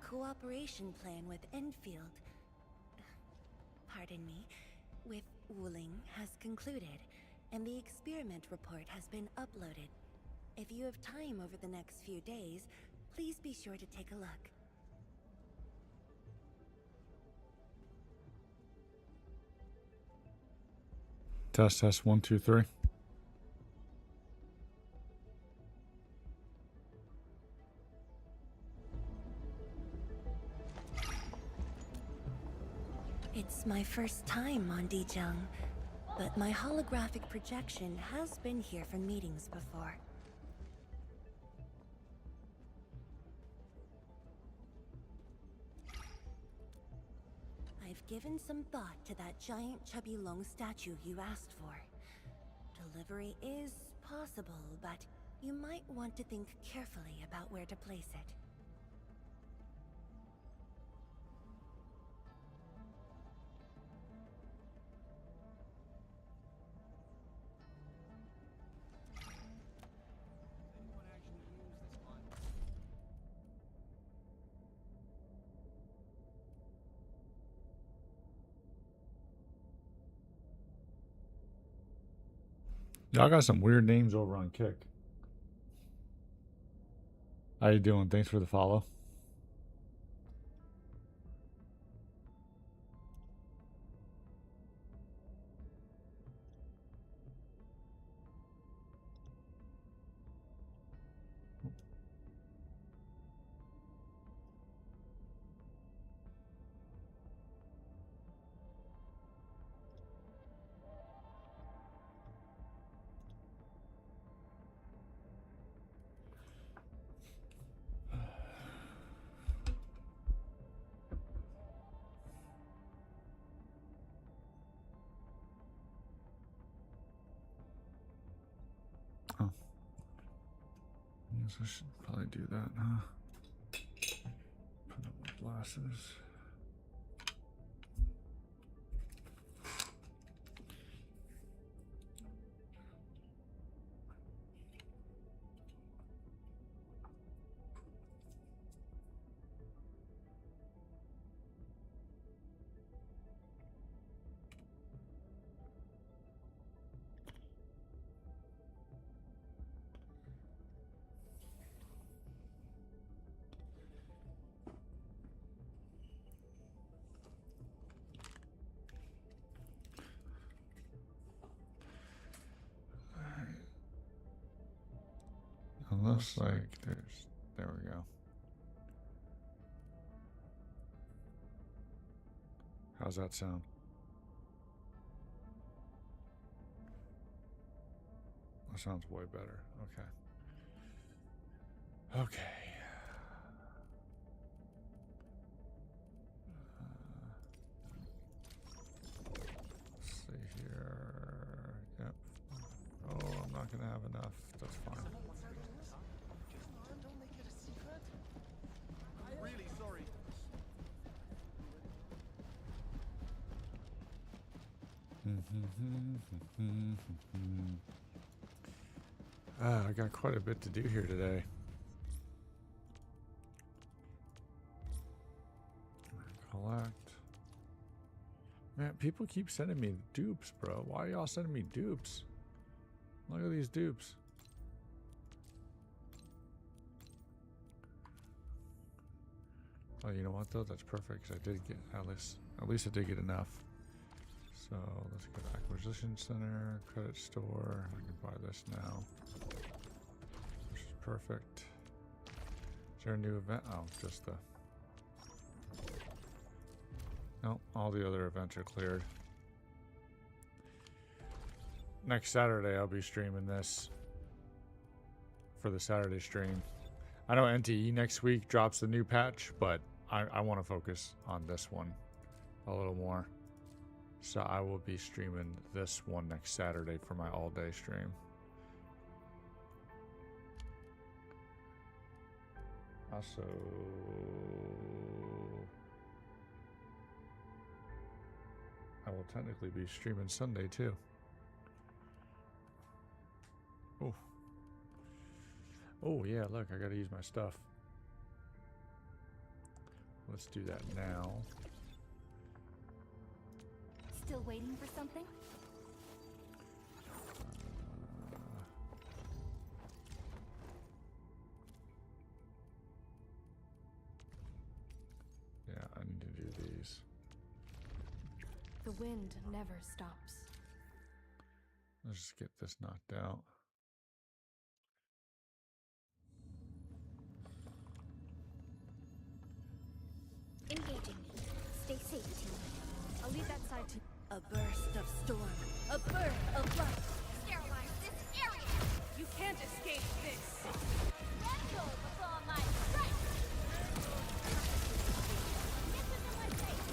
cooperation plan with Endfield, pardon me, with Wuling has concluded, and the experiment report has been uploaded. If you have time over the next few days, please be sure to take a look. Test 1 2 3. It's my first time on Dijung, but my holographic projection has been here for meetings before. I've given some thought to that giant chubby long statue you asked for. Delivery is possible, but you might want to think carefully about where to place it. Y'all got some weird names over on Kick. How you doing? Thanks for the follow. Oh. Yes, I should probably do that, huh? Put up my glasses. It looks like there we go. How's that sound? That sounds way better. Okay. Okay. Let's see here. Yep. Oh, I'm not gonna have enough. That's fine. Really sorry. I got quite a bit to do here today. Collect. Man, people keep sending me dupes, bro. Why are y'all sending me dupes? Look at these dupes. Oh, you know what though? That's perfect because I did get at least I did get enough. So let's go to Acquisition Center, Credit Store. I can buy this now, which is perfect. Is there a new event? Oh, just the. No, all the other events are cleared. Next Saturday, I'll be streaming this for the Saturday stream. I know NTE next week drops the new patch, but I want to focus on this one a little more. So I will be streaming this one next Saturday for my all-day stream. Also, I will technically be streaming Sunday too. Oh. Oh yeah, look, I gotta use my stuff. let's do that now. Still waiting for something? Yeah, I need to do these. The wind never stops. Let's just get this knocked out. Engaging. Stay safe, team. I'll leave that side to... A burst of storm. A birth of light. Sterilize this area! You can't escape this! Tremble before my strength! This is in my face!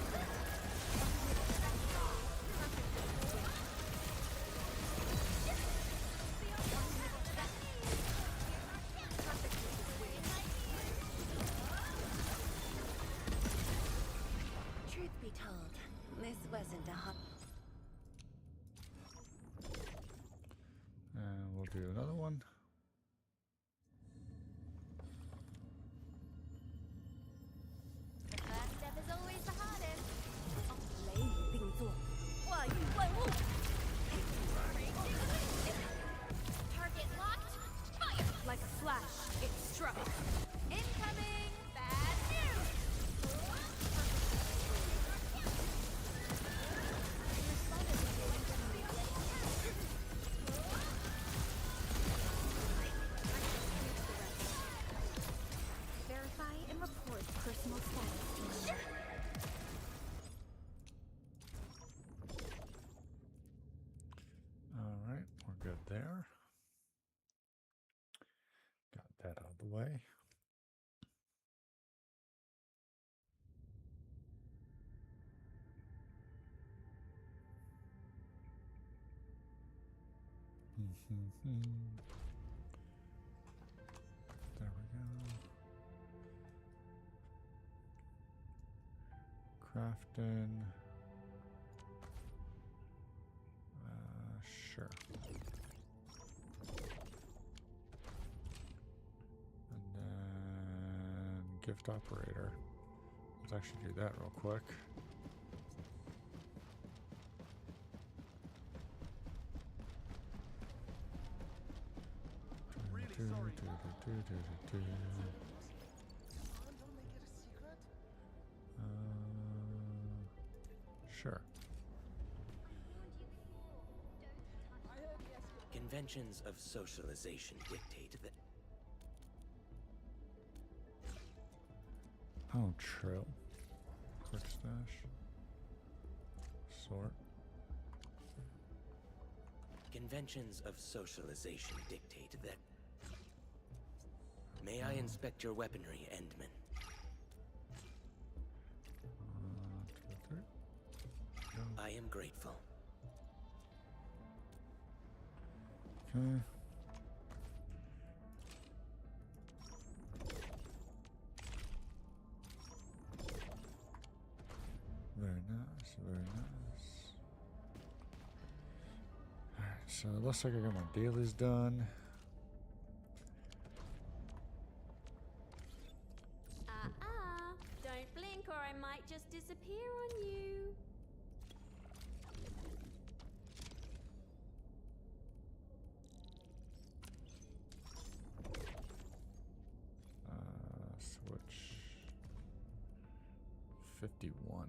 Truth be told, this wasn't a hot... And we'll do another one. The first step is always the hardest. 雷雨并作，化育万物。 Target locked. Fire! Like a flash, it struck. Incoming! Bad news! Verify and report personal status, team. All right, we're good there. Got that out of the way. There we go. Crafting. Sure. And then gift operator. Let's actually do that real quick. Really sorry. Sure. Conventions of socialization dictate that. Oh, true. Quick stash. Sort. Conventions of socialization dictate that. May I inspect your weaponry, Endman? 1, 2, 3. I am grateful. Okay. Very nice, very nice. Alright, so it looks like I got my dailies done. Don't blink or I might just disappear on you. Switch 51.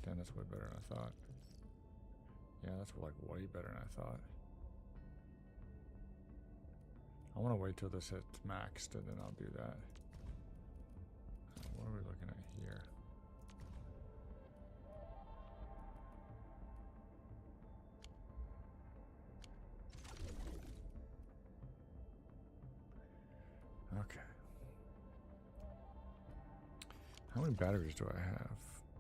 Damn, that's way better than I thought. Yeah, that's like way better than I thought. I want to wait till this hits maxed and then I'll do that. What are we looking at here? Okay. How many batteries do I have?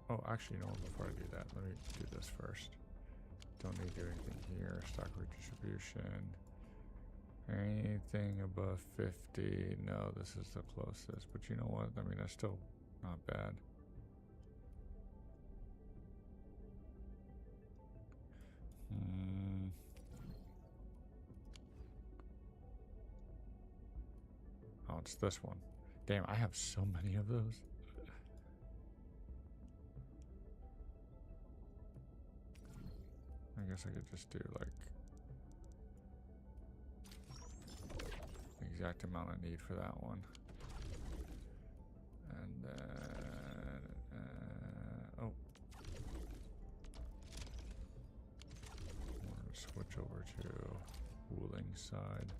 Oh, actually, you know what? Before I do that, let me do this first. Don't need to do anything here. Stock redistribution. Anything above 50. No, this is the closest. But you know what? I mean, that's still not bad. Oh, it's this one. Damn, I have so many of those. I guess I could just do like the exact amount I need for that one. And then, oh. I want to switch over to Wuling side.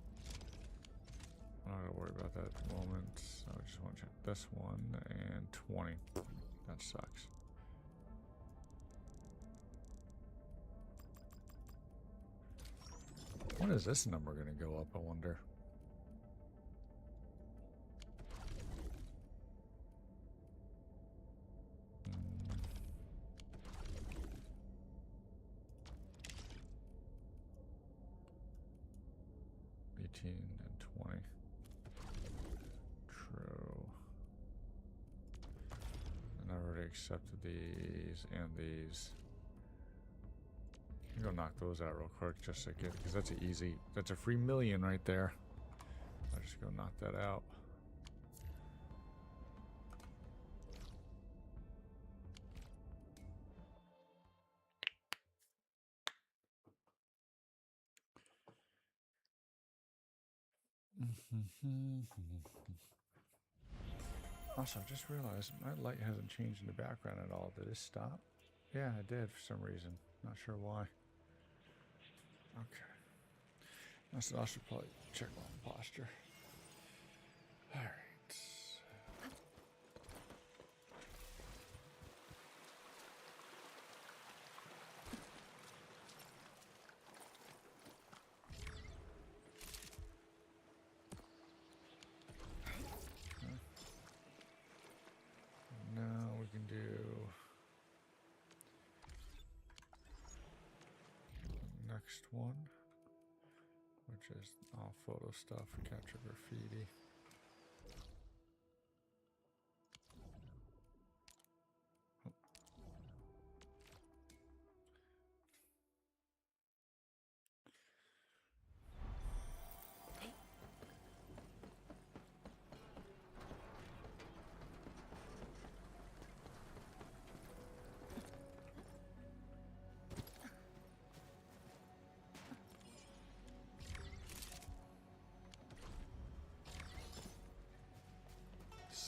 I'm not gonna worry about that at the moment. I just want to check this one and 20. That sucks. When is this number gonna go up, I wonder? Hmm. 18 and 20. True. And I already accepted these and these. I'm gonna knock those out real quick just to get, because that's an easy, that's a free million right there. I'll just go knock that out. Also, I just realized my light hasn't changed in the background at all. Did it stop? Yeah, it did for some reason. Not sure why. Okay. I should probably check my posture. Alright. Now we can do next one, which is all photo stuff, capture graffiti.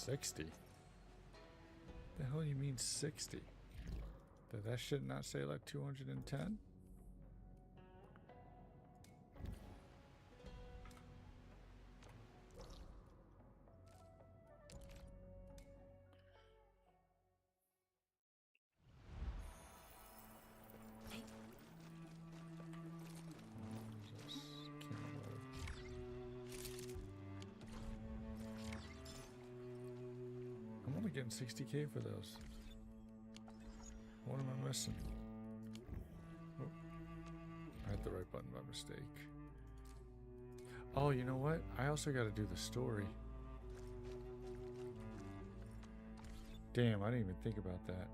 $60? The hell you mean 60? Did that shit not say like 210? I'm only getting 60K for those. What am I missing? Oh, I hit the right button by mistake. Oh, you know what? I also got to do the story. Damn, I didn't even think about that.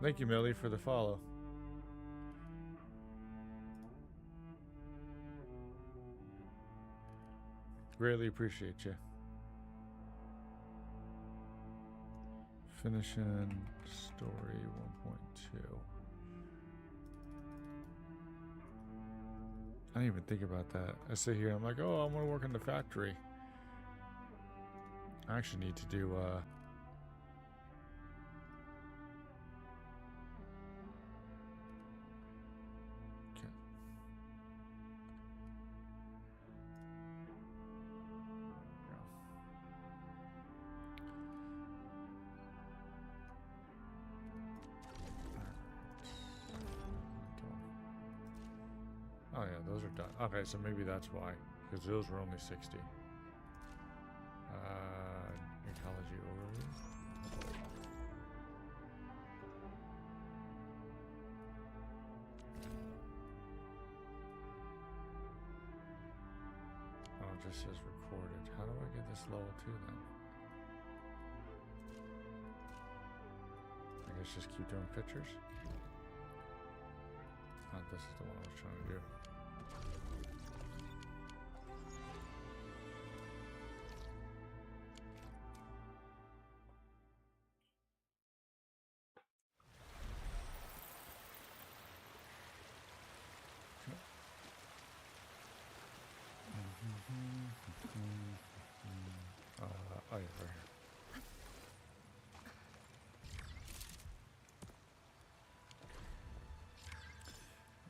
Thank you, Millie, for the follow. Greatly appreciate you. Finishing story 1.2. I didn't even think about that. I sit here, I'm like, oh, I want to work in the factory. I actually need to do, okay. Oh yeah, those are done. Okay, so maybe that's why, because those were only 60. Ecology overview. Oh, it just says recorded. How do I get this level 2 then? let's just keep doing pictures. Oh, this is the one I was trying to do. Oh yeah, right here.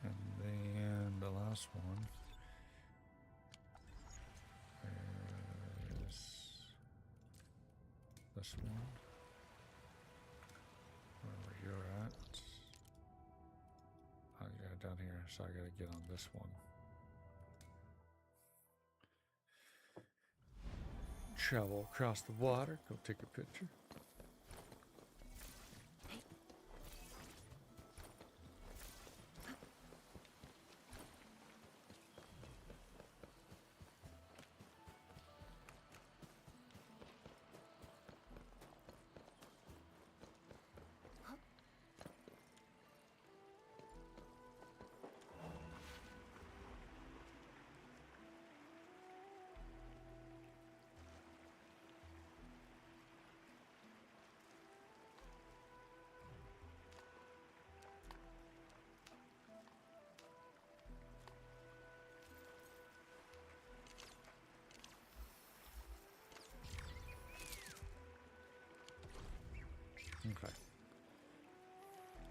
And then the last one is this one. Wherever you're at. Oh yeah, down here. So I gotta get on this one. Travel across the water, go take a picture. Okay.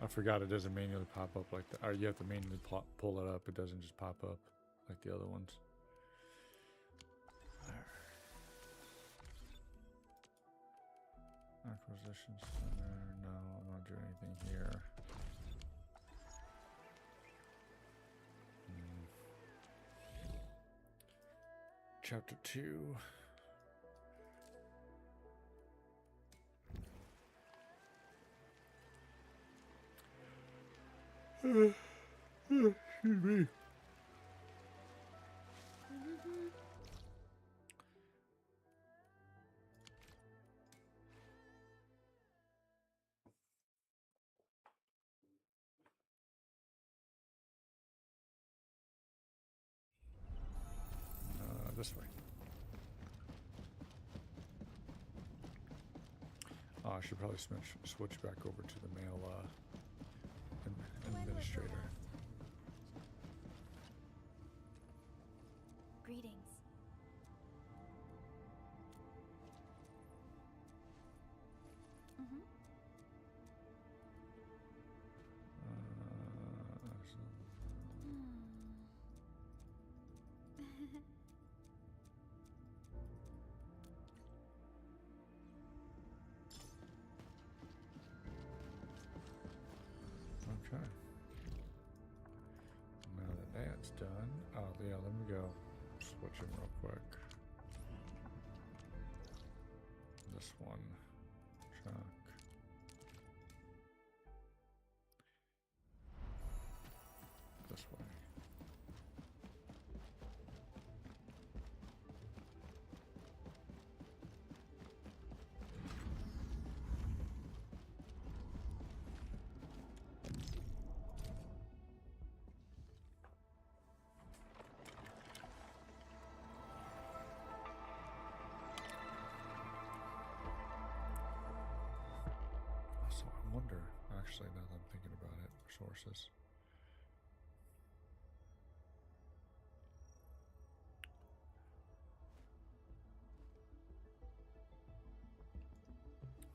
I forgot it doesn't manually pop up like that. Or you have to manually pull it up. It doesn't just pop up like the other ones. Acquisition Center. No, I'm not doing anything here. Chapter 2. Excuse me. This way. Oh, I should probably switch back over to the male administrator. Greetings. Okay. Now that that's done, oh yeah, let me go switch them real quick. This one, Chuck. This way. So I wonder, actually, now that I'm thinking about it, resources.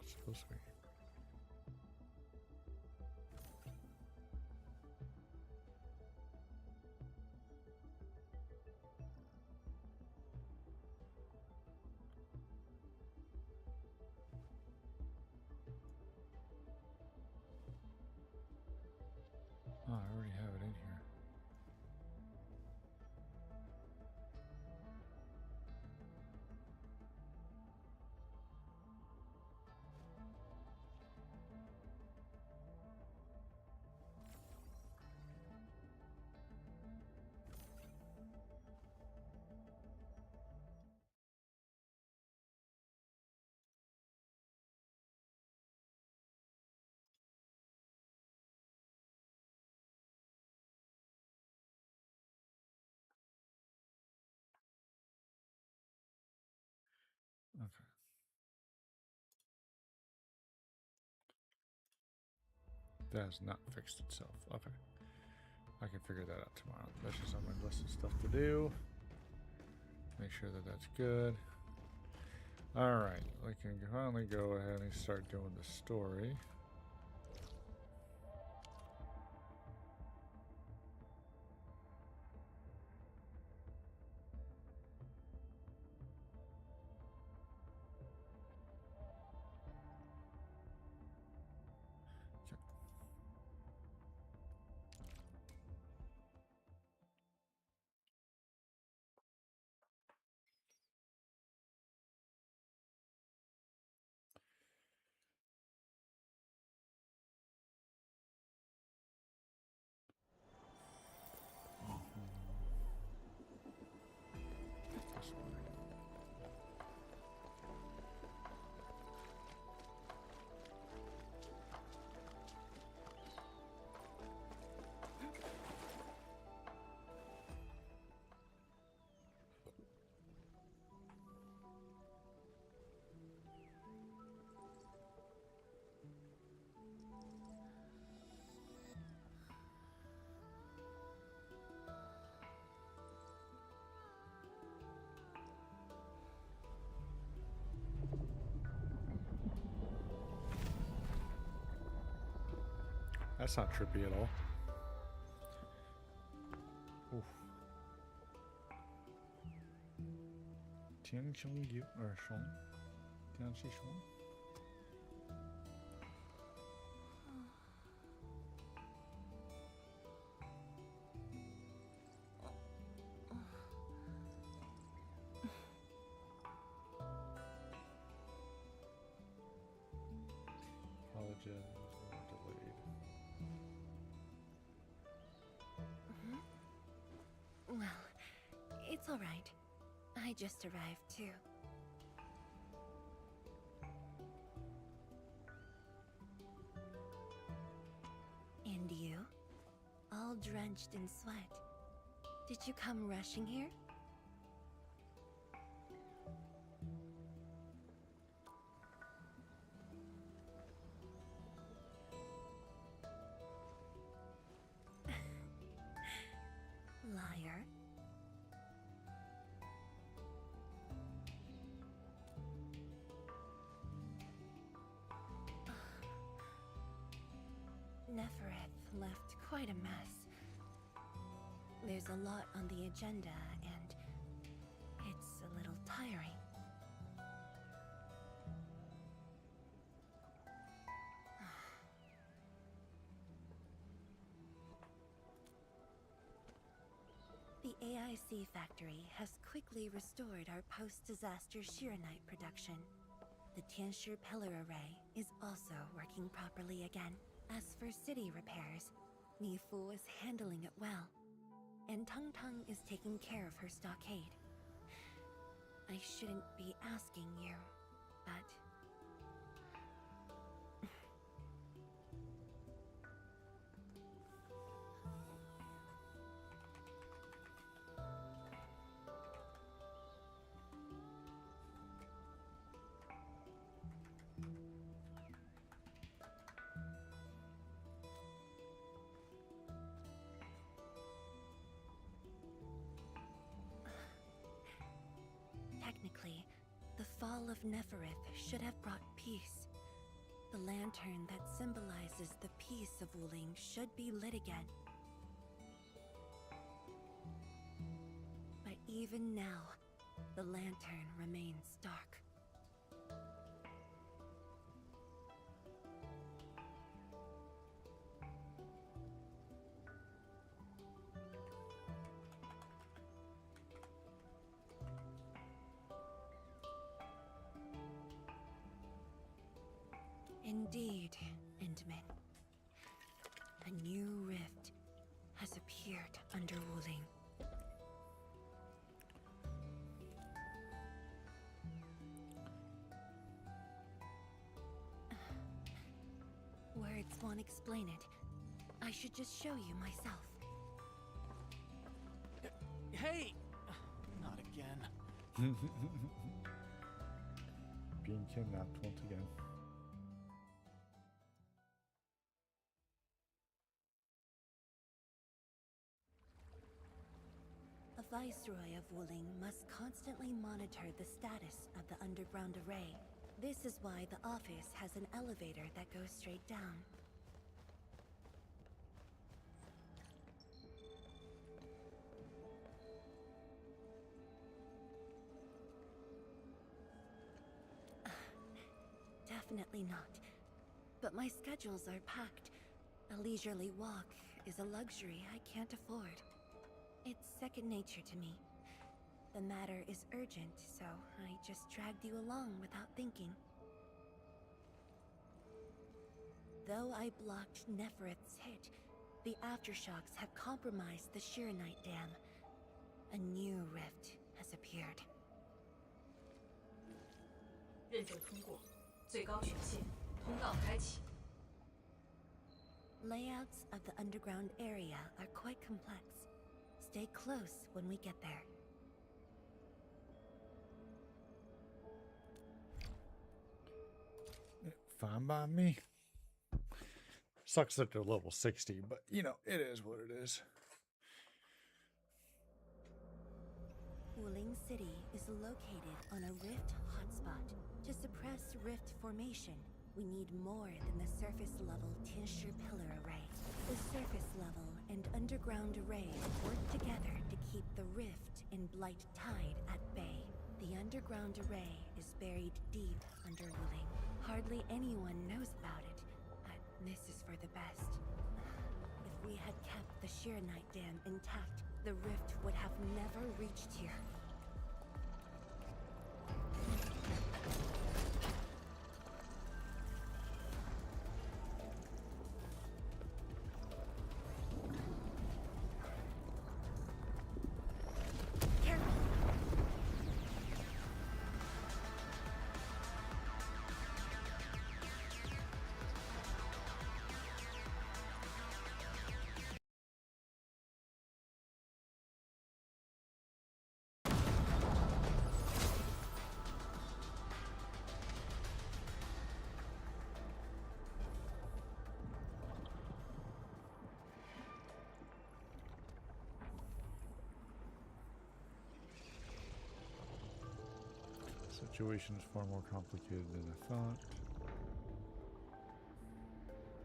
It's supposed to be. Oh, I already have it in here. That has not fixed itself. Okay. I can figure that out tomorrow. That's just on my list of stuff to do. Make sure that that's good. Alright, we can finally go ahead and start doing the story. This way. That's not trippy at all. Oof. 天生有耳虫，天气虫。Apologize, delayed. Well, it's all right. I just arrived too. And you? All drenched in sweat. Did you come rushing here? Liar. Nefereth left quite a mess. There's a lot on the agenda, and it's a little tiring. The AIC factory has quickly restored our post-disaster Shiranite production. The Tianshi pillar array is also working properly again. As for city repairs, Nifu is handling it well, and Tung Tung is taking care of her stockade. I shouldn't be asking you, but... Technically, the fall of Nefereth should have brought peace. The lantern that symbolizes the peace of Wuling should be lit again. But even now, the lantern remains dark. Indeed, Endman. A new rift has appeared under Wuling. Words won't explain it. I should just show you myself. Hey! Not again. Being kidnapped once again. Viceroy of Wuling must constantly monitor the status of the underground array. This is why the office has an elevator that goes straight down. Definitely not. But my schedules are packed. A leisurely walk is a luxury I can't afford. It's second nature to me. The matter is urgent, so I just dragged you along without thinking. Though I blocked Nefereth's hit, the aftershocks have compromised the Shiranite Dam. A new rift has appeared. 认证通过，最高权限，通道开启。 Layouts of the underground area are quite complex. Stay close when we get there. Fine by me. Sucks that they're level 60, but you know, it is what it is. Wuling City is located on a rift hotspot. To suppress rift formation, we need more than the surface-level Tianshi pillar array. The surface-level and underground arrays work together to keep the rift and blight tide at bay. The underground array is buried deep under Wuling. Hardly anyone knows about it, but this is for the best. If we had kept the Shiranite Dam intact, the rift would have never reached here. Situation is far more complicated than I thought.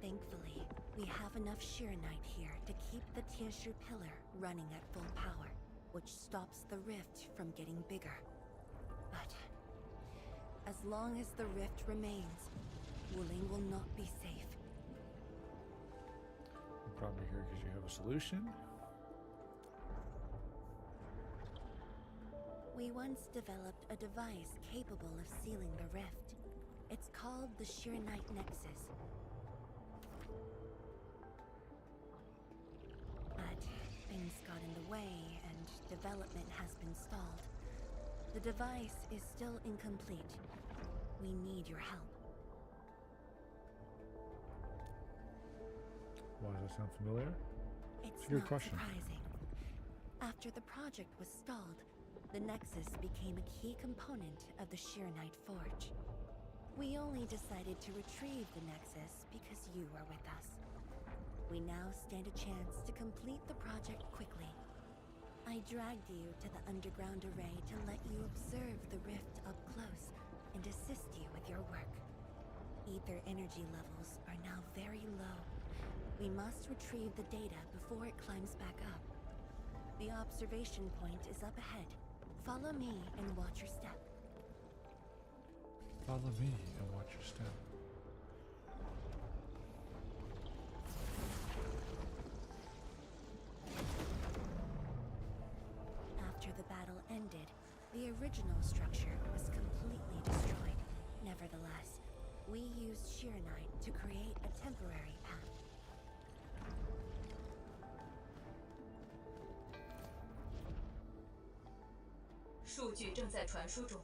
Thankfully, we have enough Shiranite here to keep the Tianshi pillar running at full power, which stops the rift from getting bigger. But as long as the rift remains, Wuling will not be safe. You brought me here because you have a solution. We once developed a device capable of sealing the rift. It's called the Shiranite Nexus. But things got in the way and development has been stalled. The device is still incomplete. We need your help. Why does that sound familiar? It's a good not question. surprising. After the project was stalled, the Nexus became a key component of the Shiranite Forge. We only decided to retrieve the Nexus because you were with us. We now stand a chance to complete the project quickly. I dragged you to the underground array to let you observe the rift up close and assist you with your work. Ether energy levels are now very low. We must retrieve the data before it climbs back up. The observation point is up ahead. Follow me and watch your step. Follow me and watch your step. After the battle ended, the original structure was completely destroyed. Nevertheless, we used Shiranite to create a temporary path. 数据正在传输中。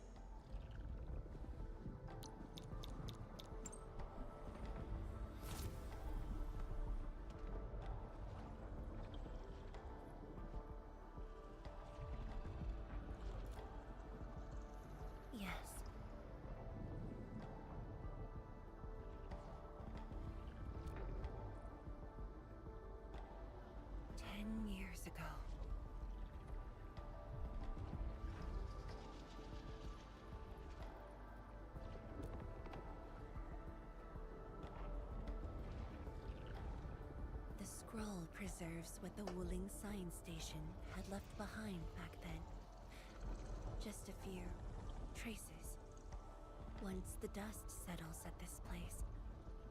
Yes. Ten years ago. scroll preserves what the Wuling Science Station had left behind back then. Just a few traces. Once the dust settles at this place,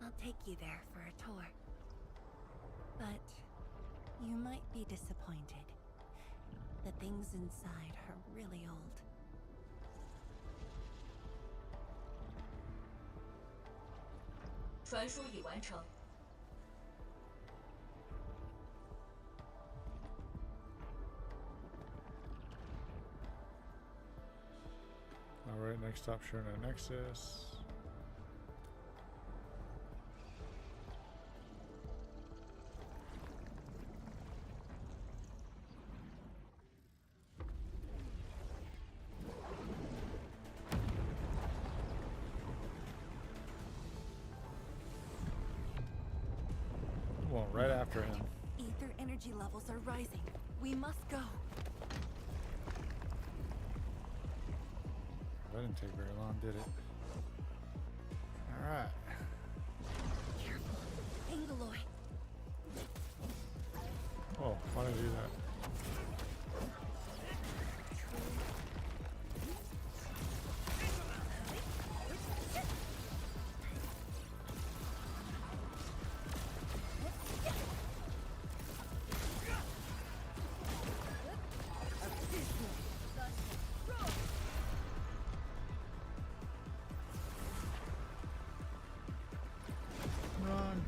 I'll take you there for a tour. But you might be disappointed. The things inside are really old. 传输已完成。 Alright, next stop, Sherna Nexus. Well, right after him. Ether energy levels are rising. We must go. That didn't take very long, did it? Alright. Careful. Angaloy. Oh, why did I do that? Run.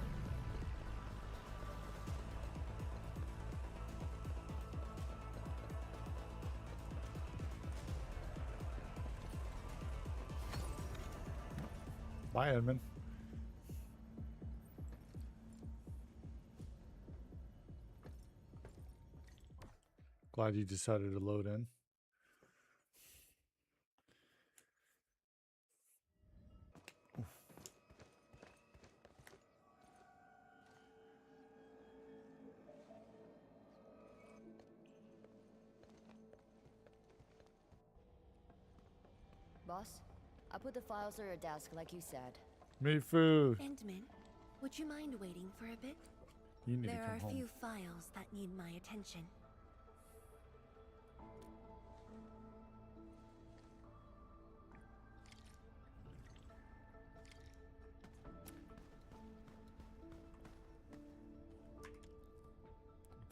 Bye, Edmund. Glad you decided to load in. Boss, I put the files on your desk like you said. Me food. Endman, would you mind waiting for a bit? You need There to are come a home. few files that need my attention.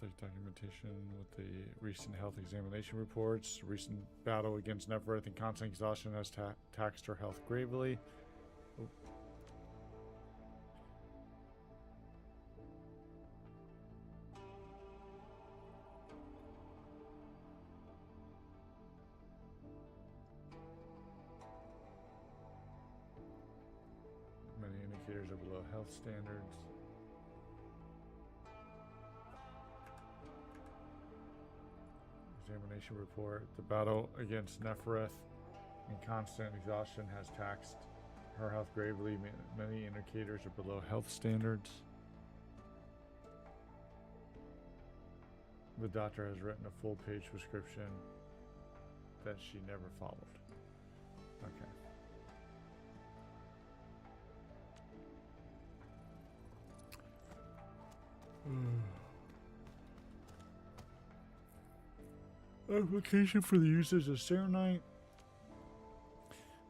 The documentation with the recent health examination reports. Recent battle against Nevereth and constant exhaustion has taxed her health gravely. Oh. Many indicators are below health standards. Examination report. The battle against Nefereth and constant exhaustion has taxed her health gravely. Many indicators are below health standards. The doctor has written a full-page prescription that she never followed. Okay. Application for the users of Serenite.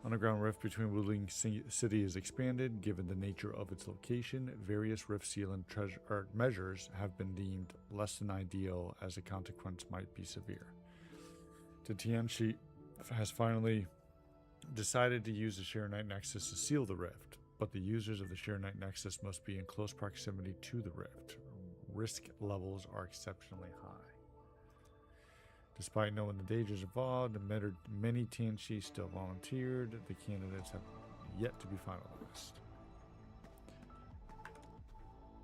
Underground rift between Wuling City is expanded. Given the nature of its location, various rift sealant measures have been deemed less than ideal, as a consequence might be severe. The Tianxi has finally decided to use the Serenite Nexus to seal the rift, but the users of the Serenite Nexus must be in close proximity to the rift. Risk levels are exceptionally high. Despite knowing the dangers involved, many Tianxi still volunteered. The candidates have yet to be finalized.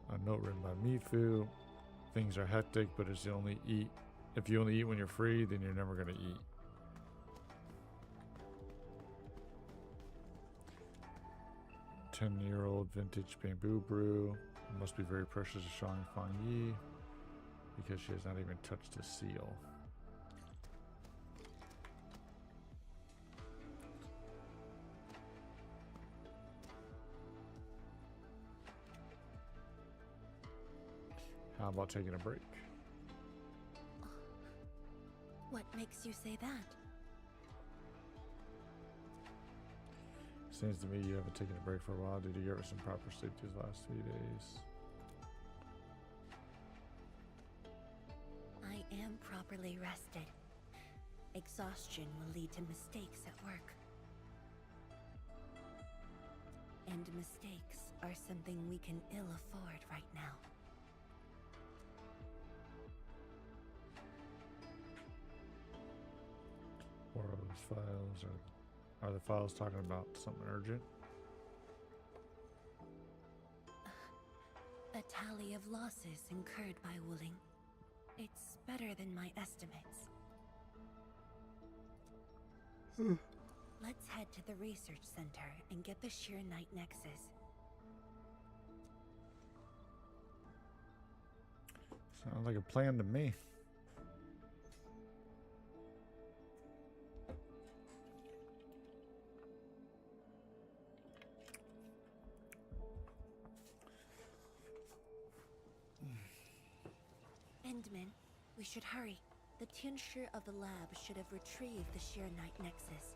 A note written by Mifu. Things are hectic, but if you only eat when you're free, then you're never going to eat. "10-year-old vintage bamboo brew. Must be very precious to Shang Fang Yi, because she has not even touched the seal." How about taking a break? What makes you say that? Seems to me you haven't taken a break for a while. Did you give her some proper sleep these last few days? I am properly rested. Exhaustion will lead to mistakes at work. And mistakes are something we can ill afford right now. Or are those files? Are the files talking about something urgent? A tally of losses incurred by Wuling. It's better than my estimates. Let's head to the research center and get the Sheer Knight Nexus. Sounds like a plan to me. Endman, we should hurry. The Tianshi of the lab should have retrieved the Sheer Knight Nexus.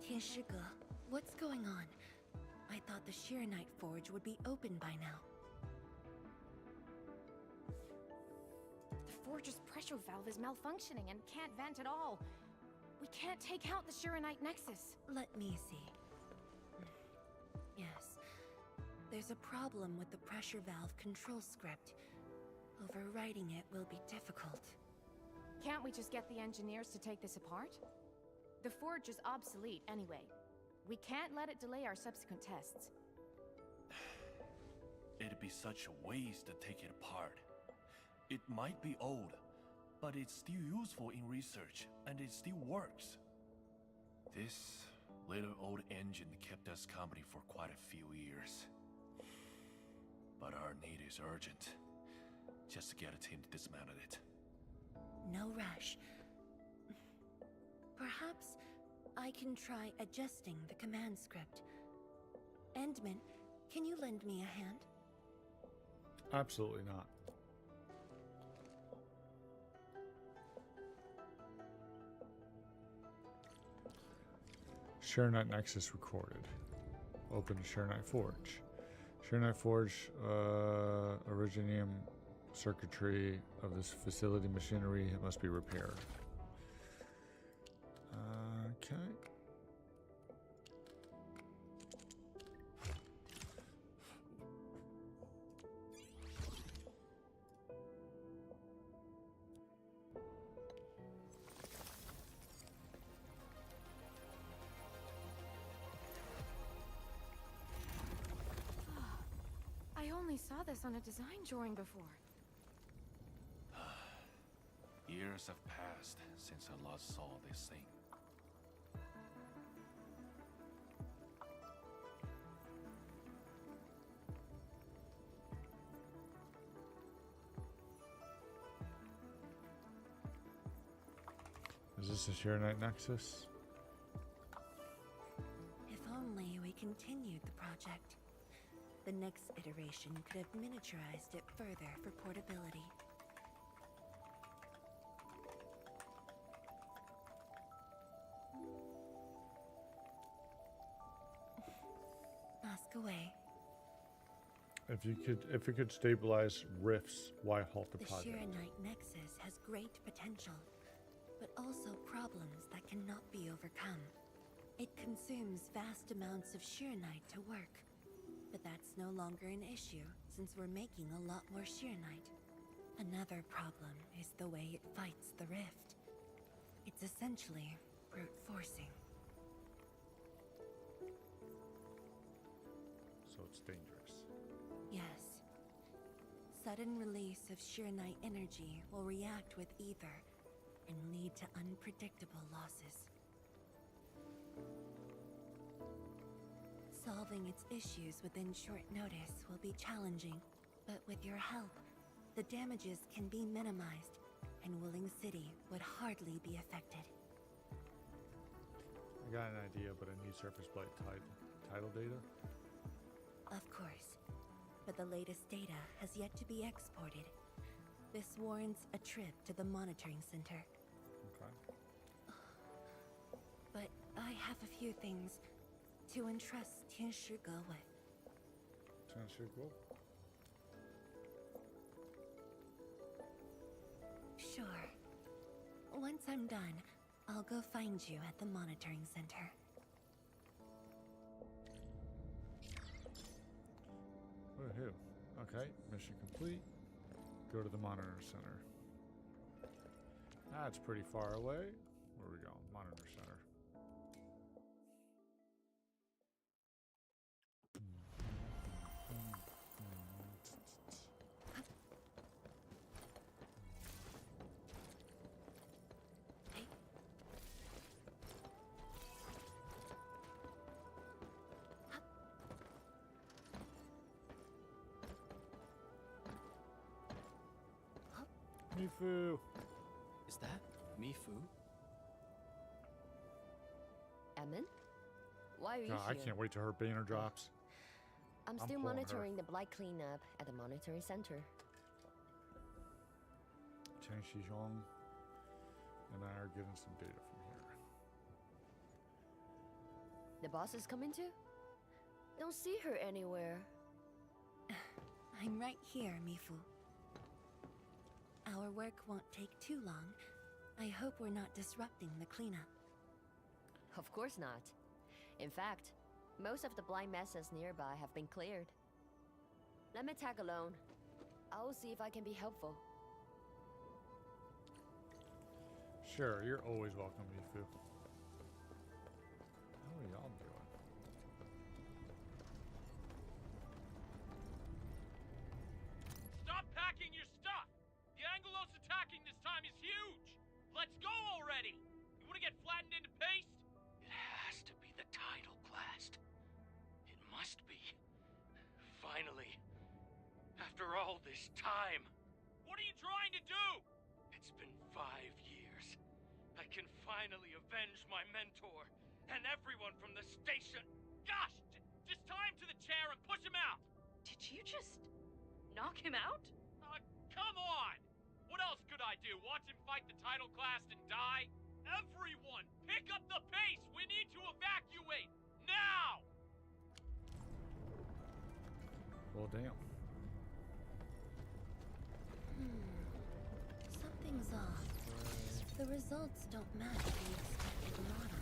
Tianshi, what's going on? I thought the Sheer Knight Forge would be open by now. The forge's pressure valve is malfunctioning and can't vent at all. We can't take out the Shiranite Nexus. Let me see. Yes. There's a problem with the pressure valve control script. Overwriting it will be difficult. Can't we just get the engineers to take this apart? The forge is obsolete anyway. We can't let it delay our subsequent tests. It'd be such a waste to take it apart. It might be old, but it's still useful in research, and it still works. This little old engine kept us company for quite a few years. But our need is urgent. Just to get a team to dismantle it. No rush. Perhaps I can try adjusting the command script. Endman, can you lend me a hand? Absolutely not. Sheer Knight Nexus recorded. Open Sheer Knight Forge. Sheer Knight Forge, originium circuitry of this facility machinery must be repaired. Okay. I only saw this on a design drawing before. Years have passed since I last saw this thing. Is this a Sheer Knight Nexus? If only we continued the project. The next iteration could have miniaturized it further for portability. Ask away. If it could stabilize rifts, why halt the The project? Shiranite Nexus has great potential, but also problems that cannot be overcome. It consumes vast amounts of Shiranite to work, but that's no longer an issue since we're making a lot more Shiranite. Another problem is the way it fights the rift. It's essentially brute forcing. So it's dangerous. Yes. Sudden release of Shiranite energy will react with ether and lead to unpredictable losses. Solving its issues within short notice will be challenging, but with your help, the damages can be minimized, and Wooling City would hardly be affected. I got an idea, but I need surface blight title data. Of course, but the latest data has yet to be exported. This warrants a trip to the monitoring center. Okay. But I have a few things to entrust Tianshi Ge with. Sounds pretty cool. Sure. Once I'm done, I'll go find you at the monitoring center. Woohoo. Okay, mission complete. Go to the monitor center. That's pretty far away. Where we go? Monitor center. Hey. Mifu. Is that Mifu? Emin? Why are you God, here? I can't wait till her banner drops. I'm I'm still pulling her. monitoring the blight cleanup at the monitoring center. Chang Shizhong and I are getting some data from here. The boss is coming too? Don't see her anywhere. I'm right here, Mifu. Our work won't take too long. I hope we're not disrupting the cleanup. Of course not. In fact, most of the blind messes nearby have been cleared. Let me tag along. I will see if I can be helpful. Sure, you're always welcome, Mifu. How are y'all doing? Stop packing your stuff! The Angelos attacking this time is huge! Let's go already! You wanna get flattened into paste? It has to be the tidal blast. It must be. Finally. After all this time. What are you trying to do? It's been 5 years. I can finally avenge my mentor and everyone from the station. Gosh! Just tie him to the chair and push him out! Did you just knock him out? Come on! What else could I do? Watch him fight the tidal class and die? Everyone, pick up the pace! We need to evacuate! Now! Well, damn. Something's off. The results don't match the expected model.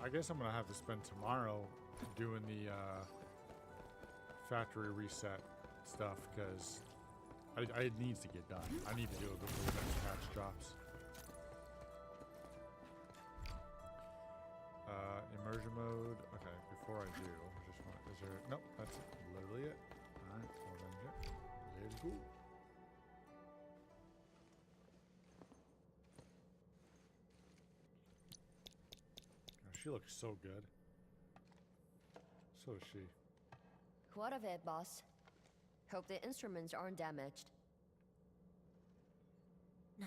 I guess I'm gonna have to spend tomorrow doing the factory reset stuff because it needs to get done. I need to do it before the next patch drops. Immersion mode. Okay, before I do, I just want. Is there? Nope, that's literally it. All right, hold on here. Let's go. She looks so good. So is she. What of it, boss? Hope the instruments aren't damaged. No.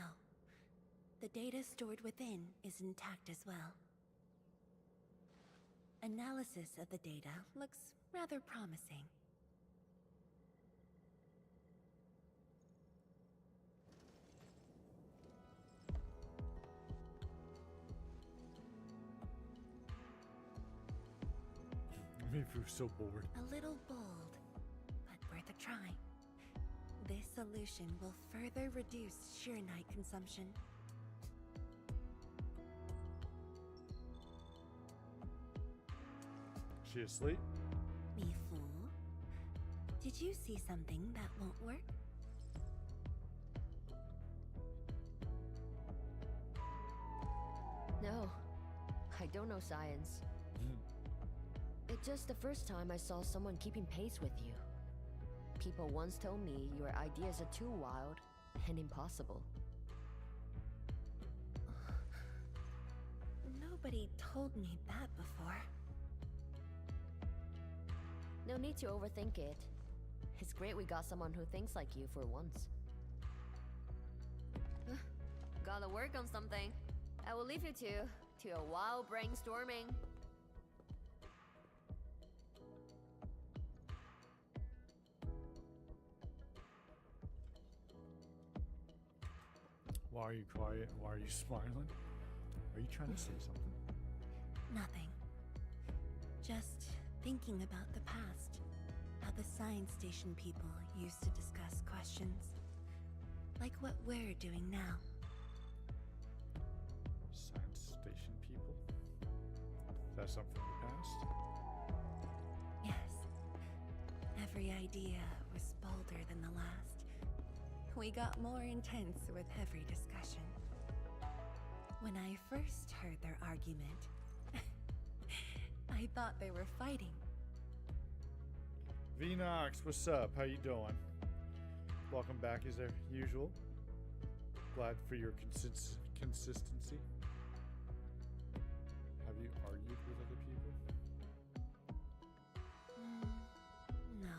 The data stored within is intact as well. Analysis of the data looks rather promising. Mifu's so bored. A little bold, but worth a try. This solution will further reduce Sheernite consumption. She asleep? Mifu, did you see something that won't work? No, I don't know science. It's just the first time I saw someone keeping pace with you. People once told me your ideas are too wild and impossible. Nobody told me that before. No need to overthink it. It's great we got someone who thinks like you for once. Gotta work on something. I will leave you to a wild brainstorming. Why are you quiet? Why are you smiling? Are you trying to say something? Nothing. Just thinking about the past. How the science station people used to discuss questions. Like what we're doing now. Science station people? Is that something from the past? Yes. Every idea was bolder than the last. We got more intense with every discussion. When I first heard their argument, I thought they were fighting. Vnox, what's up? How you doing? Welcome back as usual. Glad for your consistency. Have you argued with other people? No.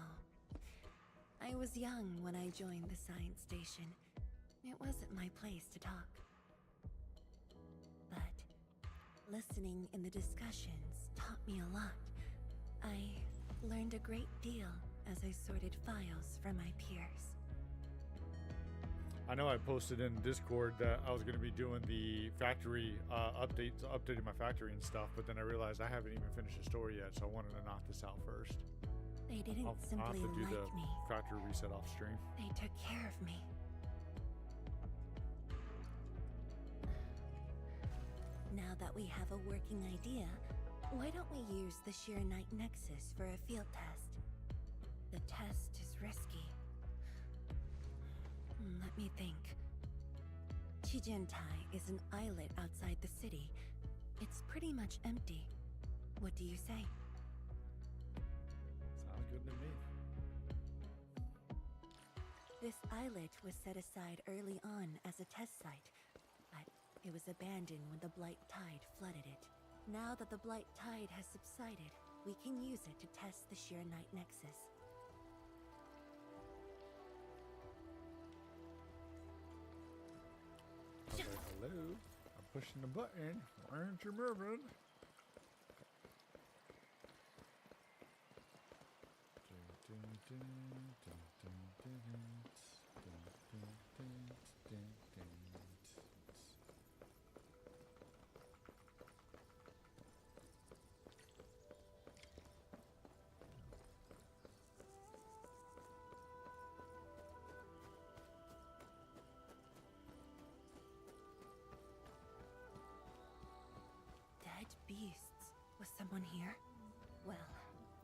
I was young when I joined the science station. It wasn't my place to talk. But listening in the discussions taught me a lot. I learned a great deal as I sorted files for my peers. I know I posted in Discord that I was going to be doing the factory updating my factory and stuff, but then I realized I haven't even finished the story yet, so I wanted to knock this out first. They didn't I'll simply have to do like the me. factory reset off stream. They took care of me. Now that we have a working idea, why don't we use the Shiranite Nexus for a field test? The test is risky. Let me think. Chijentai is an islet outside the city. It's pretty much empty. What do you say? Sounds good to me. This islet was set aside early on as a test site, but it was abandoned when the Blight Tide flooded it. Now that the Blight Tide has subsided, we can use it to test the Shiranite Nexus. Okay, hello. I'm pushing the button. Why aren't you moving? Dead beasts. Was someone here? Well,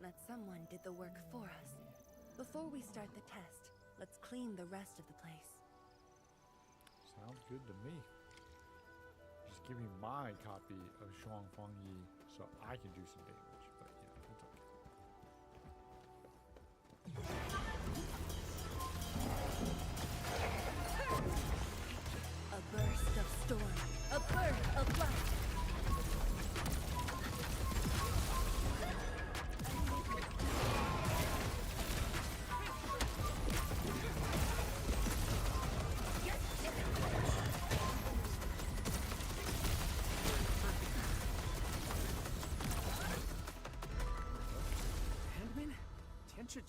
that someone did the work for us. Before we start the test, let's clean the rest of the place. Sounds good to me. Just give me my copy of Shuang Fang Yi so I can do some damage. But yeah, that's okay. A burst of storm. A birth of light.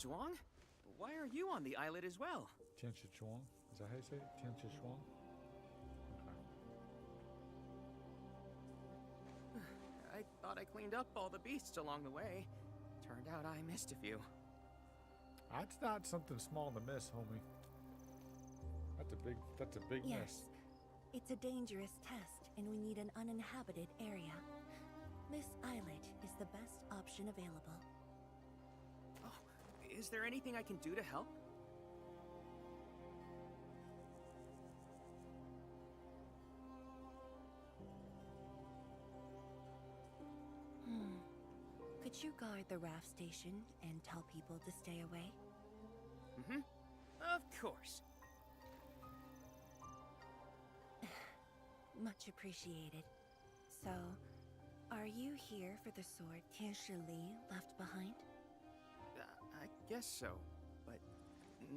Zhuang? Why are you on the islet as well? Tianshi Chuang? Is that how you say it? Tianshi Chuang? I thought I cleaned up all the beasts along the way. Turned out I missed a few. That's not something small to miss, homie. That's a big Yes. miss. It's a dangerous test, and we need an uninhabited area. This islet is the best option available. Oh, is there anything I can do to help? Could you guard the raft station and tell people to stay away? Mm-hmm. Of course. Much appreciated. So, are you here for the sword Tianshi Li left behind? I guess so, but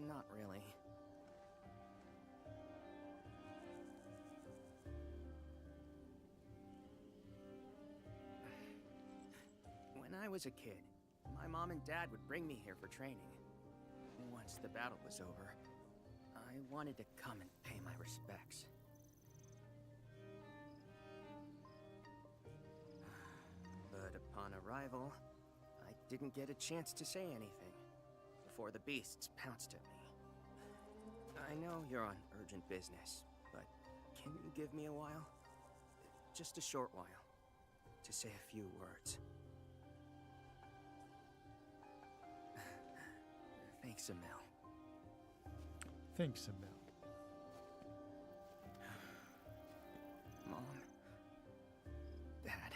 not really. When I was a kid, my mom and dad would bring me here for training. Once the battle was over, I wanted to come and pay my respects. But upon arrival, I didn't get a chance to say anything before the beasts pounced at me. I know you're on urgent business, but can you give me a while? Just a short while, to say a few words. Thanks, Emil. Thanks, Emil. Mom. Dad.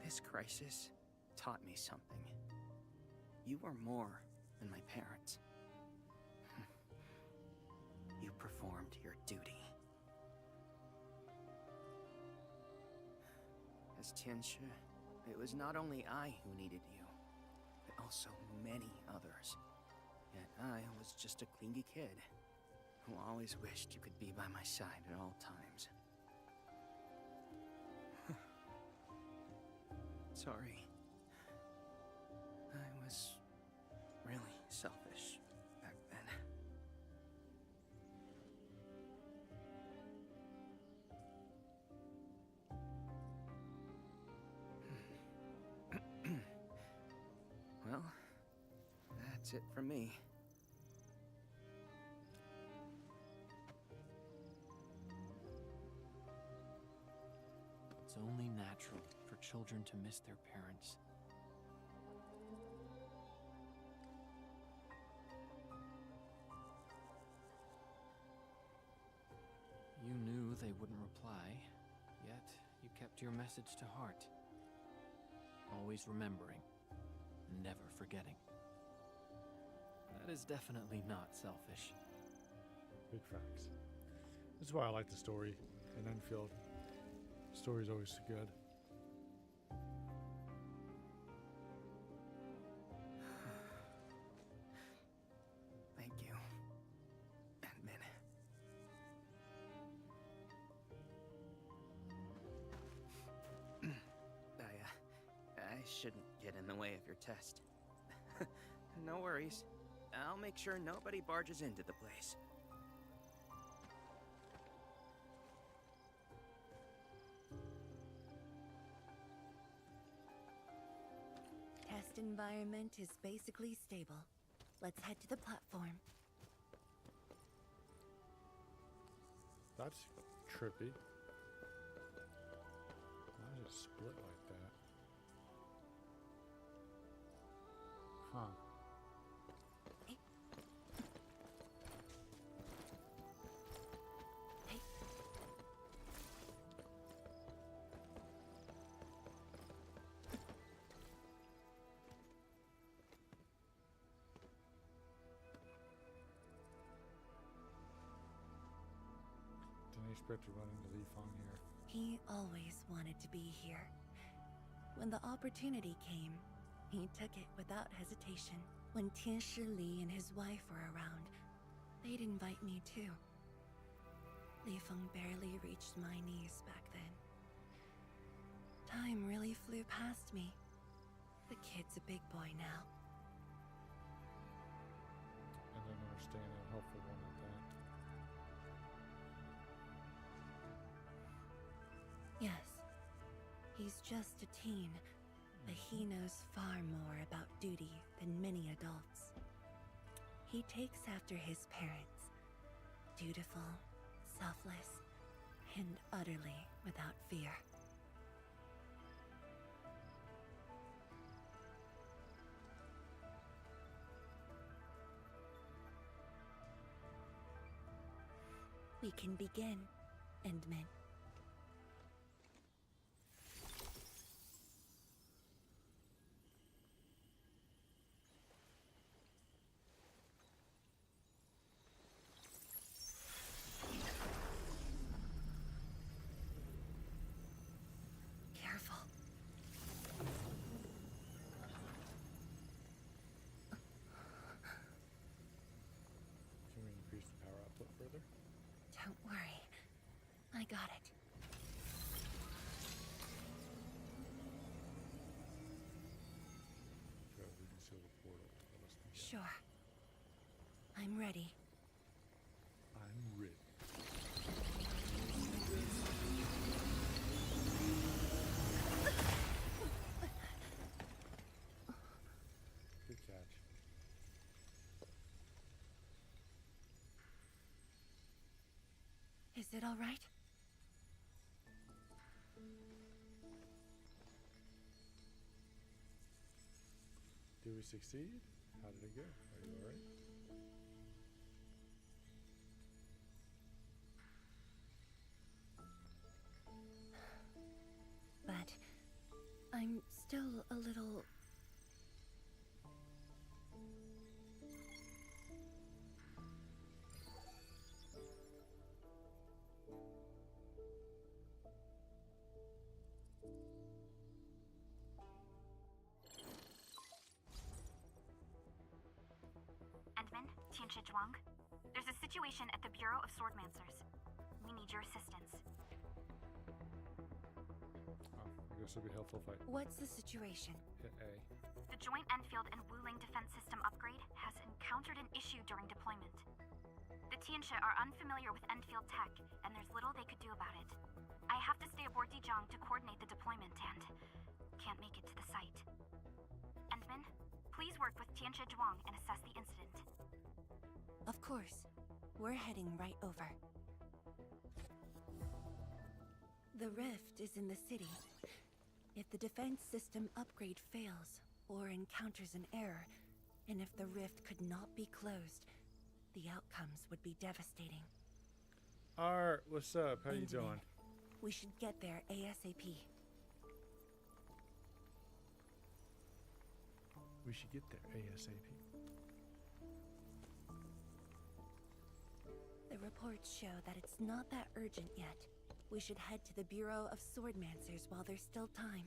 This crisis taught me something. You are more than my parents. You performed your duty. As Tianshi, it was not only I who needed you, but also many others. Yet I was just a clingy kid who always wished you could be by my side at all times. Sorry. I was really selfish back then. Well, that's it from me. It's only natural for children to miss their parents. You knew they wouldn't reply, yet you kept your message to heart. Always remembering, never forgetting. That is definitely not selfish. Big facts. This is why I like the story in Enfield. The story's always good. Thank you, Admin. I shouldn't get in the way of your test. No worries. I'll make sure nobody barges into the place. Test environment is basically stable. Let's head to the platform. That's trippy. Why is it split like that? Huh. Didn't expect to run into Li Feng here. He always wanted to be here. When the opportunity came, he took it without hesitation. When Tianshi Li and his wife were around, they'd invite me too. Li Feng barely reached my knees back then. Time really flew past me. The kid's a big boy now. I don't understand a helpful one like that. Yes, he's just a teen, but he knows far more about duty than many adults. He takes after his parents, dutiful, selfless, and utterly without fear. We can begin, Endman. further? Don't worry. I got it. Try to reconceal the portal. Let us begin. Sure. I'm ready. I'm ready. Good catch. Is it all right? Did we succeed? How did it go? Are you alright? But I'm still a little... Endman, Tianshi Zhuang. There's a situation at the Bureau of Swordmancers. We need your assistance. Oh, I guess it'll be helpful if I What's the situation? hit A. The joint Endfield and Wuling defense system upgrade has encountered an issue during deployment. The Tianshi are unfamiliar with Endfield tech, and there's little they could do about it. I have to stay aboard Dijong to coordinate the deployment and can't make it to the site. Endman, please work with Tianshi Zhuang and assess the incident. Of course. We're heading right over. The rift is in the city. If the defense system upgrade fails, or encounters an error, and if the rift could not be closed, the outcomes would be devastating. Art, what's up? How you Benjamin, doing? We should get there ASAP. We should get there ASAP. The reports show that it's not that urgent yet. We should head to the Bureau of Swordmancers while there's still time.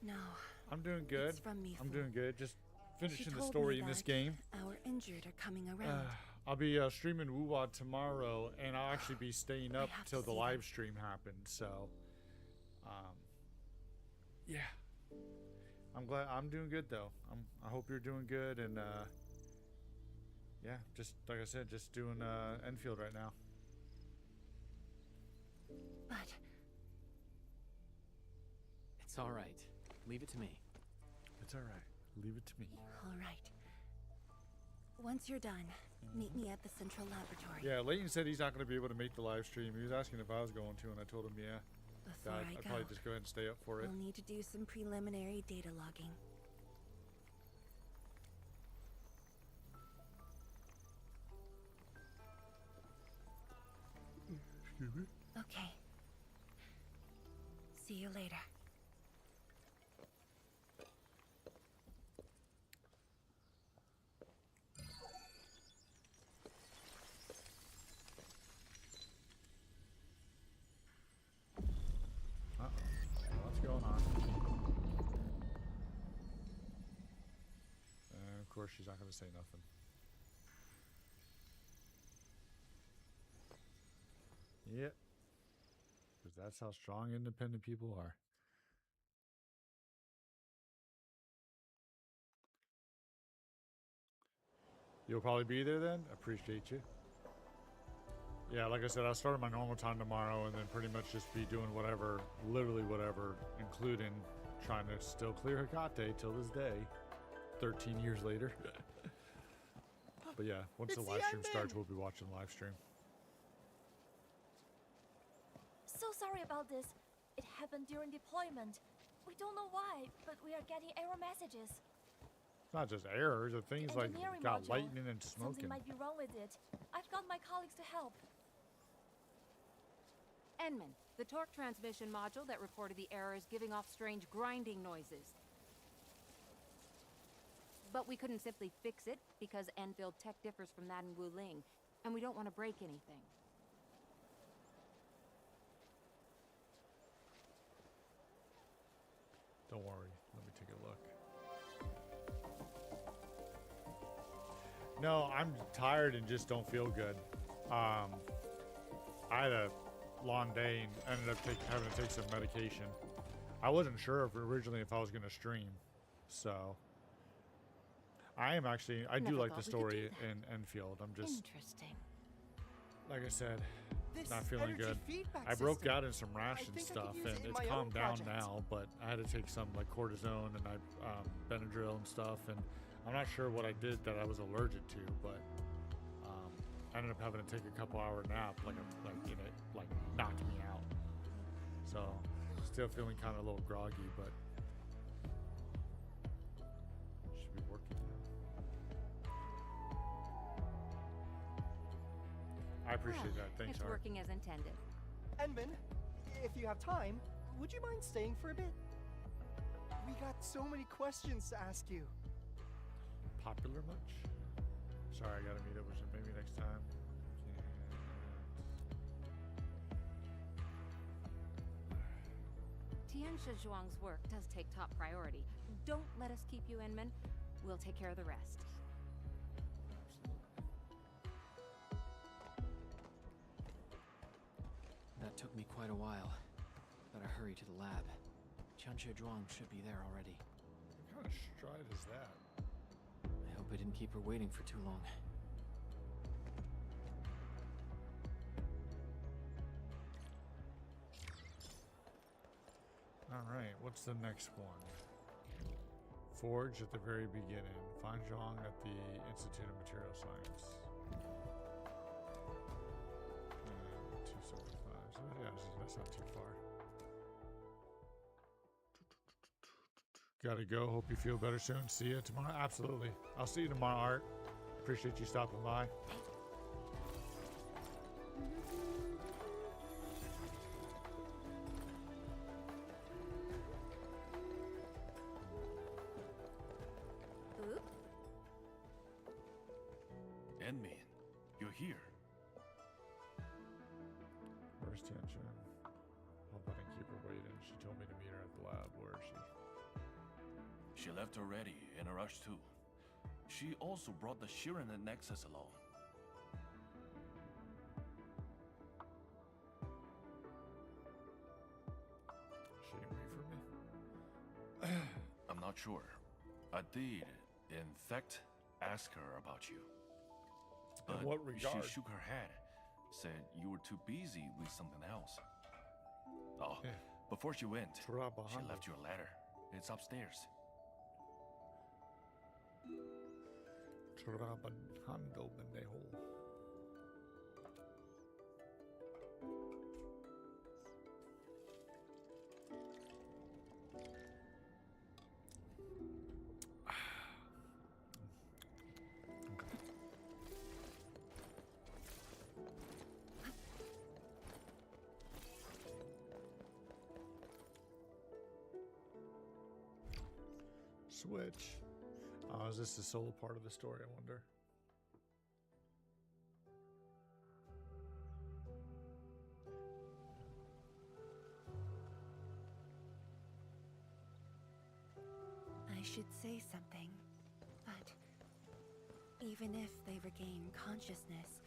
No. I'm doing good. It's from me, I'm fool. doing good. Just She finishing the told story me in this that game. Our injured are coming around. I'll be streaming Wuwa tomorrow, and I'll actually be staying up have to till the see live them. stream happens. So, yeah, I'm glad. I'm doing good though. I hope you're doing good, and yeah, just like I said, just doing Enfield right now. But It's all right. Leave it to me. It's all right. Leave it to me. all right. Once you're done, meet me at the central laboratory. Yeah, Leighton said he's not going to be able to make the live stream. He was asking if I was going to, and I told him yeah. Before I'd I probably go, just go ahead and stay up for it. we'll need to do some preliminary data logging. Excuse me. Okay. See you later. What's going on? And of course, she's not going to say nothing. Yep. Because that's how strong, independent people are. You'll probably be there then? Appreciate you. Yeah, like I said, I'll start at my normal time tomorrow and then pretty much just be doing whatever, literally whatever, including trying to still clear Hecate till this day, 13 years later. But yeah, once the live stream starts, we'll be watching the live stream. So sorry about this. It happened during deployment. We don't know why, but we are getting error messages. It's not just errors, the things like Engineering got module. lightning and Something smoking. might be wrong with it. I've got my colleagues to help. Enman, the torque transmission module that reported the error is giving off strange grinding noises. But we couldn't simply fix it because Enfield tech differs from that in Wuling, and we don't want to break anything. Don't worry. Let me take a look. No, I'm tired and just don't feel good. I had a long day and ended up having to take some medication. I wasn't sure originally if I was going to stream, so I am actually. I do like the story in Enfield. I'm just interesting. Like I said, not feeling good. I broke out in some rash and stuff, and it's calmed down now. But I had to take some like cortisone and Benadryl and stuff, and I'm not sure what I did that I was allergic to, but I ended up having to take a couple-hour nap, like knocked me out. So still feeling kind of a little groggy, but should be working now. I appreciate that. Thanks, It's working as intended. Enman, if you have time, would you mind staying for a bit? We got so many questions to ask you. Popular much? Sorry, I gotta meet up with you maybe next time. Tianxia Zhuang's work does take top priority. Don't let us keep you, Enman. We'll take care of the rest. That took me quite a while. Better hurry to the lab. Tianxia Zhuang should be there already. What kind of stride is that? I hope I didn't keep her waiting for too long. Alright, what's the next one? Forge at the very beginning. Find Zhang at the Institute of Material Science. 275. So yeah, that's not too far. Gotta go. Hope you feel better soon. See you tomorrow. Absolutely. I'll see you tomorrow, Art. Appreciate you stopping by. Enman, you're here. Where's Tianxia? Hope I didn't keep her waiting. She told me to meet her at the lab. Where is she? She left already, in a rush too. She also brought the Shirenet Nexus along. She didn't wait for me? I'm not sure. I did, in fact, ask her about you. But in what regard? She shook her head, said you were too busy with something else. Oh, yeah. Before she went, she left you a letter. It's upstairs. Trabajando, pendejo. Switch. Is this the solo part of the story, I wonder? I should say something, but even if they regain consciousness,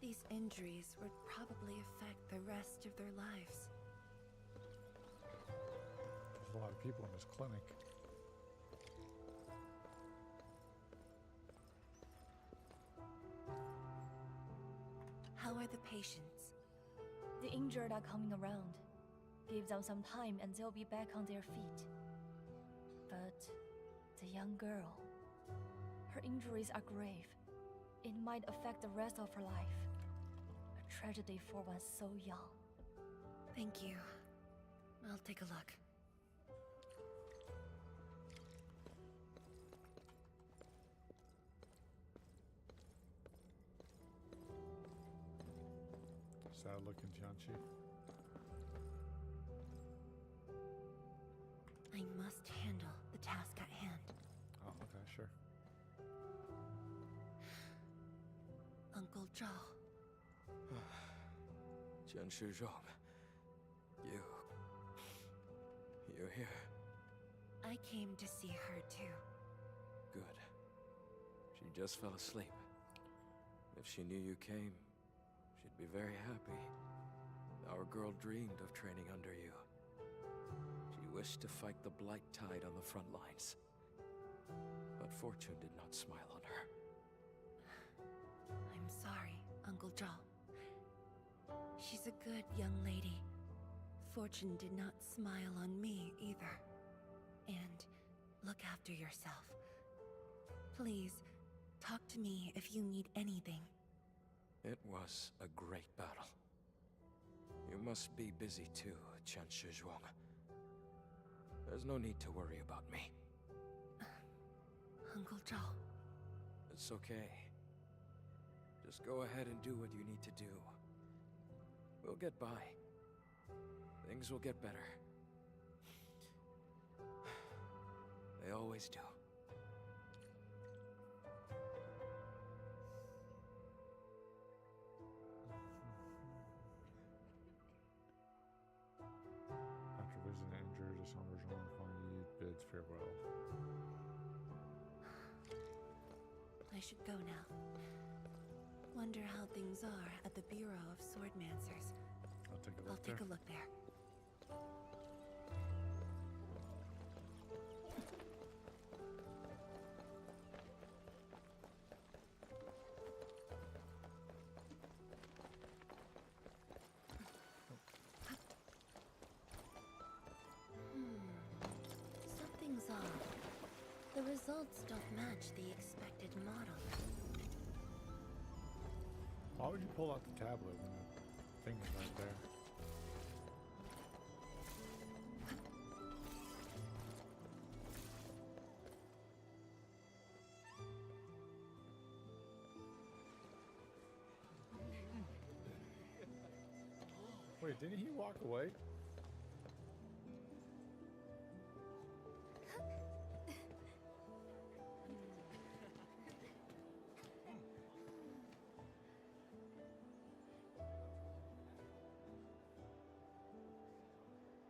these injuries would probably affect the rest of their lives. There's a lot of people in this clinic. How are the patients? The injured are coming around. Give them some time and they'll be back on their feet. But the young girl, her injuries are grave. It might affect the rest of her life. A tragedy for one so young. Thank you. I'll take a look. Sad looking, Tianxia. I must handle the task at hand. Oh, okay, sure. Zhao. Chen Shizhong. You're here. I came to see her too. Good. She just fell asleep. If she knew you came, she'd be very happy. Our girl dreamed of training under you. She wished to fight the Blight Tide on the front lines. But fortune did not smile on her. I'm sorry, Uncle Zhao. She's a good young lady. Fortune did not smile on me either. And look after yourself. Please, talk to me if you need anything. It was a great battle. You must be busy too, Chen Shizhuang. There's no need to worry about me. Uncle Zhao. It's okay. Just go ahead and do what you need to do. We'll get by. Things will get better. They always do. After visiting the injured, December Jean Fangyi bids farewell. I should go now. Wonder how things are at the Bureau of Swordmancers. I'll take a look I'll there. take a look there. Something's off. The results don't match the expected model. Why would you pull out the tablet when the thing is right there? Wait, didn't he walk away?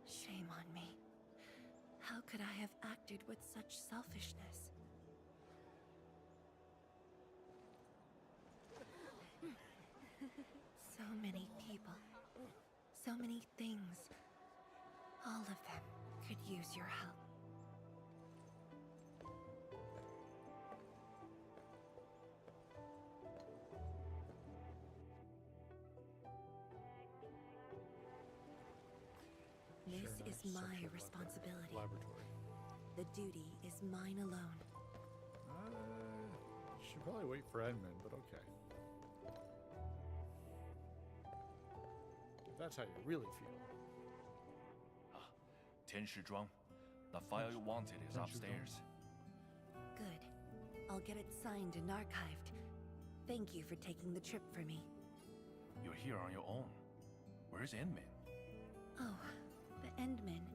Shame on me. How could I have acted with such selfishness? So many people. So many things. All of them could use your help. This is my responsibility. Laboratory. The duty is mine alone. Should probably wait for Edmund, but okay. If that's how you really feel. Tian Shizhuang, the file you wanted is upstairs. Good. I'll get it signed and archived. Thank you for taking the trip for me. You're here on your own. Where's Endmin? Oh, the Endman.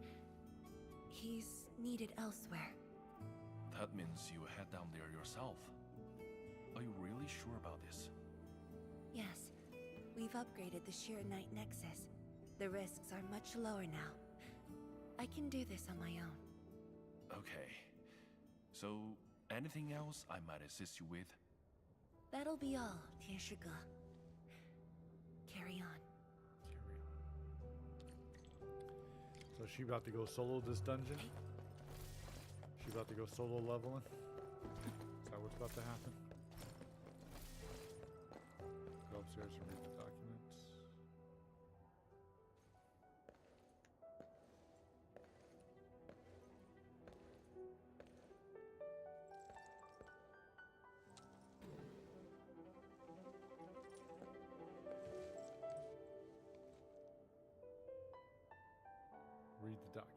He's needed elsewhere. That means you head down there yourself. Are you really sure about this? Yes. We've upgraded the Sheer Knight Nexus. The risks are much lower now. I can do this on my own. Okay. So, anything else I might assist you with? That'll be all, Tianshi. Carry on. So is she about to go solo this dungeon? She about to go solo leveling? Is that what's about to happen? Go upstairs and read the documents. Read the documents.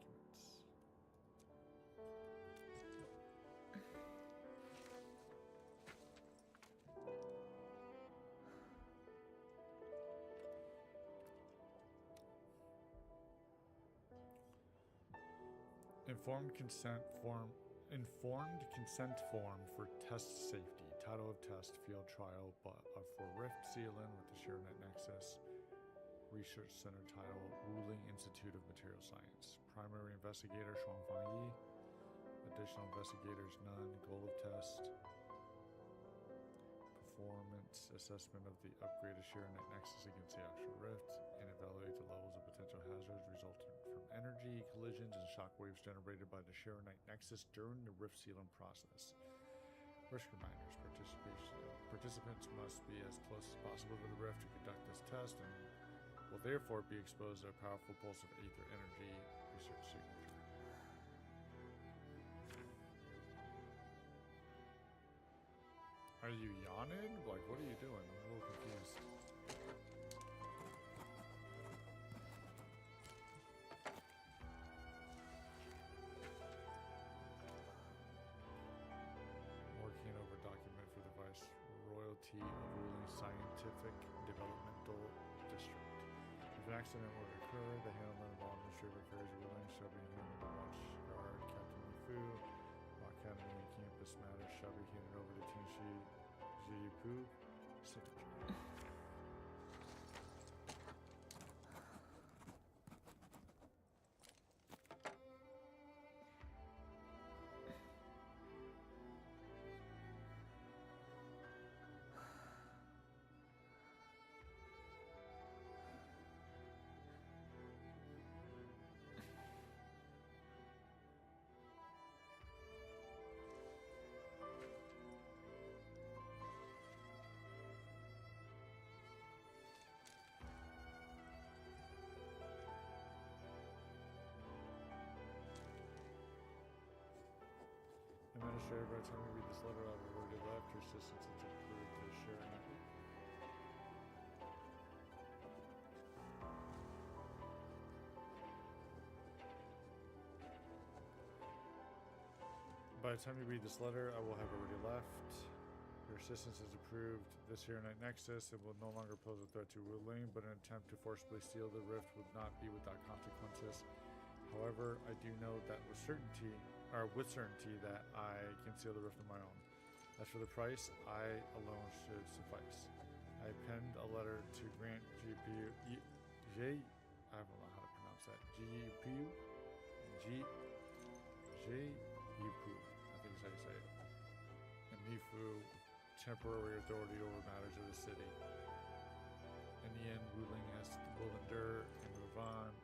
Informed consent form for test safety. title of test field trial for Rift Sealing with the ShareNet Nexus Research Center title, Wuling Institute of Material Science. Primary investigator, Shuangfang Yi. Additional investigators, none. Goal of test, performance assessment of the upgraded ShareNet Nexus against the actual Rift, and evaluate the levels of potential hazards resulting from energy, collisions, and shockwaves generated by the ShareNet Nexus during the Rift sealing process. Risk reminders: participants must be as close as possible to the Rift to conduct this test and will therefore be exposed to a powerful pulse of ether energy. Research signature. Are you yawning? Like, what are you doing? I'm a little confused. Working over document for the Vice Royalty of Wuling Scientific Developmental District. If an accident were to occur, the handler of all administrative affairs of Wuling shall be handed to Watch Guard Captain Yifu. Academy and campus matters shall be handed over to Tianshi Jipu. Signature. Administrator, by the time you read this letter, I've already left. Your assistance is approved to share network. By the time you read this letter, I will have already left. Your assistance is approved. This here night nexus, it will no longer pose a threat to Wuling, but an attempt to forcibly steal the rift would not be without consequences. However, I do know that with certainty that I can seal the rift on my own. As for the price, I alone should suffice. I penned a letter to grant I don't know how to pronounce that. GPU? Yupu, I think is how you say it. And Mifu, temporary authority over matters of the city. In the end, Wuling will endure and move on,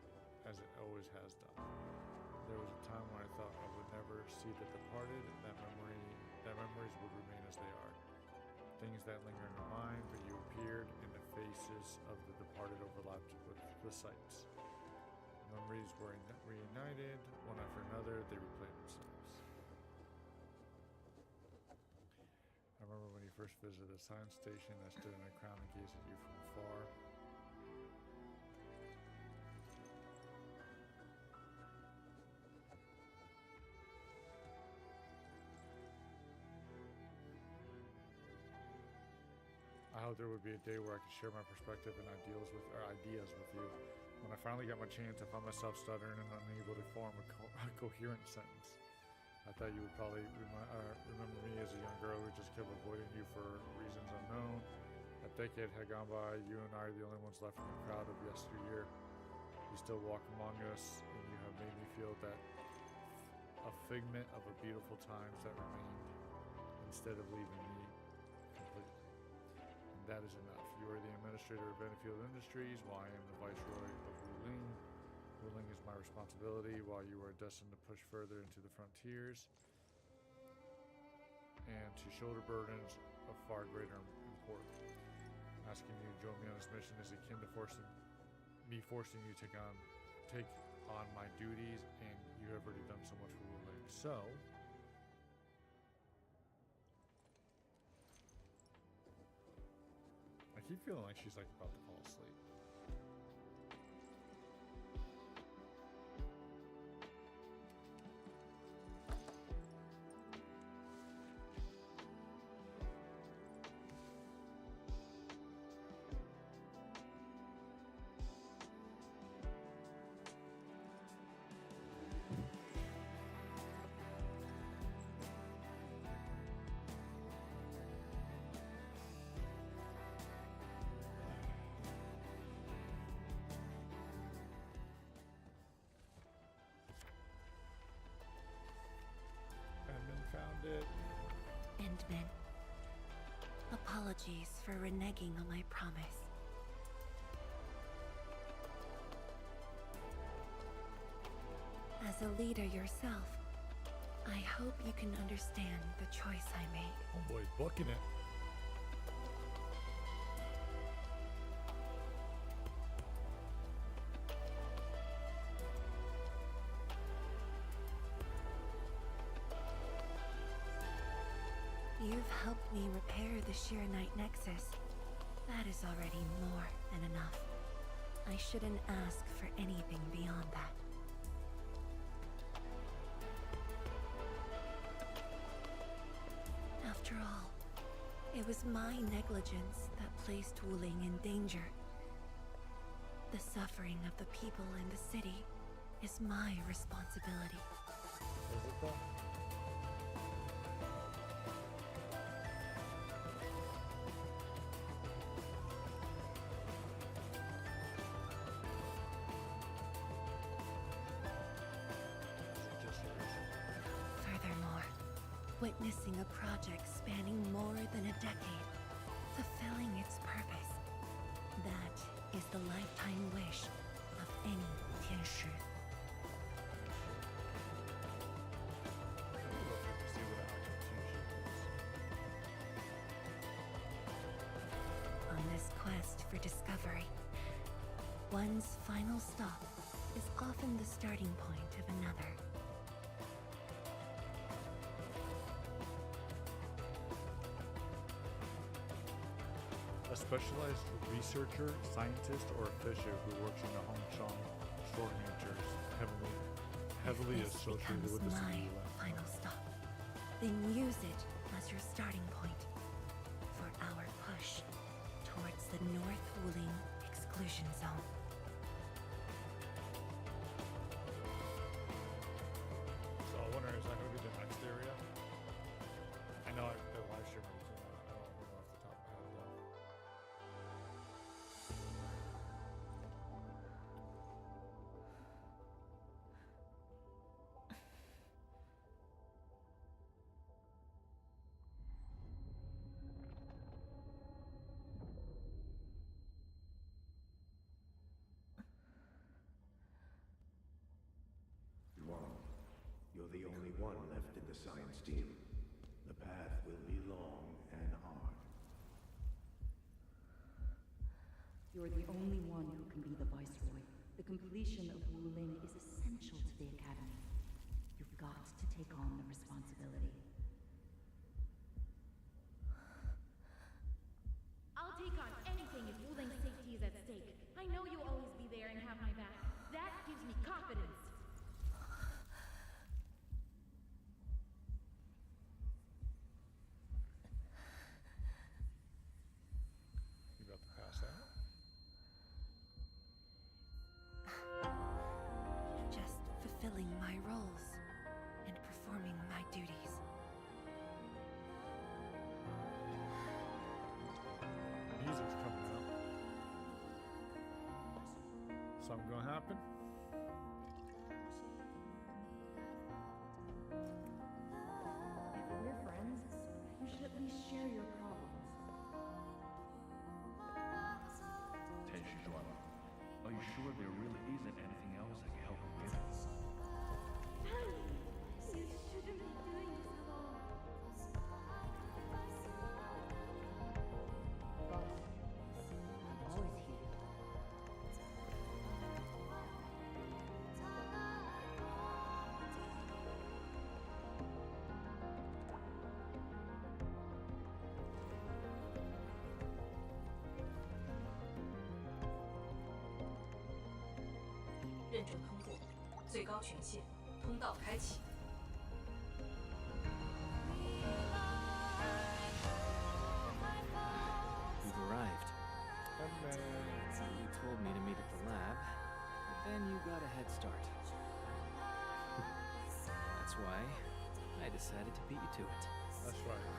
as it always has done. There was a time when I thought I would never see the departed, that memories would remain as they are. Things that linger in your mind, but you appeared, and the faces of the departed overlapped with the sights. Memories were reunited, one after another, they replayed themselves. I remember when you first visited the science station, I stood in a crown and gazed at you from afar. I hoped there would be a day where I could share my perspective and ideas with you. When I finally got my chance, I found myself stuttering and unable to form a coherent sentence. I thought you would probably remember me as a young girl who just kept avoiding you for reasons unknown. A decade had gone by, you and I are the only ones left in the crowd of yesteryear. You still walk among us, and you have made me feel that a figment of a beautiful times that remained, instead of leaving me completely. And that is enough. You are the administrator of Endfield Industries, while I am the viceroy of Wuling. Wuling is my responsibility, while you are destined to push further into the frontiers and to shoulder burdens of far greater import. Asking you to join me on this mission is akin to forcing you to take on my duties, and you have already done so much for Wuling. So, I keep feeling like she's like about to fall asleep. apologies for reneging on my promise. As a leader yourself, I hope you can understand the choice I made. Oh boy, booking it. You've helped me repair the Shiranite Nexus. That is already more than enough. I shouldn't ask for anything beyond that. After all, it was my negligence that placed Wuling in danger. The suffering of the people in the city is my responsibility. Is it though? Furthermore, witnessing a project spanning more than a decade, fulfilling its purpose, that is the lifetime wish of any Tianshi. On this quest for discovery, one's final stop is often the starting point of another. A specialized researcher, scientist, or official who works in the Hongshang short natures heavily If this associated with becomes the my city life. final stop, then use it as your starting point for our push towards the North Wuling exclusion zone. So I wonder, is that going to be the next area? I know the live stream is I don't know off the top of my head though. Wang, you're the only one left in the science team. The path will be long and hard. You're the only one who can be the Viceroy. The completion of Wuling is essential to the Academy. You've got to take on the responsibility. I'll take on anything if Wuling's safety is at stake. I know you'll always be there and have my back. That gives me confidence. You about to pass out? Just fulfilling my roles and performing my duties. Music's coming out. Something gonna happen? If we're friends, you should at least share your problems. Tenshi Juan, are you sure there really isn't anything else I can help you with? You shouldn't be doing this alone. Boss, I'm always here.认证通过，最高权限，通道开启。 You've arrived. You told me to meet at the lab, but then you got a head start. That's why I decided to beat you to it. That's right.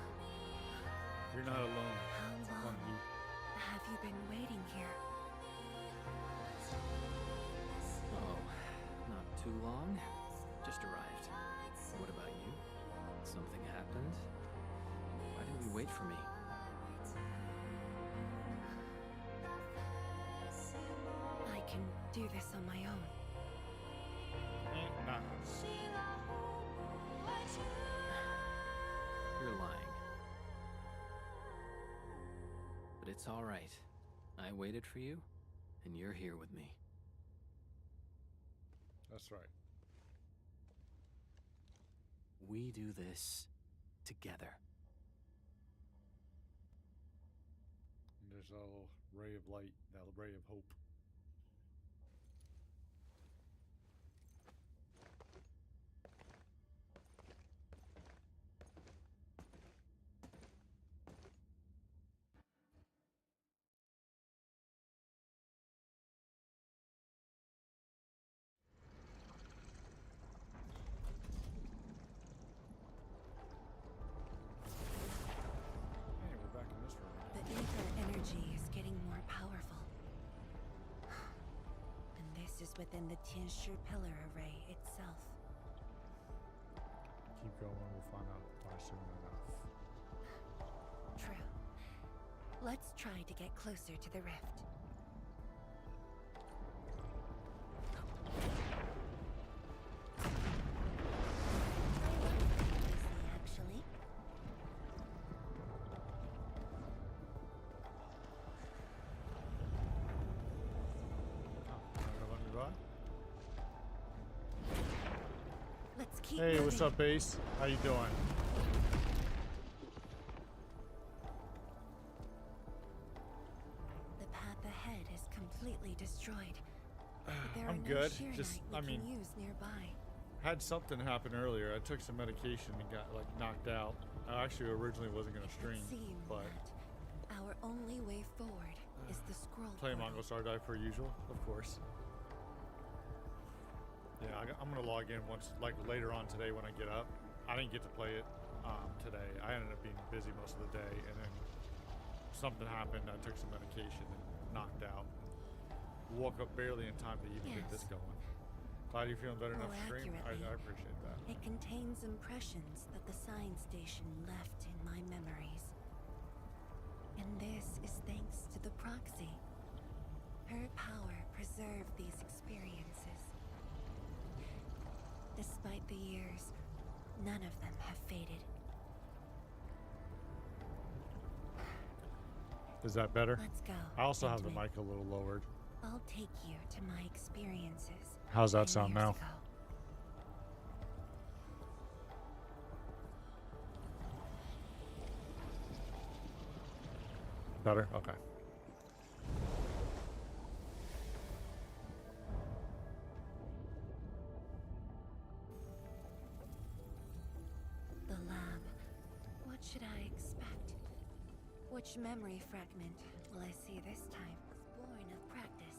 You're not alone. How long have you been waiting here? Oh, not too long. Just arrived. What about you? Something happened? Why didn't you wait for me? can do this on my own. Nah. You're lying. But it's all right. I waited for you, and you're here with me. That's right. We do this together. And there's a little ray of light, that ray of hope. Hey, we're back in this room. The ether energy is getting more powerful. And this is within the Tianshi pillar array itself. Keep going, we'll find out why soon enough. True. Let's try to get closer to the rift. Actually. Let me by. Let's keep Hey, what's moving. up, Ace? How you doing? The path ahead is completely destroyed. But there I'm are good. No Just, we I mean, can use nearby. had something happen earlier. I took some medication and got like knocked out. I actually originally wasn't gonna stream, Seem but that our only way forward is the scroll. play portal. Mongol Star Dive per usual, of course. Yeah, I'm gonna log in once, like later on today when I get up. I didn't get to play it today. I ended up being busy most of the day, and then something happened. I took some medication and knocked out. Woke up barely in time to even get this going. Glad you're feeling better enough to stream. I appreciate that. It contains impressions that the science station left in my memories. And this is thanks to the proxy. Her power preserved these experiences. Despite the years, none of them have faded. Is that better? Let's go. I also have the Intimate. mic a little lowered. I'll take you to my experiences. How's that 10 sound years now? ago. Better? Okay. The lab. What should I expect? Which memory fragment will I see this time? Born of practice.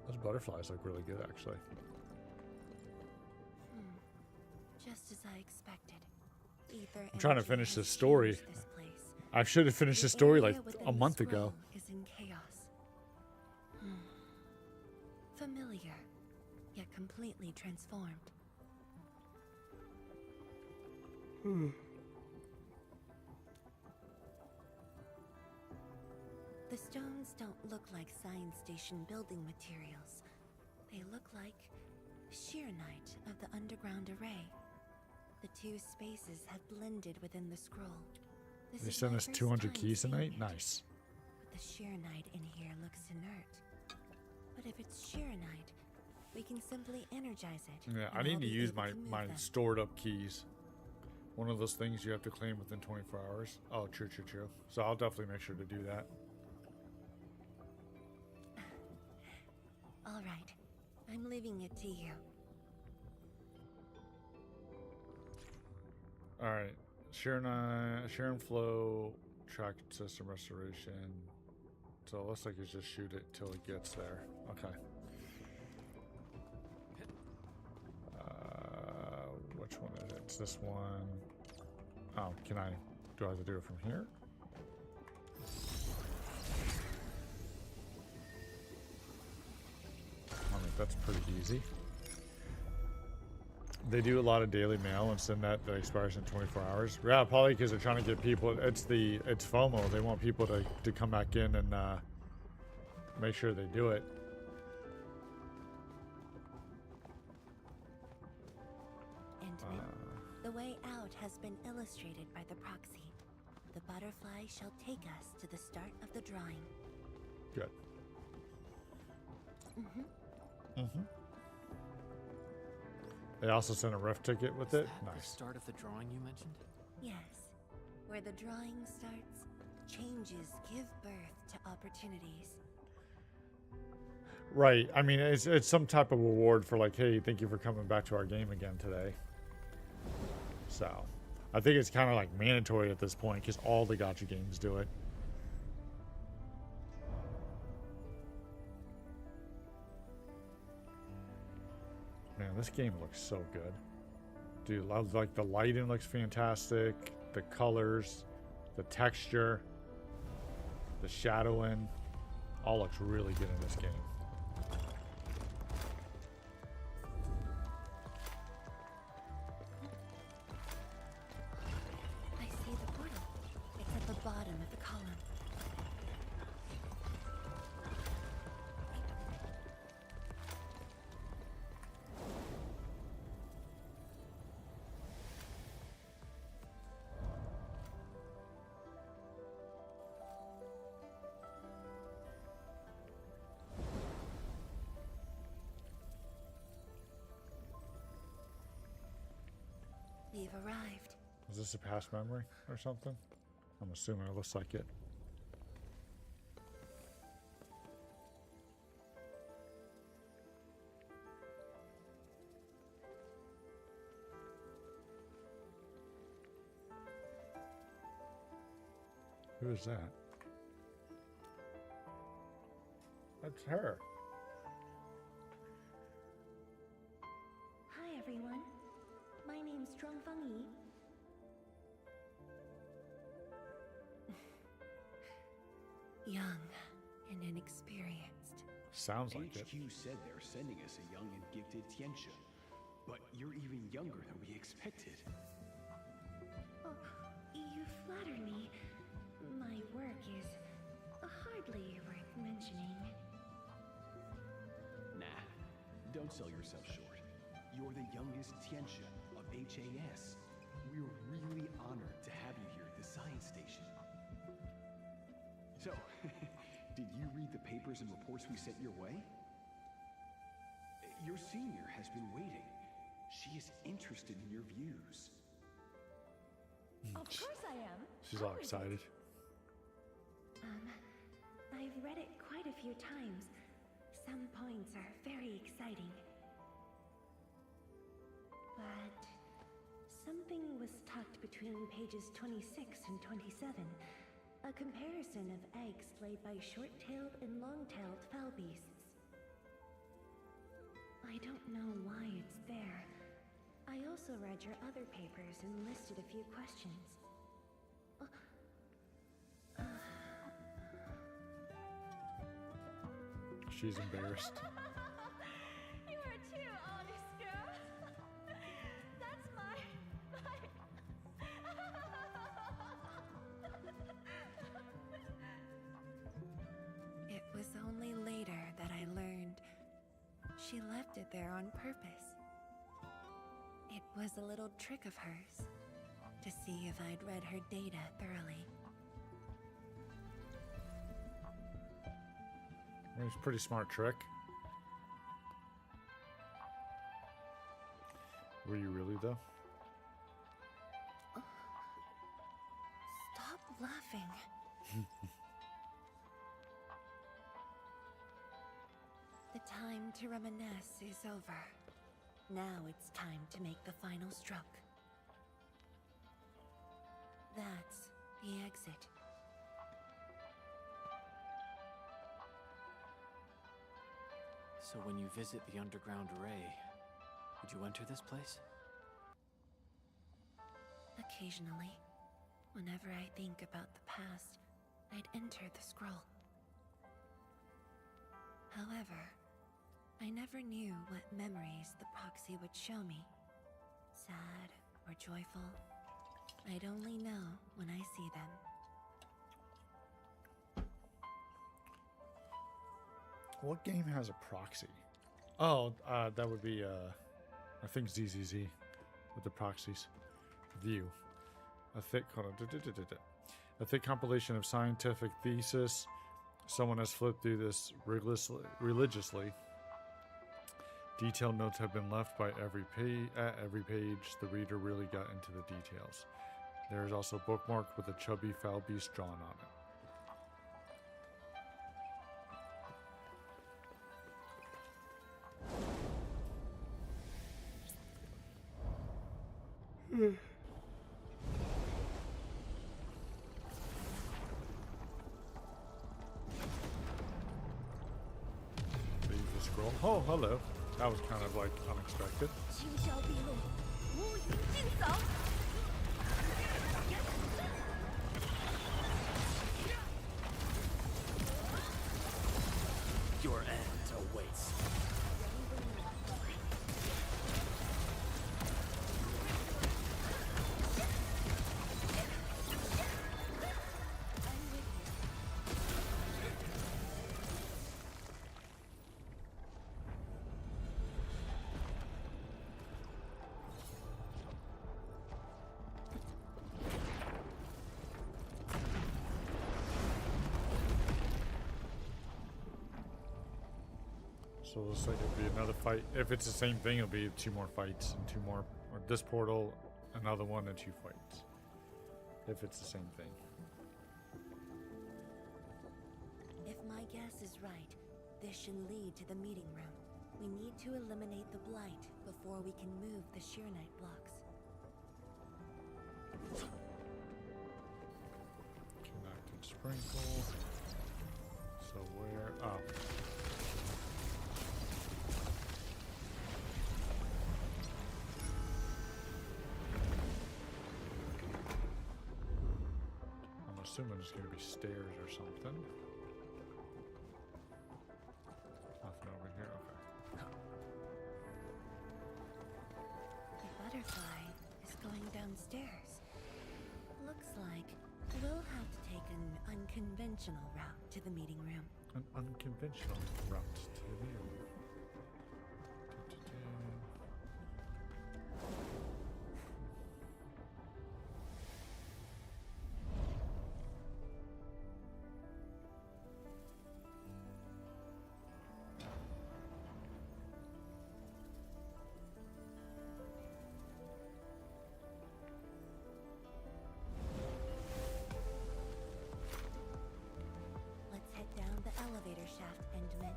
Those butterflies look really good, actually. Just as I expected. Ether I'm trying to energy finish has this story. changed this place. I should have finished The this story area like within a the month ago. scroll is in chaos. Familiar, yet completely transformed. The stones don't look like science station building materials. They look like sheernite of the underground array. The two spaces have blended within the scroll. This They is sent my us first 200 time keys seeing tonight? it. Nice. But the sheernite in here looks inert. But if it's sheernite, we can simply energize it. Yeah, I and need I'll to be use able my, to move my them. stored up keys. One of those things you have to claim within 24 hours. Oh, true. So I'll definitely make sure to do that. All right, I'm leaving it to you. All right. Sharon flow, track system restoration. So it looks like it's just shoot it till it gets there. Okay. Which one is it? It's this one. Oh, do I have to do it from here? I mean, that's pretty easy. They do a lot of daily mail and send that expires in 24 hours. Yeah, probably because they're trying to get people. It's FOMO. They want people to come back in and make sure they do it. Intimate. The way out has been illustrated by the proxy. The butterfly shall take us to the start of the drawing. Good. They also sent a ref ticket with it. The Nice. start of the drawing you mentioned? Yes. Where the drawing starts, changes give birth to opportunities. Right. I mean, it's some type of reward for like, hey, thank you for coming back to our game again today. So, I think it's kind of like mandatory at this point because all the gacha games do it. Man, this game looks so good. Dude, like the lighting looks fantastic. The colors, the texture, the shadowing, all looks really good in this game. I see the portal. It's at the bottom of the column. We've arrived. Is this a past memory or something? I'm assuming it looks like it. Who is that? That's her. Hi, everyone. My name's Zhuangfang Yi. Young and inexperienced. Sounds like it. HQ said they're sending us a young and gifted Tianxia, but you're even younger than we expected. Oh, you flatter me. My work is hardly worth mentioning. Nah, don't sell yourself short. You're the youngest Tianxia of HAS. We're really honored to have you here at the science station. So, did you read the papers and reports we sent your way? Your senior has been waiting. She is interested in your views. Of course I am. She's all excited. I've read it quite a few times. Some points are very exciting. But something was tucked between pages 26 and 27. A comparison of eggs laid by short-tailed and long-tailed fowl beasts. I don't know why it's there. I also read your other papers and listed a few questions. She's embarrassed. You are too honest, girl. That's my... It was only later that I learned she left it there on purpose. It was a little trick of hers to see if I'd read her data thoroughly. It was a pretty smart trick. Were you really, though? Stop laughing. The time to reminisce is over. Now it's time to make the final stroke. That's the exit. So when you visit the underground array, would you enter this place? Occasionally, whenever I think about the past, I'd enter the scroll. However, I never knew what memories the proxy would show me. Sad or joyful, I'd only know when I see them. What game has a proxy? Oh, that would be, I think ZZZ with the proxies. View. A thick, hold on, a thick compilation of scientific thesis. Someone has flipped through this religiously. Detailed notes have been left by every page. At every page, the reader really got into the details. There is also a bookmark with a chubby foul beast drawn on it. Leave the scroll. Oh, hello. That was kind of like unexpected. Your end awaits. So it looks like it'll be another fight. If it's the same thing, it'll be 2 more fights and 2 more. Or this portal, another one, and 2 fights. If it's the same thing. If my guess is right, this should lead to the meeting room. We need to eliminate the blight before we can move the Sheernite blocks. Connect and sprinkle. So where? Oh. I'm assuming it's going to be stairs or something. Nothing over here. Okay. The butterfly is going downstairs. Looks like we'll have to take an unconventional route to the meeting room. An unconventional route to the meeting room. Let's head down the elevator shaft and mid.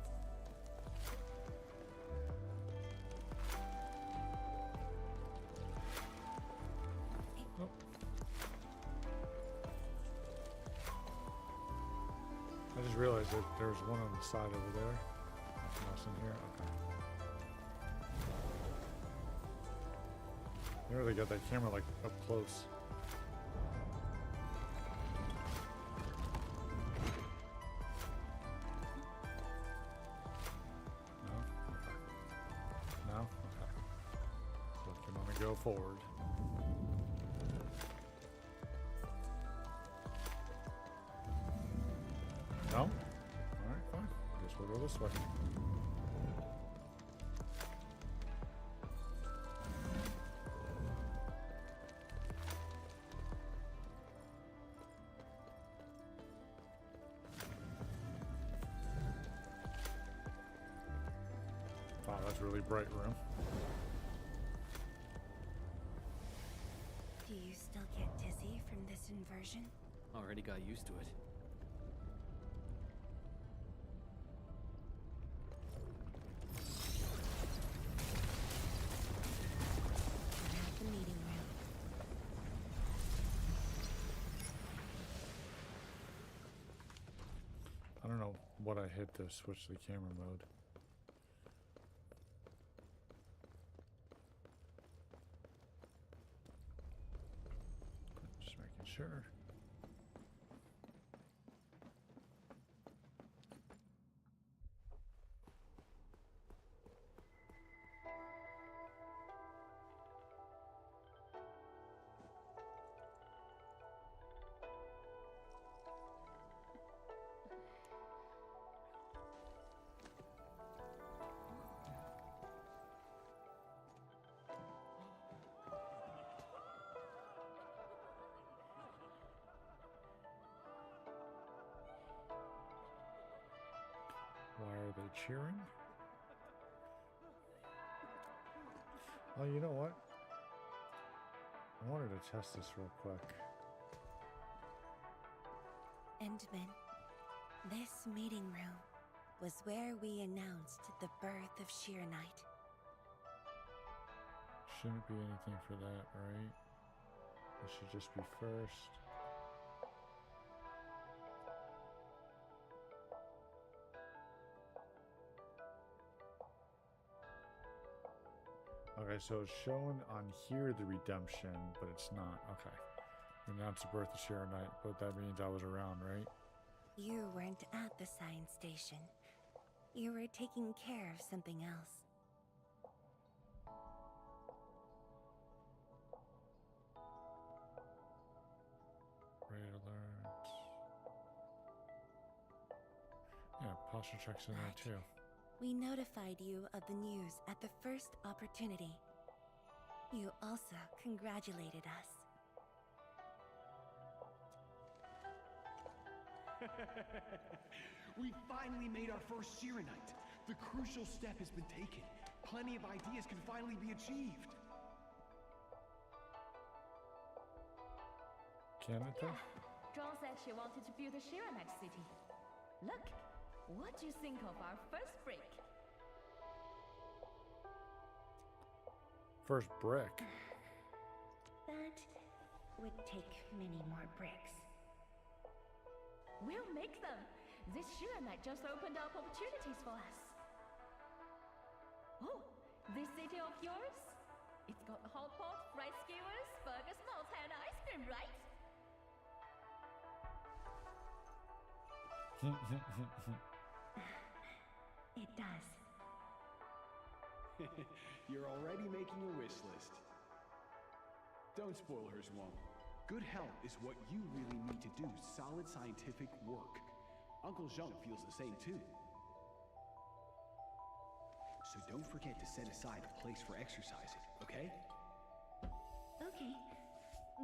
Oh. I just realized that there's one on the side over there. Nothing else in here. Okay. They really got that camera like up close. No? Okay. No? Okay. So I can only go forward. No? Alright, fine. Guess we'll go this way. Wow, that's a really bright room. Do you still get dizzy from this inversion? Already got used to it. We're at the meeting room. I don't know what I hit to switch the camera mode. Just making sure. Are they cheering? Oh, you know what? I wanted to test this real quick. Endman, this meeting room was where we announced the birth of Sheer Knight. Shouldn't be anything for that, right? It should just be first. Okay, so it's showing on here the redemption, but it's not. Okay. We announced the birth of Sheer Knight, but that means I was around, right? You weren't at the science station. You were taking care of something else. Raid alert. Yeah, posture checks in there too. We notified you of the news at the first opportunity. You also congratulated us. We finally made our first Shiranite. The crucial step has been taken. Plenty of ideas can finally be achieved. Can it though? John said she wanted to build a Shiranite city. Look, what do you think of our first brick? First brick. That would take many more bricks. We'll make them. This Shiranite just opened up opportunities for us. Oh, this city of yours? It's got hot pot, fried skewers, burgers, malts, and ice cream, right? It does. You're already making a wish list. Don't spoil her, Zhuang. Good health is what you really need to do solid scientific work. Uncle Zheng feels the same too. So don't forget to set aside a place for exercising, okay? Okay.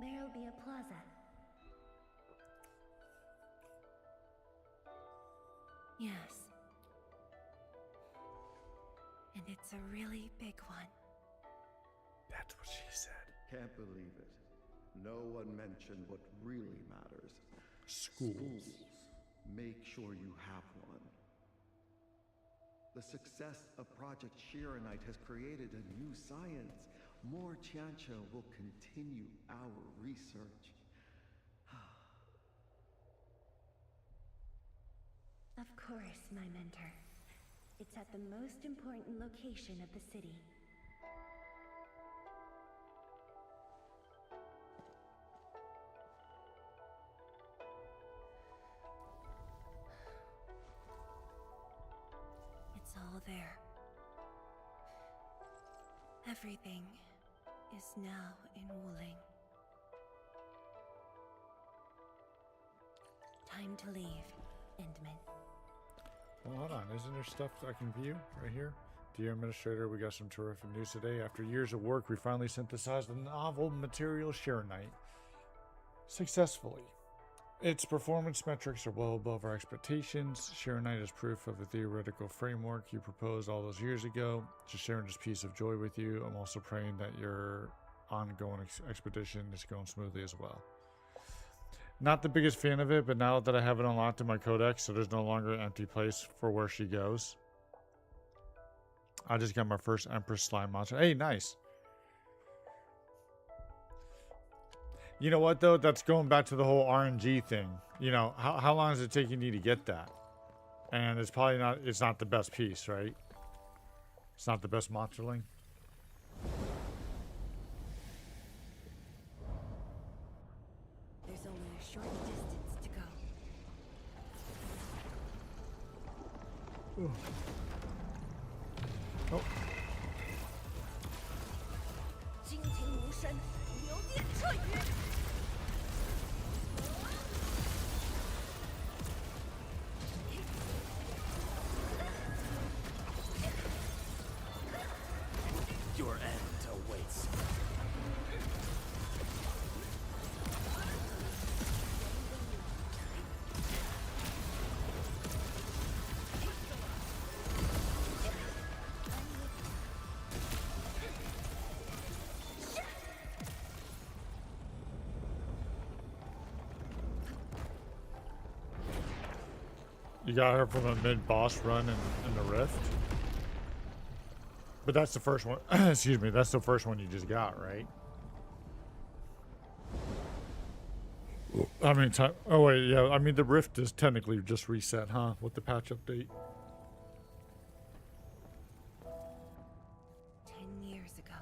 There'll be a plaza. Yes. And it's a really big one. That's what she said. Can't believe it. No one mentioned what really matters. Schools. Make sure you have one. The success of Project Shiranite has created a new science. More Tiancha will continue our research. Of course, my mentor. It's at the most important location of the city. It's all there. Everything is now in Wuling. Time to leave, Endman. Well, hold on. Isn't there stuff I can view right here? Dear Administrator, we got some terrific news today. After years of work, we finally synthesized a novel material Shiranite successfully. Its performance metrics are well above our expectations. Shiranite is proof of the theoretical framework you proposed all those years ago. Just sharing this piece of joy with you. I'm also praying that your ongoing expedition is going smoothly as well. Not the biggest fan of it, but now that I have it unlocked in my codex, so there's no longer an empty place for where she goes. I just got my first Empress slime monster. Hey, nice. You know what, though? That's going back to the whole RNG thing. You know, how long does it take you to get that? And it's probably not, it's not the best piece, right? It's not the best monsterling. There's only a short distance to go. Ooh. Oh. 金庭无声，流电彻雨。 Your end awaits. You got her from a mid-boss run in the Rift. But that's the first one. Excuse me. That's the first one you just got, right? I mean, oh wait, yeah. I mean, the Rift is technically just reset, huh? With the patch update. 10 years ago,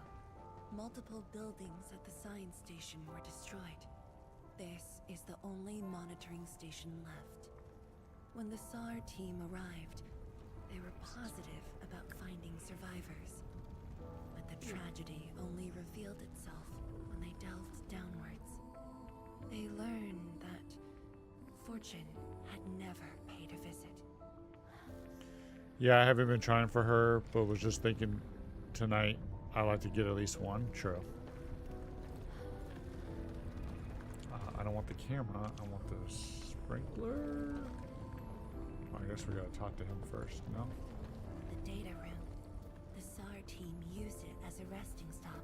multiple buildings at the science station were destroyed. This is the only monitoring station left. When the SAR team arrived, they were positive about finding survivors. But the tragedy only revealed itself when they delved downwards. They learned that fortune had never paid a visit. Yeah, I haven't been trying for her, but was just thinking tonight I'd like to get at least one. True. I don't want the camera. I want the sprinkler. I guess we gotta talk to him first, no? The data room. The SAR team used it as a resting stop.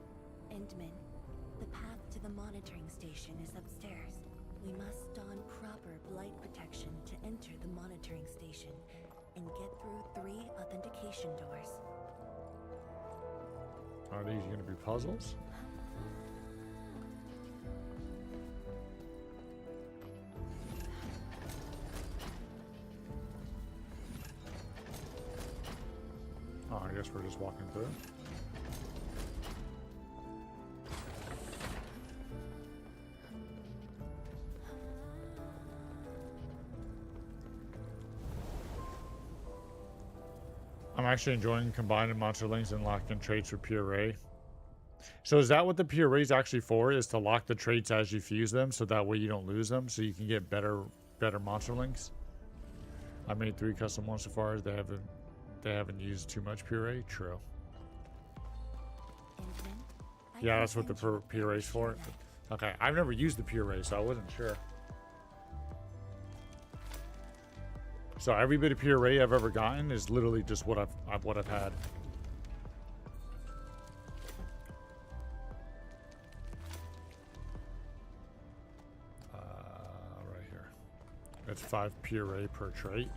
Endman, the path to the monitoring station is upstairs. We must don proper blight protection to enter the monitoring station and get through 3 authentication doors. Are these gonna be puzzles? Oh, I guess we're just walking through. I'm actually enjoying combining monster links and locking traits with pure ray. So is that what the pure ray is actually for? Is to lock the traits as you fuse them, so that way you don't lose them, so you can get better monster links? I made 3 custom ones so far. They haven't used too much pure ray. True. Yeah, that's what the pure ray is for. Okay, I've never used the pure ray, so I wasn't sure. So every bit of pure ray I've ever gotten is literally just what I've had. Right here. It's 5 pure ray per trait.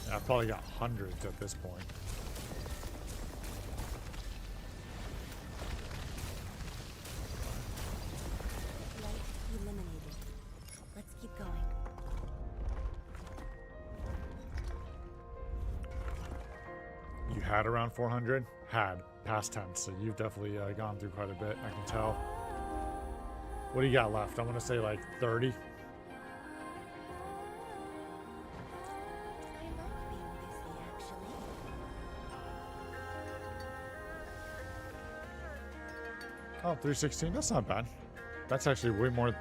I've probably got hundreds at this point. Light eliminated. Let's keep going. You had around 400? Had. Past tense. So you've definitely gone through quite a bit, I can tell. What do you got left? I'm going to say like 30. Oh, 316. That's not bad. That's actually way more.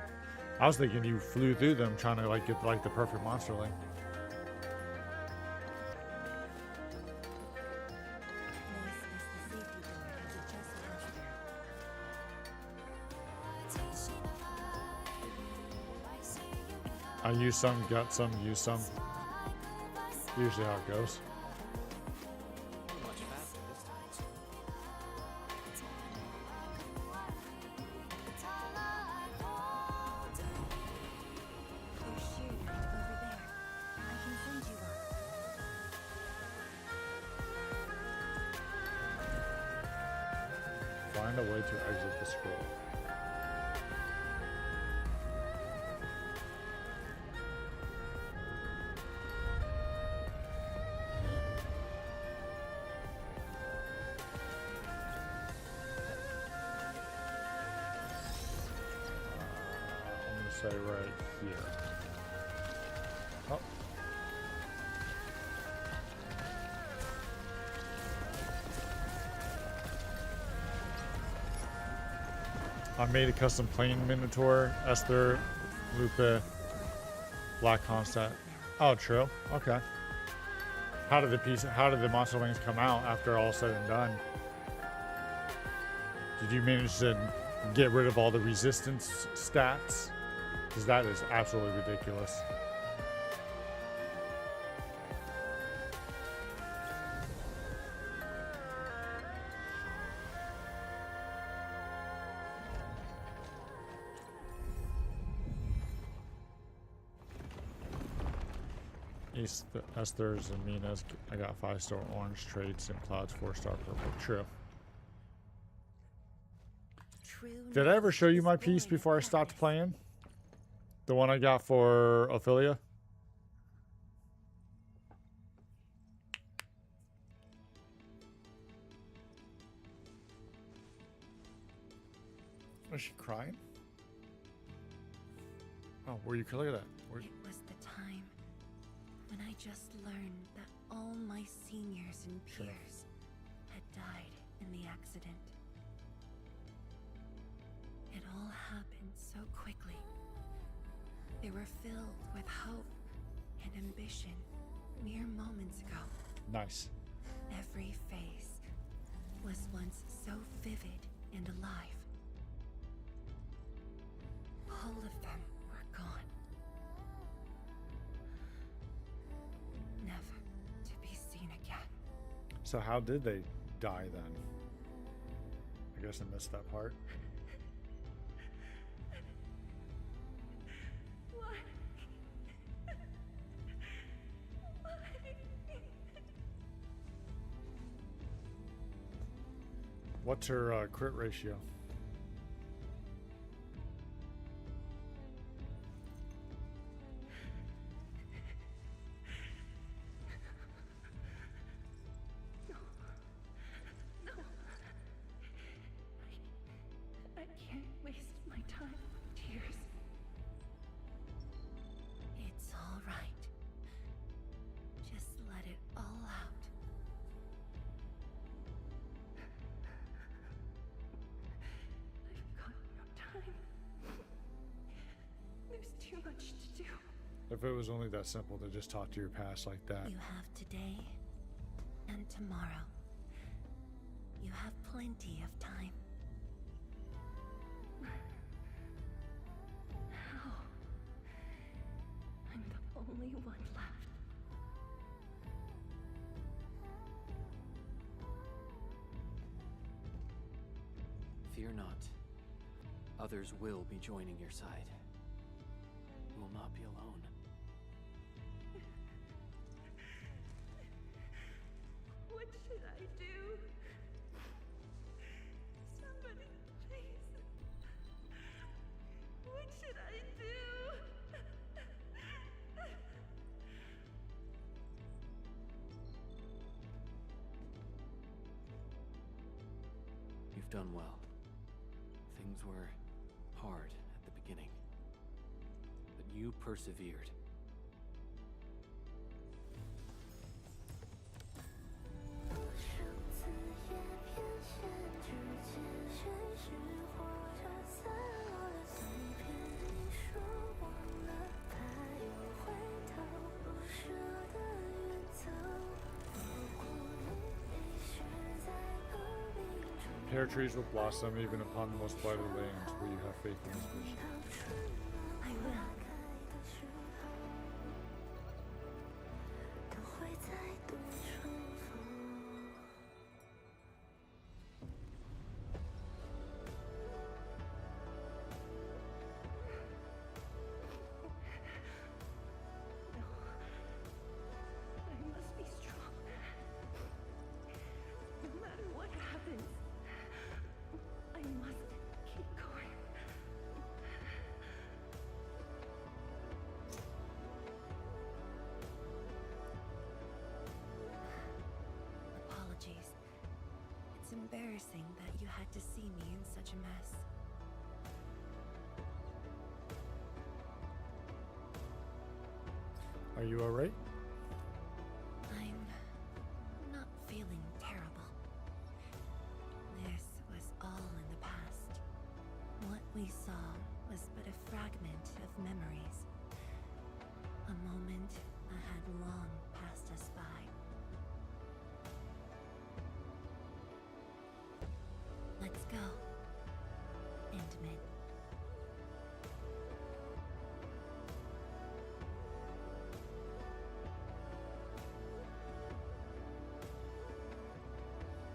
I was thinking you flew through them trying to like get like the perfect monster link. I use some, got some, use some. Usually how it goes. Find a way to exit the scroll. Say right here. Oh. I made a custom plane Minotaur, Esther, Lupe, Black Constat. Oh, true. Okay. How did the monster links come out after all said and done? Did you manage to get rid of all the resistance stats? Because that is absolutely ridiculous. Esther's and Mina's. I got 5-star orange traits and Cloud's 4-star purple. True. Did I ever show you my piece before I stopped playing? The one I got for Ophelia? Was she crying? Oh, were you? Look at that. It was the time when I just learned that all my seniors and peers had died in the accident. It all happened so quickly. They were filled with hope and ambition mere moments ago. Nice. Every face was once so vivid and alive. All of them were gone. Never to be seen again. So how did they die then? I guess I missed that part. What's her crit ratio? I can't waste my time with tears. It's all right. Just let it all out. I've got no time. There's too much to do. If it was only that simple to just talk to your past like that. You have today and tomorrow. You have plenty of time. How? I'm the only one left. Fear not. Others will be joining your side. You will not be alone. What should I do? Somebody, please. What should I do? You've done well. Things were hard at the beginning, but you persevered. Pear trees will blossom even upon the most blighted lands. Will you have faith in this vision? I will. I must be strong. No matter what happens, I must keep going. Apologies. It's embarrassing that you had to see me in such a mess. Are you alright? I'm not feeling terrible. This was all in the past. What we saw was but a fragment of memories. A moment that had long passed us by. Let's go, Endman.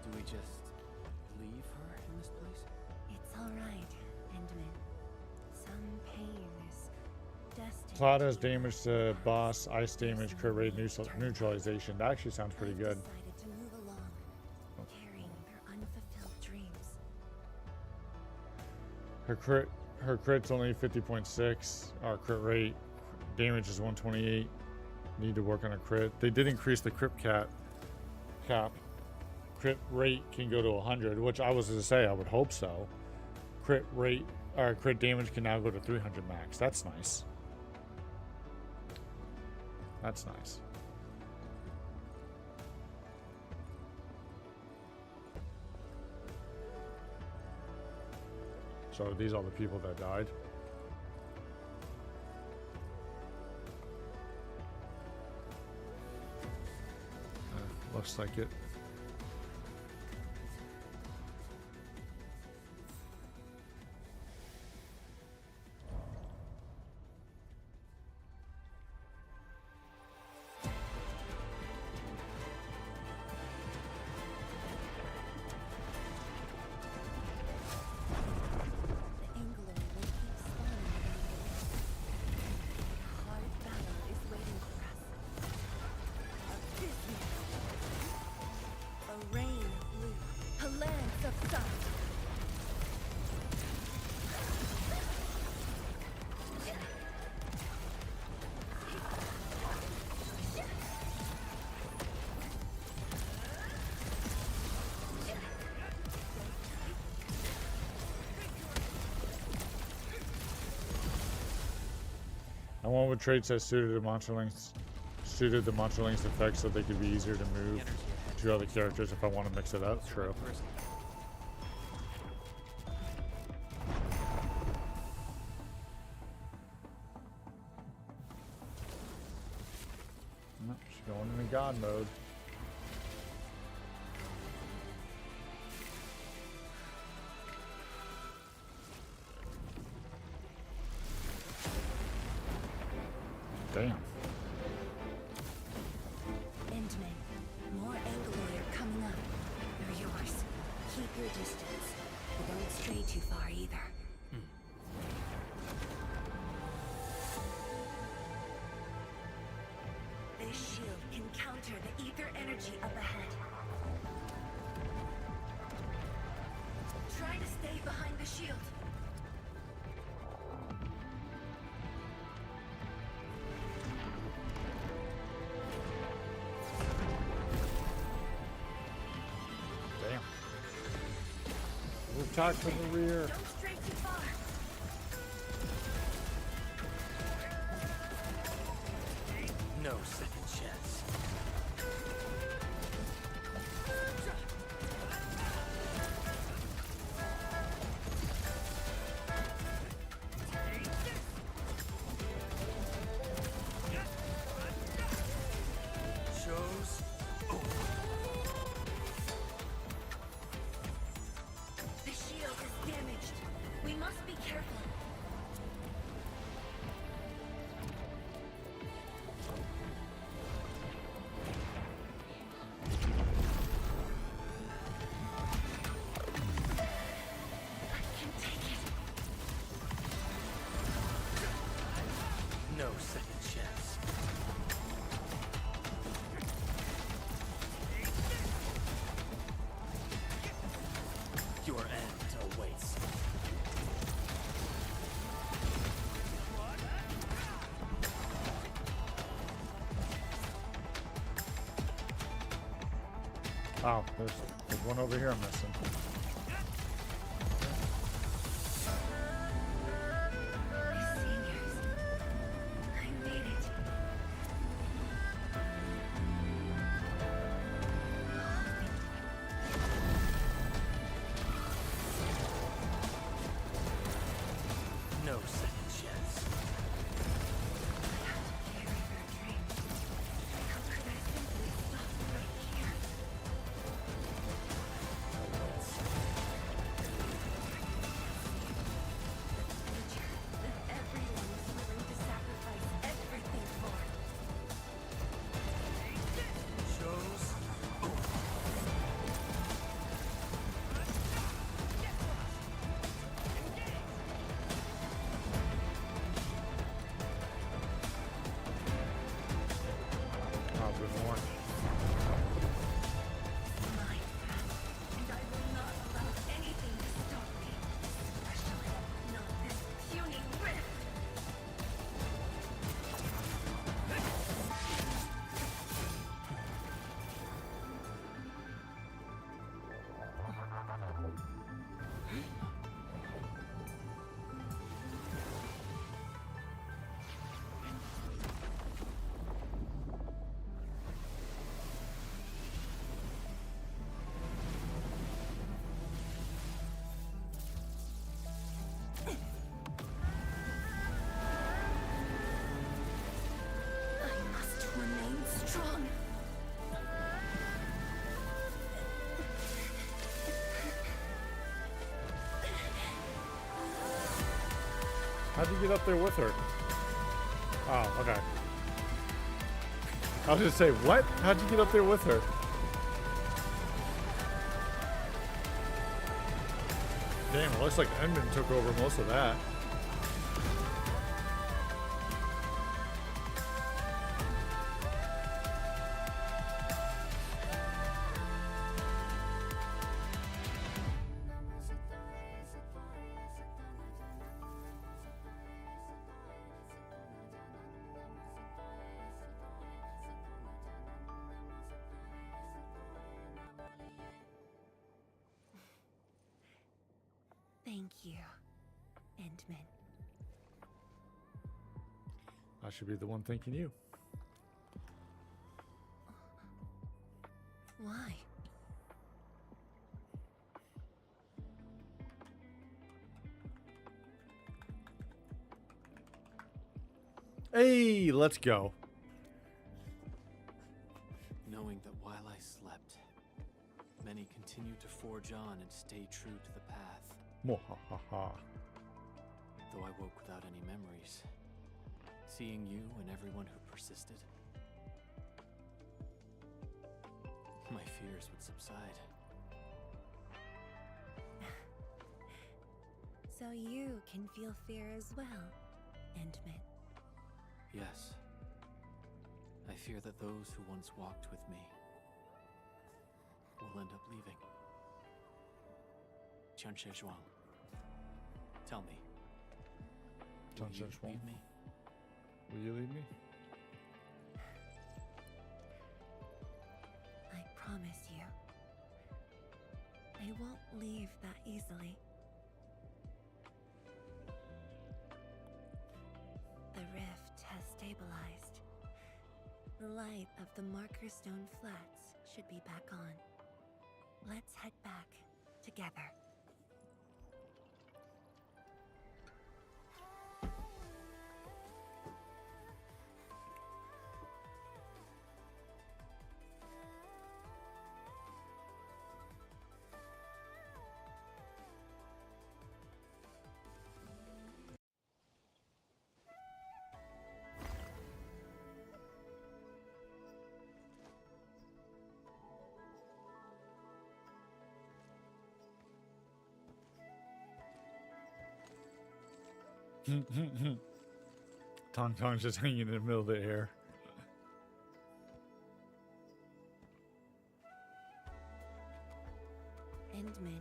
Do we just leave her in this place? It's all right, Endman. Some pain is destined. Cloud has damage to boss, ice damage, crit rate neutralization. That actually sounds pretty good. Decided to move along, carrying their unfulfilled dreams. Her crit's only 50.6. Our crit rate damage is 128. Need to work on a crit. They did increase the crit cap. Crit rate can go to 100, which I was to say I would hope so. Crit rate or crit damage can now go to 300 max. That's nice. That's nice. So are these all the people that died? Looks like it. I went with traits that suited the Monsterlings effects so they could be easier to move to other characters if I want to mix it up. True. Nope, she's going into God mode. Damn. Endman, more Angoloi are coming up. They're yours. Keep your distance, but don't stray too far either. This shield can counter the ether energy up ahead. Try to stay behind the shield. Attack from the rear. Don't stray too far. No second chance. Show's over. The shield is damaged. We must be careful. I can take it. No second chance. Your end awaits. Oh, there's one over here I'm missing. My saviors. I made it. No second chance. Carry their dreams. How could I simply stop right here? How'd you get up there with her? Oh, okay. I was gonna say, what? How'd you get up there with her? Damn, it looks like Endman took over most of that. Thank you, Endman. I should be the one thanking you. Why? Hey, let's go. Knowing that while I slept, many continued to forge on and stay true to the path. Mwahaha. Though I woke without any memories, seeing you and everyone who persisted, my fears would subside. So you can feel fear as well, Endman. Yes. I fear that those who once walked with me will end up leaving. Qianxie Zhuang, tell me, will you leave me? Will you leave me? I promise you, I won't leave that easily. The rift has stabilized. The light of the Marker Stone Flats should be back on. Let's head back together. Tong Tong's just hanging in the middle of the air. Endman,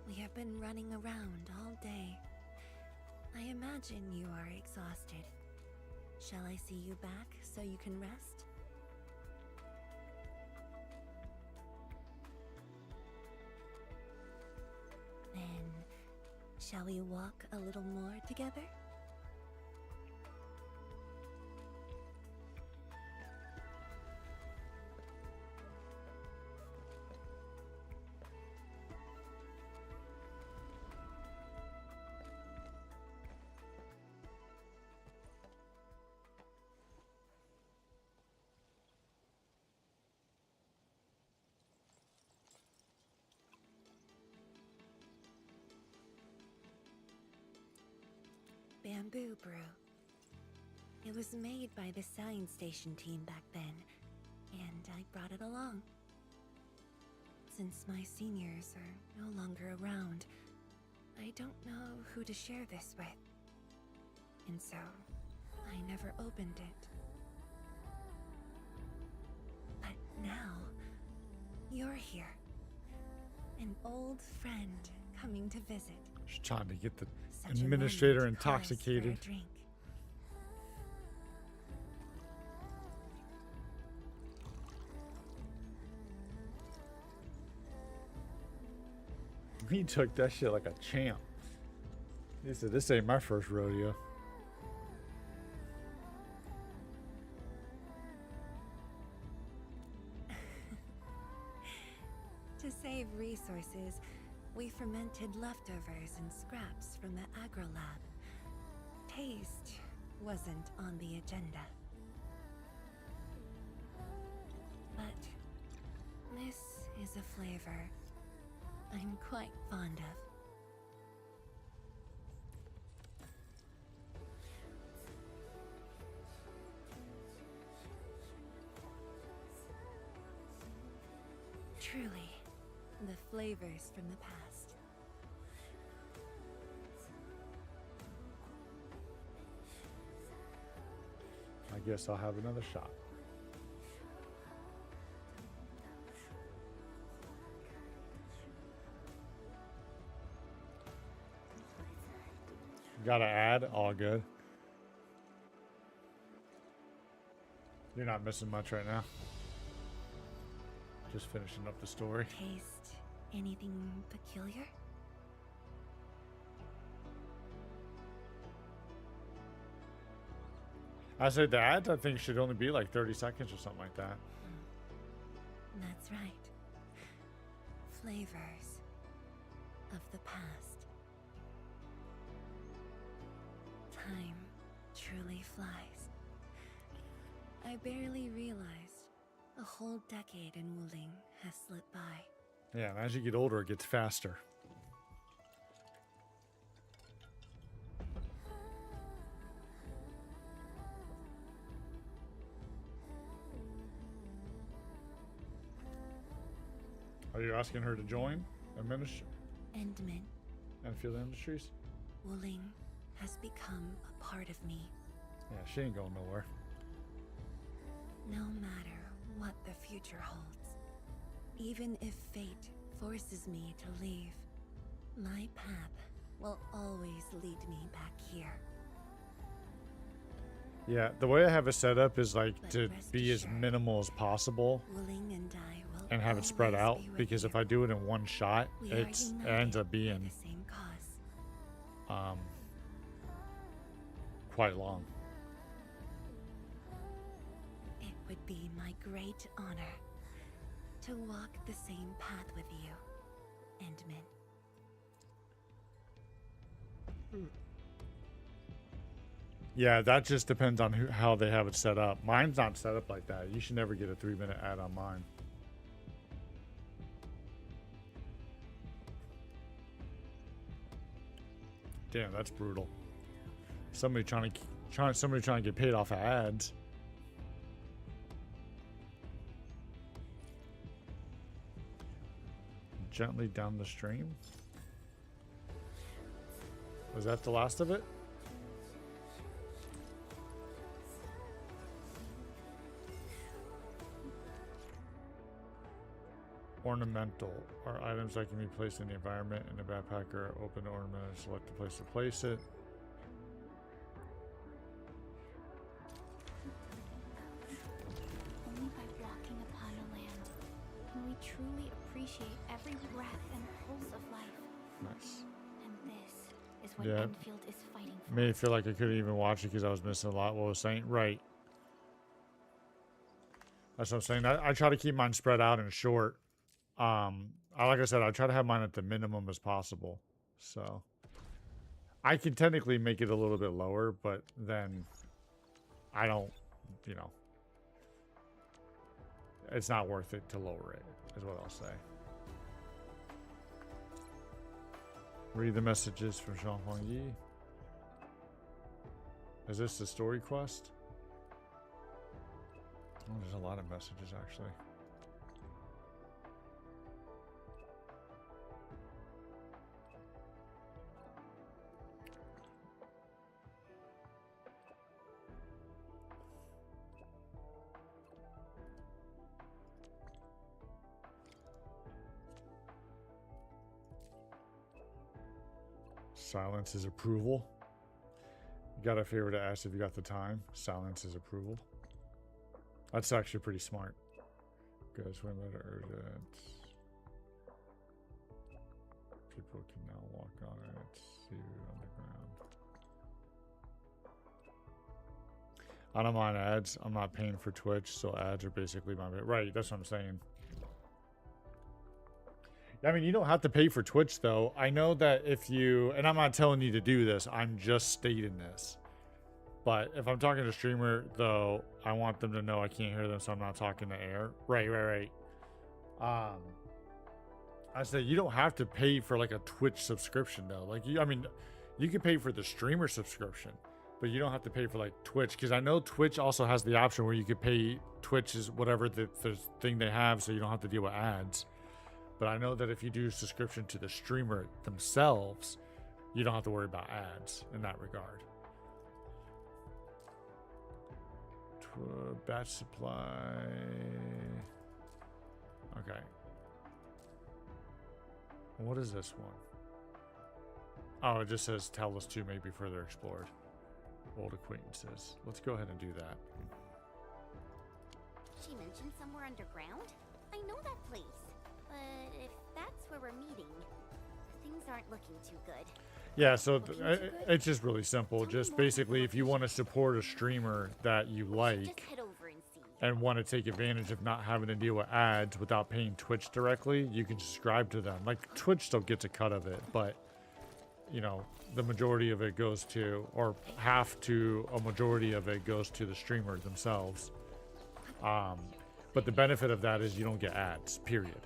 we have been running around all day. I imagine you are exhausted. Shall I see you back so you can rest? Then, shall we walk a little more together? Bamboo brew. It was made by the science station team back then, and I brought it along. Since my seniors are no longer around, I don't know who to share this with. And so, I never opened it. But now, you're here. An old friend coming to visit. She's trying to get the Such a administrator moment calls for a intoxicated. drink. He took that shit like a champ. He said, "This ain't my first rodeo." To save resources, we fermented leftovers and scraps from the agro lab. Taste wasn't on the agenda. But this is a flavor I'm quite fond of. Truly, the flavors from the past. I guess I'll have another shot. Gotta add, all good. You're not missing much right now. Just finishing up the story. Taste anything peculiar? I said the ads, I think, should only be like 30 seconds or something like that. That's right. Flavors of the past. Time truly flies. I barely realized a whole decade in Wuling has slipped by. Yeah, and as you get older, it gets faster. Are you asking her to join Endman. Enfield Industries? Wuling has become a part of me. Yeah, she ain't going nowhere. No matter what the future holds, even if fate forces me to leave, my path will always lead me back here. Yeah, the way I have it set up is like to be as minimal as possible and have it spread out, because if I do it in one shot, it ends up being quite long. It would be my great honor to walk the same path with you, Endman. Yeah, that just depends on how they have it set up. Mine's not set up like that. You should never get a 3-minute ad on mine. Damn, that's brutal. Somebody trying to get paid off of ads. Gently down the stream. Was that the last of it? Ornamental are items that can be placed in the environment in a backpack or open the ornament and select the place to place it. Only by walking upon a land can we truly appreciate every breath and pulse of life. Nice. And this is what Yeah. Endfield is fighting for. Made me feel like I couldn't even watch it because I was missing a lot. What I was saying, right? That's what I'm saying. I try to keep mine spread out and short. Like I said, I try to have mine at the minimum as possible. So I can technically make it a little bit lower, but then I don't, it's not worth it to lower it, is what I'll say. Read the messages from Jean Huang Yi. Is this the story quest? Oh, there's a lot of messages, actually. Silence is approval. You got a favor to ask if you got the time. Silence is approval. That's actually pretty smart. Good, swim better urgent. People can now walk on it. See you underground. I don't mind ads. I'm not paying for Twitch, so ads are basically my right. That's what I'm saying. I mean, you don't have to pay for Twitch, though. I know that if you, and I'm not telling you to do this, I'm just stating this. But if I'm talking to a streamer, though, I want them to know I can't hear them, so I'm not talking to air. Right. I said you don't have to pay for like a Twitch subscription, though. Like, you can pay for the streamer subscription, but you don't have to pay for like Twitch, because I know Twitch also has the option where you could pay Twitch is whatever the thing they have, so you don't have to deal with ads. But I know that if you do subscription to the streamer themselves, you don't have to worry about ads in that regard. Batch supply. Okay. What is this one? Oh, it just says tell us to may be further explored. Old acquaintances. Let's go ahead and do that. She mentioned somewhere underground? I know that place. But if that's where we're meeting, things aren't looking too good. Yeah, so it's just really simple. Just basically, if you want to support a streamer that you like and want to take advantage of not having to deal with ads without paying Twitch directly, you can subscribe to them. Like, Twitch still gets a cut of it, but, you know, the majority of it goes to, or half to a majority of it goes to the streamer themselves. But the benefit of that is you don't get ads, period.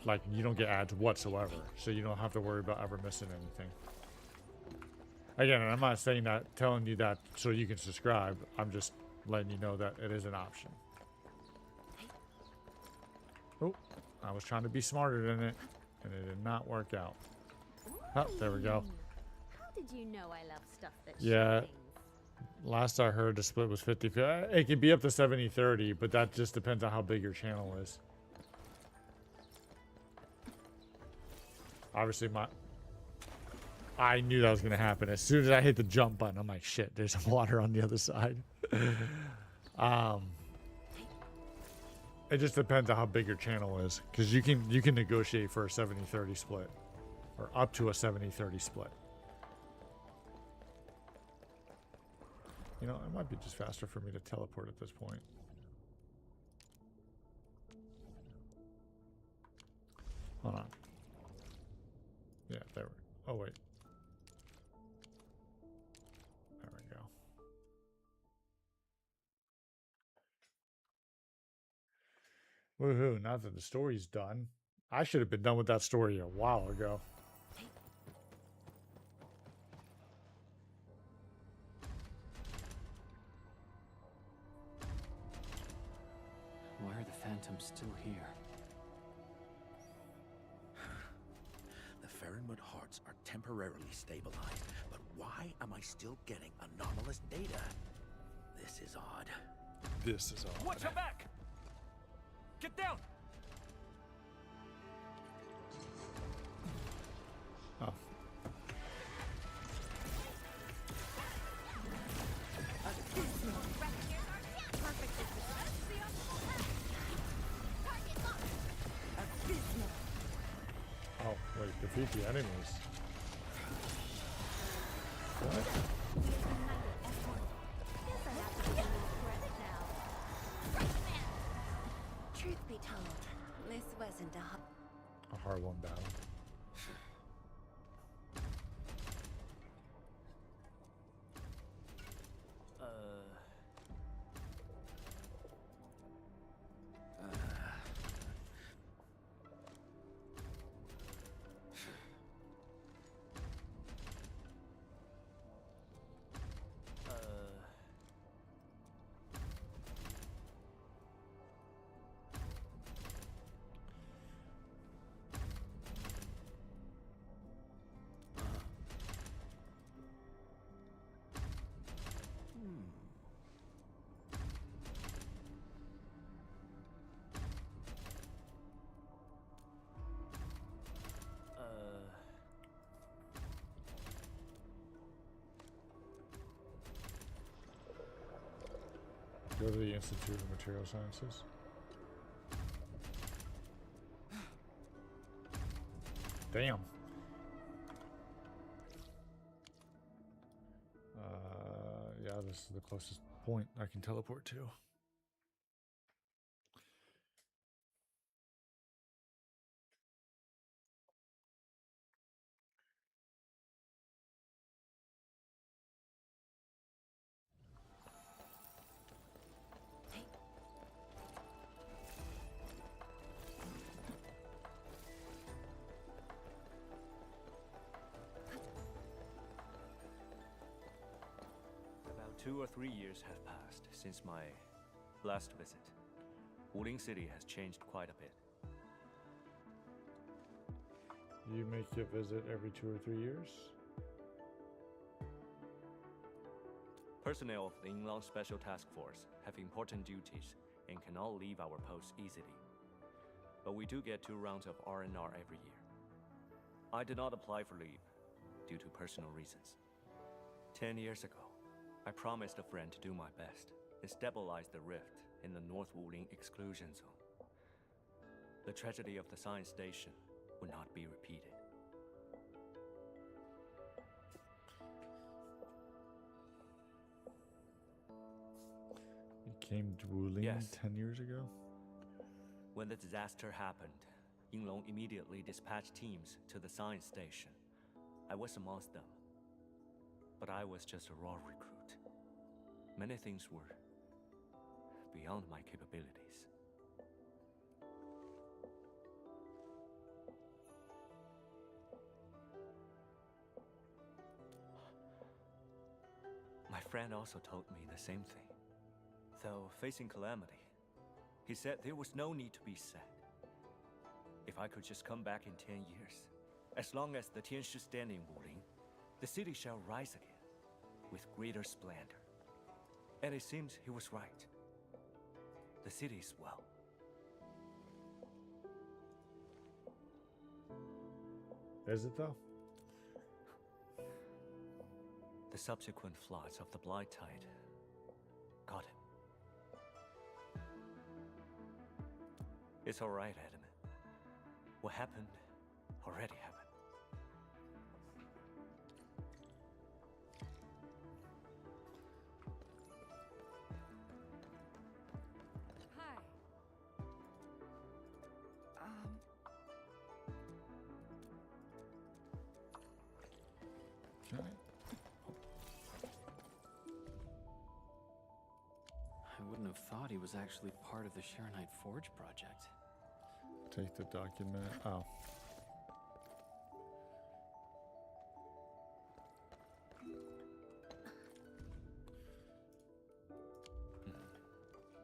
Like, you don't get ads whatsoever, so you don't have to worry about ever missing anything. Again, I'm not saying that, telling you that so you can subscribe. I'm just letting you know that it is an option. Oh, I was trying to be smarter than it, and it did not work out. Oh, there we go. How did you know I love stuff that Yeah, last I heard the split was 50-50. It can be up to 70-30, but that just depends on how big your channel is. Obviously, I knew that was going to happen. As soon as I hit the jump button, I'm like, shit, there's water on the other side. It just depends on how big your channel is, because you can negotiate for a 70-30 split, or up to a 70-30 split. You know, it might be just faster for me to teleport at this point. Hold on. Yeah, there we go. Oh, wait. There we go. Woohoo, now that the story's done. I should have been done with that story a while ago. Why are the phantoms still here? The Farinwood hearts are temporarily stabilized, but why am I still getting anomalous data? This is odd. This is odd. Watch your back! Get down! Oh. Oh, wait, defeat the enemies. What? Truth be told, this wasn't a hard one battle. Go to the Institute of Material Sciences. Damn. Yeah, this is the closest point I can teleport to. About 2 or 3 years have passed since my last visit. Wuling City has changed quite a bit. You make a visit every 2 or 3 years? Personnel of the Inland Special Task Force have important duties and cannot leave our posts easily. But we do get 2 rounds of R&R every year. I did not apply for leave due to personal reasons. 10 years ago, I promised a friend to do my best and stabilize the rift in the North Wuling exclusion zone. The tragedy of the science station would not be repeated. You came to Wuling Yes. 10 years ago? When the disaster happened, Yinglong immediately dispatched teams to the science station. I was amongst them. But I was just a raw recruit. Many things were beyond my capabilities. My friend also told me the same thing. Though facing calamity, he said there was no need to be sad. If I could just come back in 10 years, as long as the Tianshi stand in Wuling, the city shall rise again, with greater splendor. And it seems he was right. The city is well. Is it though? The subsequent floods of the Blight Tide got him. It's all right, Adam. What happened already happened. Hi. Can I wouldn't have thought he was actually part of the Sharonite Forge project. take the document? Oh.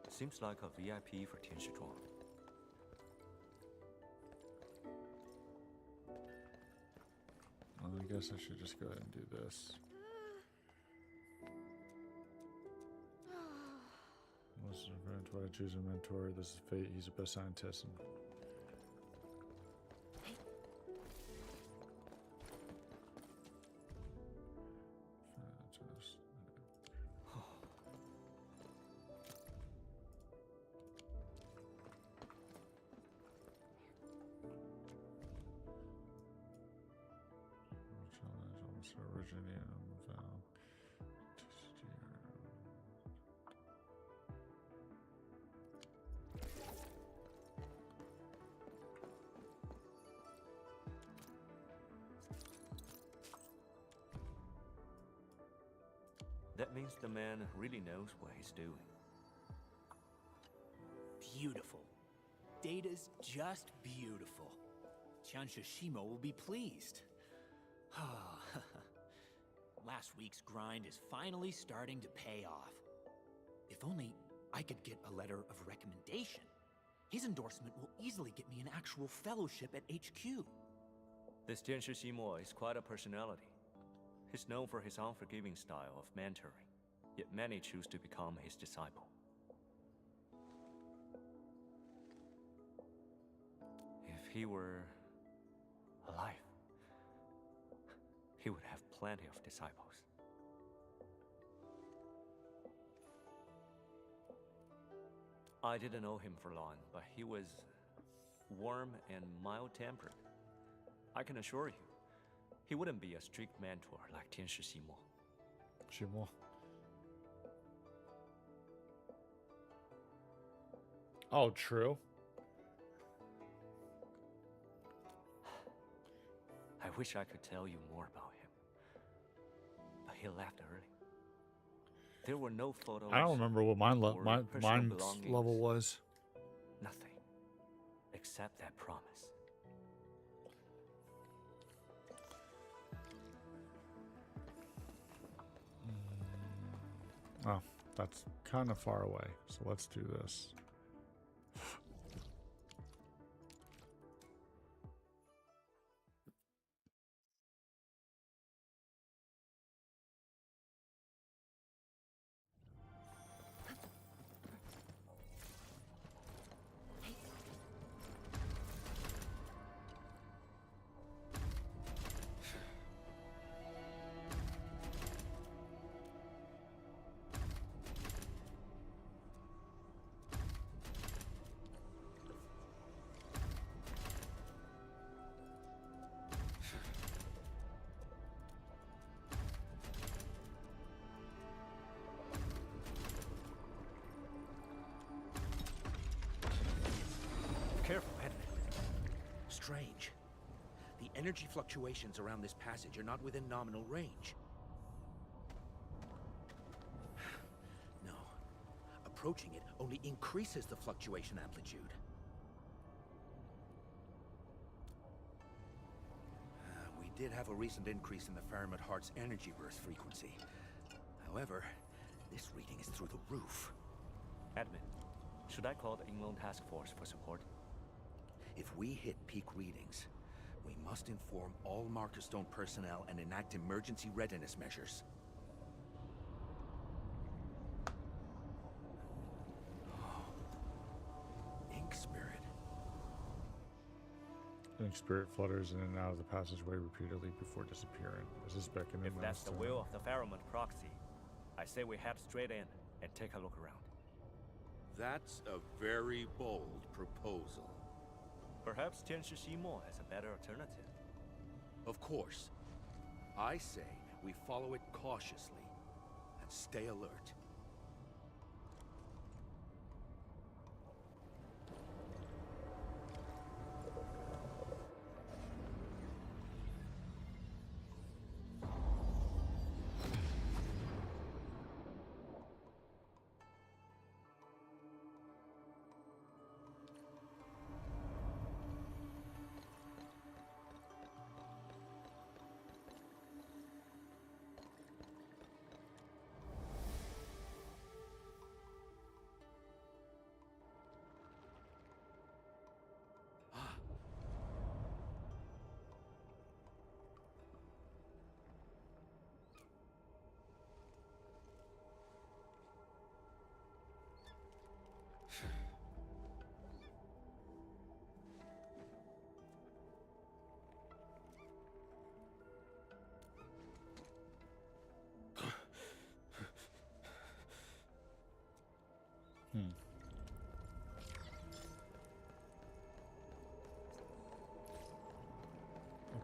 Seems like a VIP for Tianshi Zhuang. Well, I guess I should just go ahead and do this. Most of the why I choose a mentor. This is fate. He's the best scientist. And That means the man really knows what he's doing. Beautiful. Data's just beautiful. Qianshe Shimo will be pleased. Last week's grind is finally starting to pay off. If only I could get a letter of recommendation. His endorsement will easily get me an actual fellowship at HQ. This Tianshi Ximo is quite a personality. He's known for his unforgiving style of mentoring, yet many choose to become his disciple. If he were alive, he would have plenty of disciples. I didn't know him for long, but he was warm and mild-tempered. I can assure you, he wouldn't be a strict mentor like Tianshi Ximo. Ximo. Oh, true. I wish I could tell you more about him, but he left early. There were no photos. I don't remember what mine or my personal mine's belongings. level was. Nothing, except that promise. Oh, that's kind of far away. So let's do this. careful, Edmund. Strange. The energy fluctuations around this passage are not within nominal range. No. Approaching it only increases the fluctuation amplitude. We did have a recent increase in the Faramid Heart's energy burst frequency. However, this reading is through the roof. Admin, should I call the Inland Task Force for support? If we hit peak readings, we must inform all Markerstone personnel and enact emergency readiness measures. Ink Spirit. Ink Spirit flutters in and out of the passageway repeatedly before disappearing. Is this beckoning? If that's the will of the Faramid proxy, I say we head straight in and take a look around. That's a very bold proposal. Perhaps Tianshi Ximo has a better alternative. Of course. I say we follow it cautiously and stay alert.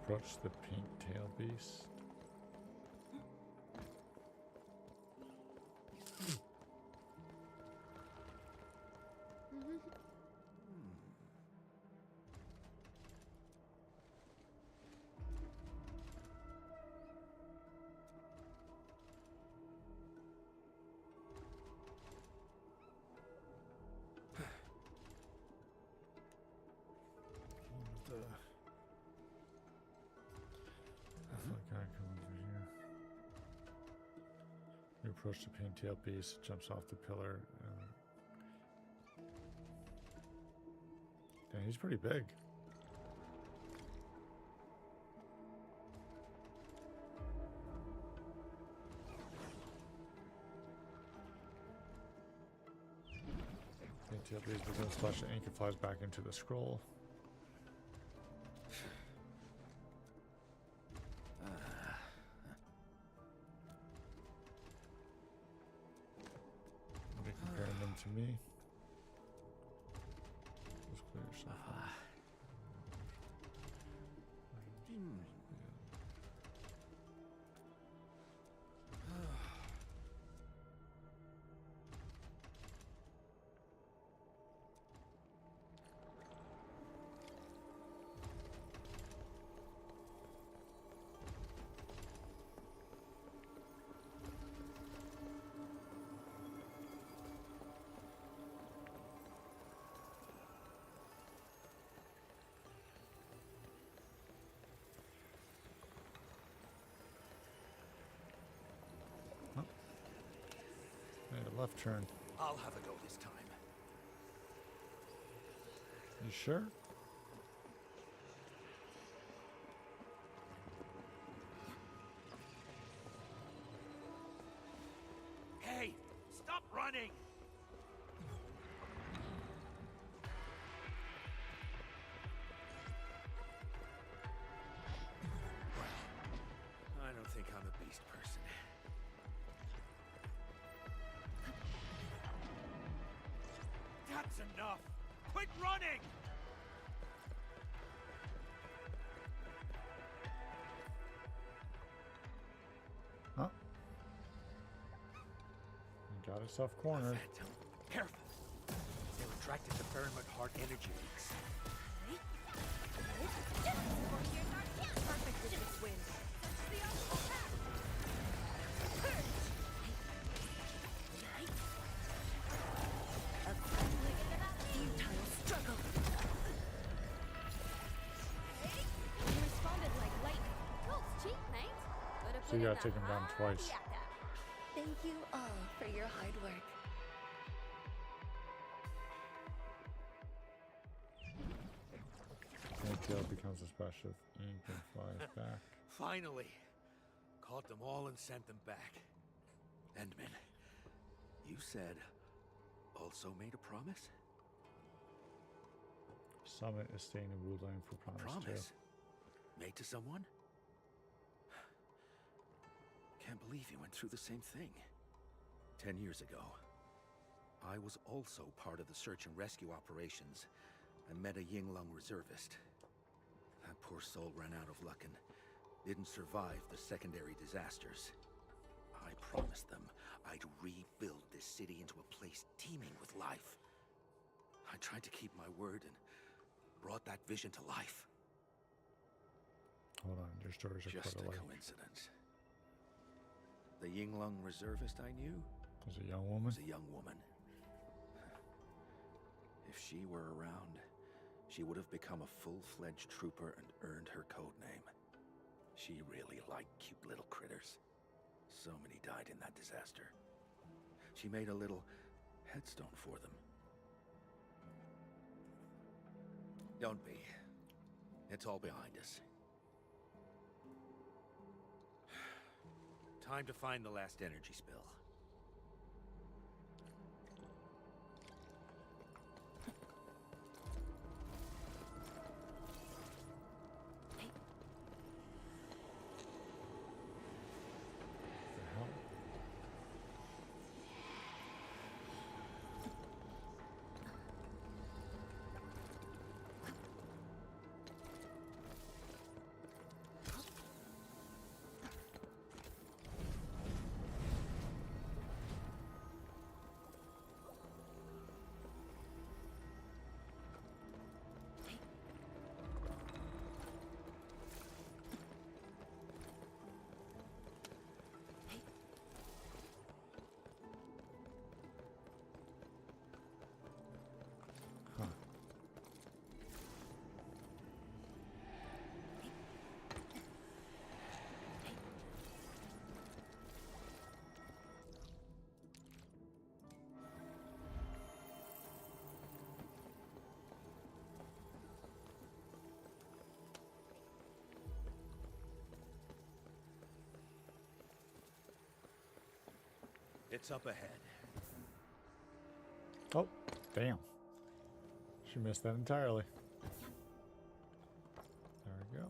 Approach the pink tail beast. You approach the pin-tail beast, jumps off the pillar. Yeah, he's pretty big. Pin-tail beast begins to splash the ink and flies back into the scroll. To me. Just clear yourself out. Left turn. I'll have a go this time. You sure? Hey, stop running! Well, I don't think I'm a beast person. That's enough! Quit running! Huh? You got yourself cornered. Careful! They were attracted to Fahrenheit heart energy leaks. Perfect with this wind. A futile struggle. You responded like lightning. Colt's cheap, mate. Gotta So put you in gotta the take him down hard twice. yakka. Thank you all for your hard work. Endfield becomes a specialist. Ink and flies back. Finally! Caught them all and sent them back. Endman, you said also made a promise? Summit is staying in Wuling for promise too. Made to someone? Can't believe you went through the same thing. 10 years ago, I was also part of the search and rescue operations. I met a Yinglong reservist. That poor soul ran out of luck and didn't survive the secondary disasters. I promised them I'd rebuild this city into a place teeming with life. I tried to keep my word and brought that vision to life. Hold on, your stories are Just quite a alike. coincidence. The Yinglong reservist I knew Was a young woman? was a young woman. If she were around, she would have become a full-fledged trooper and earned her code name. She really liked cute little critters. So many died in that disaster. She made a little headstone for them. Don't be. It's all behind us. Time to find the last energy spill. It's up ahead. Oh, damn. She missed that entirely. There we go.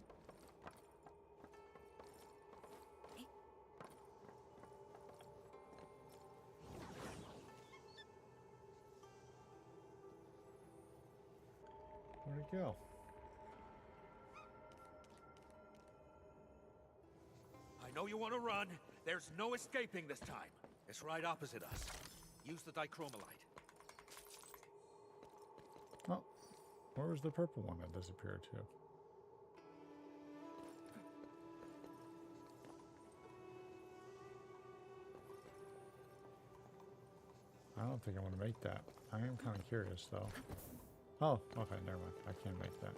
Where'd it go? I know you want to run. There's no escaping this time. It's right opposite us. Use the dichromolite. Oh, where was the purple one that disappeared to? I don't think I want to make that. I am kind of curious though. Oh, okay, never mind. I can't make that.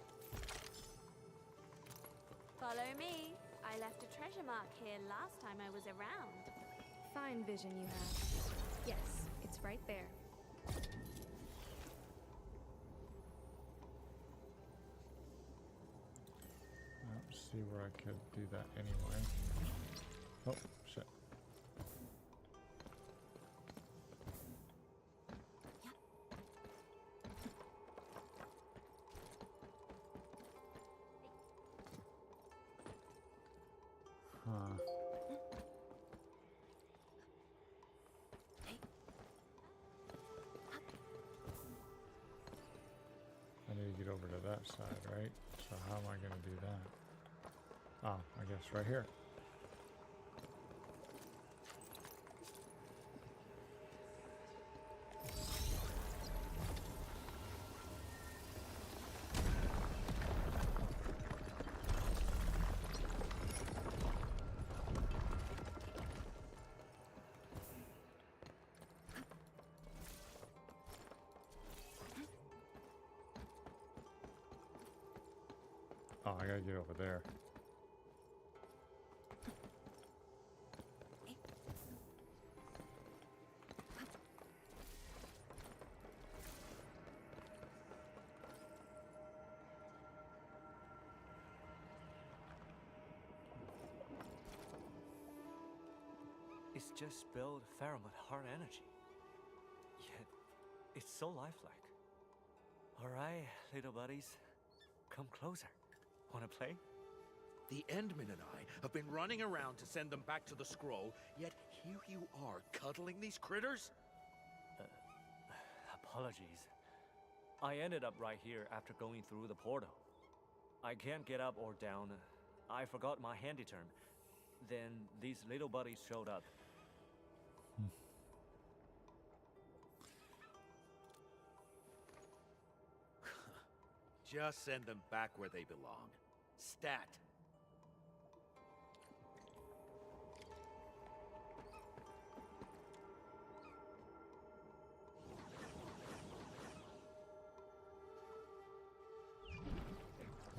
Follow me. I left a treasure mark here last time I was around. Fine vision you have. Yes, it's right there. Let's see where I could do that anyway. Oh, shit. Huh. I need to get over to that side, right? So how am I going to do that? Oh, I guess right here. Oh, I gotta get over there. It's just spilled Pheromone heart energy. Yet, it's so lifelike. Alright, little buddies. Come closer. Wanna play? The Endman and I have been running around to send them back to the scroll, yet here you are, cuddling these critters? Apologies. I ended up right here after going through the portal. I can't get up or down. I forgot my handy term. Then these little buddies showed up. Just send them back where they belong. Stat.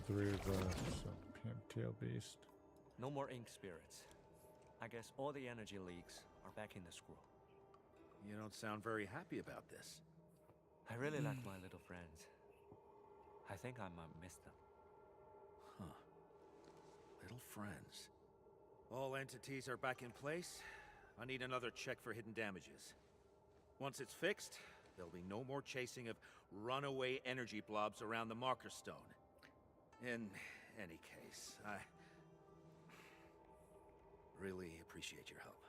Three of the tail beast. No more ink spirits. I guess all the energy leaks are back in the scroll. You don't sound very happy about this. I really like my little friends. I think I might miss them. Huh. Little friends. All entities are back in place. I need another check for hidden damages. Once it's fixed, there'll be no more chasing of runaway energy blobs around the marker stone. In any case, I really appreciate your help.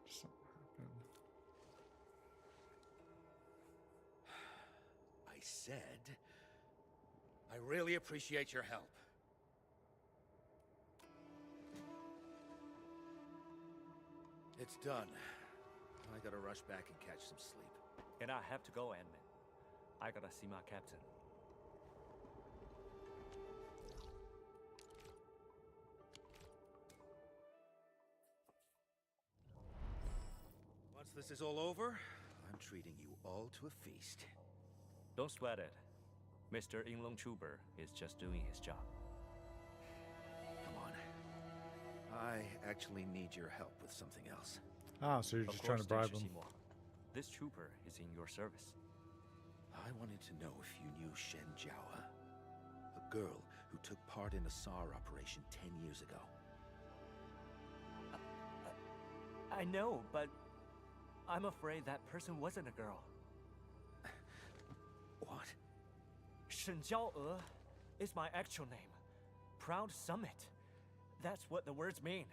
Something happened. I said, I really appreciate your help. It's done. I gotta rush back and catch some sleep. And I have to go, Ant-Man. I gotta see my captain. Once this is all over, I'm treating you all to a feast. Don't sweat it. Mr. Inglong Chuber is just doing his job. Come on. I actually need your help with something else. Ah, so you're just trying to bribe him. This trooper is in your service. I wanted to know if you knew Shen Jiaohe, a girl who took part in a SAR operation 10 years ago. I know, but I'm afraid that person wasn't a girl. What? Shen Jiaohe is my actual name. Proud Summit. That's what the words mean.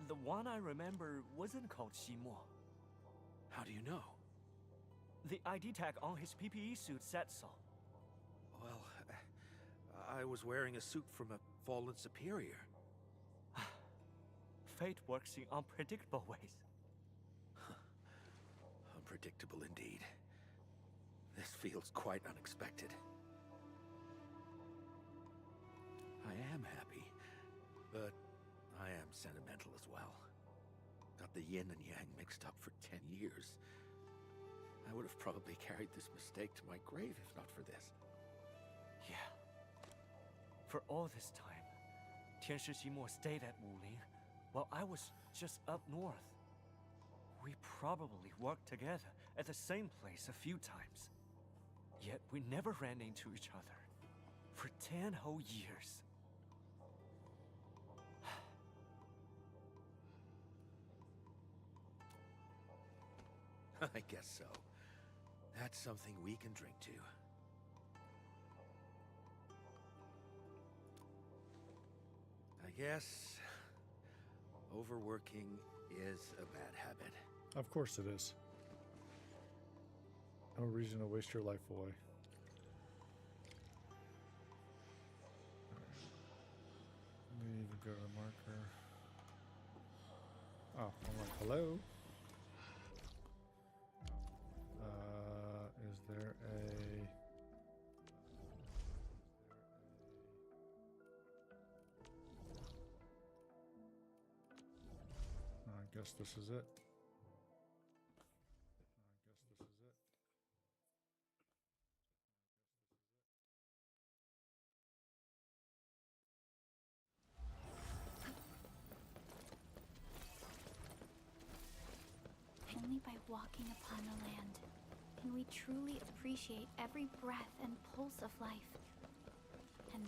The one I remember wasn't called Ximo. How do you know? The ID tag on his PPE suit said so. Well, I was wearing a suit from a fallen superior. Fate works in unpredictable ways. Unpredictable indeed. This feels quite unexpected. I am happy, but I am sentimental as well. Got the yin and yang mixed up for 10 years. I would have probably carried this mistake to my grave if not for this. Yeah. For all this time, Tianshi Ximo stayed at Wuling, while I was just up north. We probably worked together at the same place a few times. Yet we never ran into each other. For 10 whole years. I guess so. That's something we can drink to. I guess overworking is a bad habit. Of course it is. No reason to waste your life away. Leave, go to the marker. Oh, I'm like, hello? Is there guess this is it. Only by walking upon the land can we truly appreciate every breath and pulse of life. And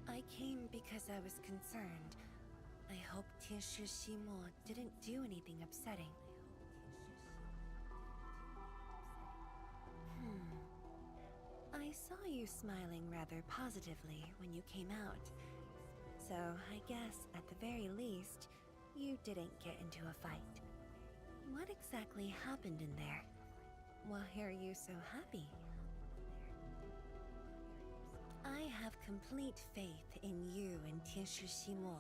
I came because I was concerned. I hope Tianshi Shimo didn't do anything upsetting. I saw you smiling rather positively when you came out. So I guess, at the very least, you didn't get into a fight. What exactly happened in there? Why are you so happy? I have complete faith in you and Tianshi Shimo.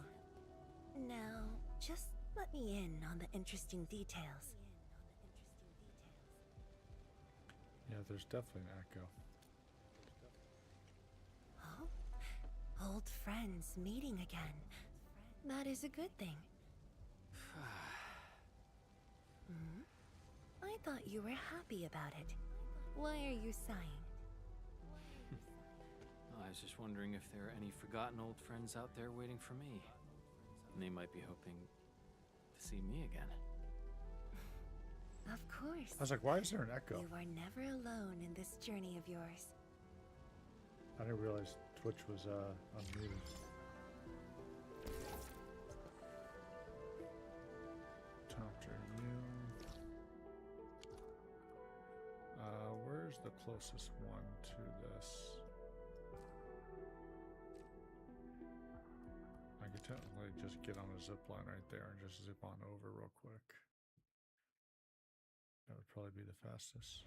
Now, just let me in on the interesting details. Yeah, there's definitely an echo. Oh? Old friends meeting again. That is a good thing. I thought you were happy about it. Why are you sighing? I was just wondering if there are any forgotten old friends out there waiting for me. They might be hoping to see me again. Of course. I was like, why is there an echo? You are never alone in this journey of yours. I didn't realize Twitch was unmuted. Talk to you. Where's the closest one to this? I could technically just get on a zip line right there and just zip on over real quick. That would probably be the fastest.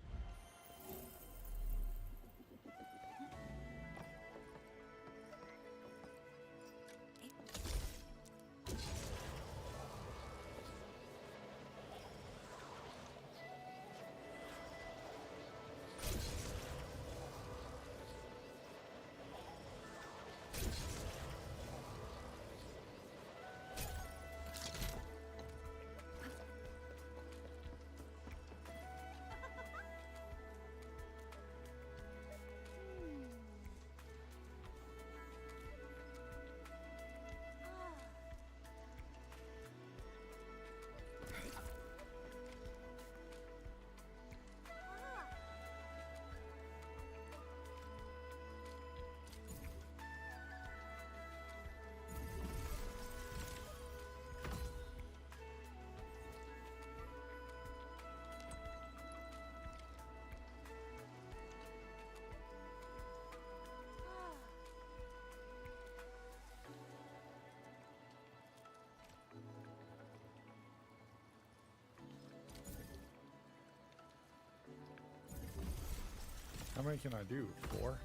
How many can I do? 4?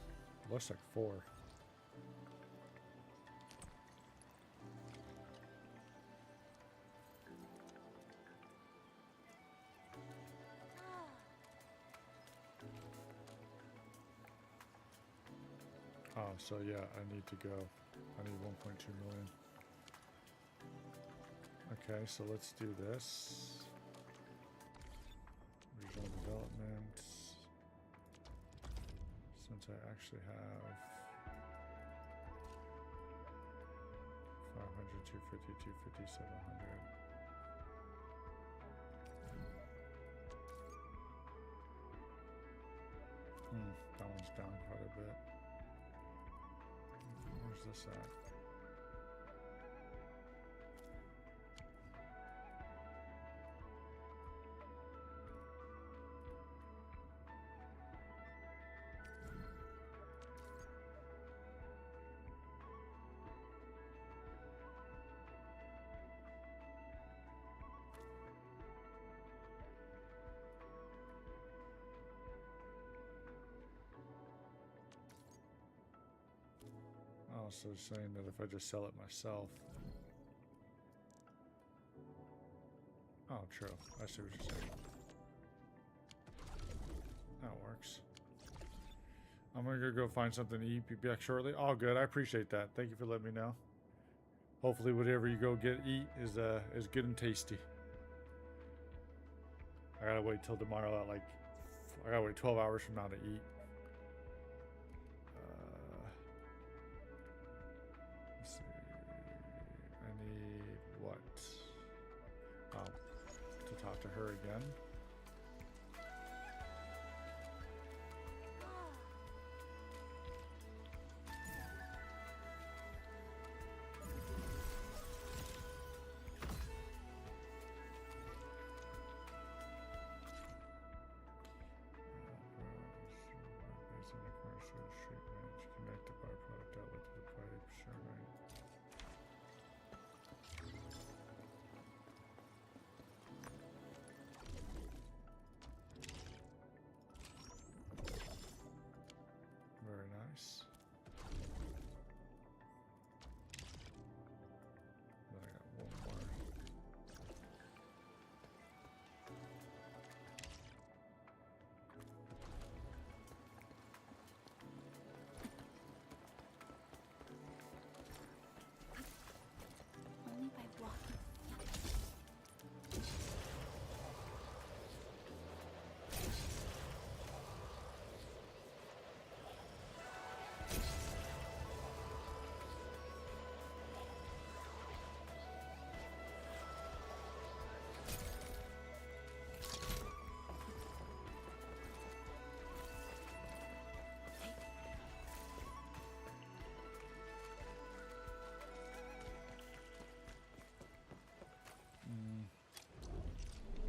Looks like 4. Oh, so yeah, I need to go. I need 1.2 million. Okay, so let's do this. Regional development. Since I actually have 500, 250, 250, 700. That one's down quite a bit. Where's this at? also saying that if I just sell it myself. Oh, true. I see what you're saying. That works. I'm gonna go find something to eat. Be back shortly. All good. I appreciate that. Thank you for letting me know. Hopefully, whatever you go eat is good and tasty. I gotta wait till tomorrow at I gotta wait 12 hours from now to eat. Let's see. I need what? Oh, to talk to her again. Connect the byproduct outlet to the pipe. Sure, right. Very nice. Then I got one more. Only by walking.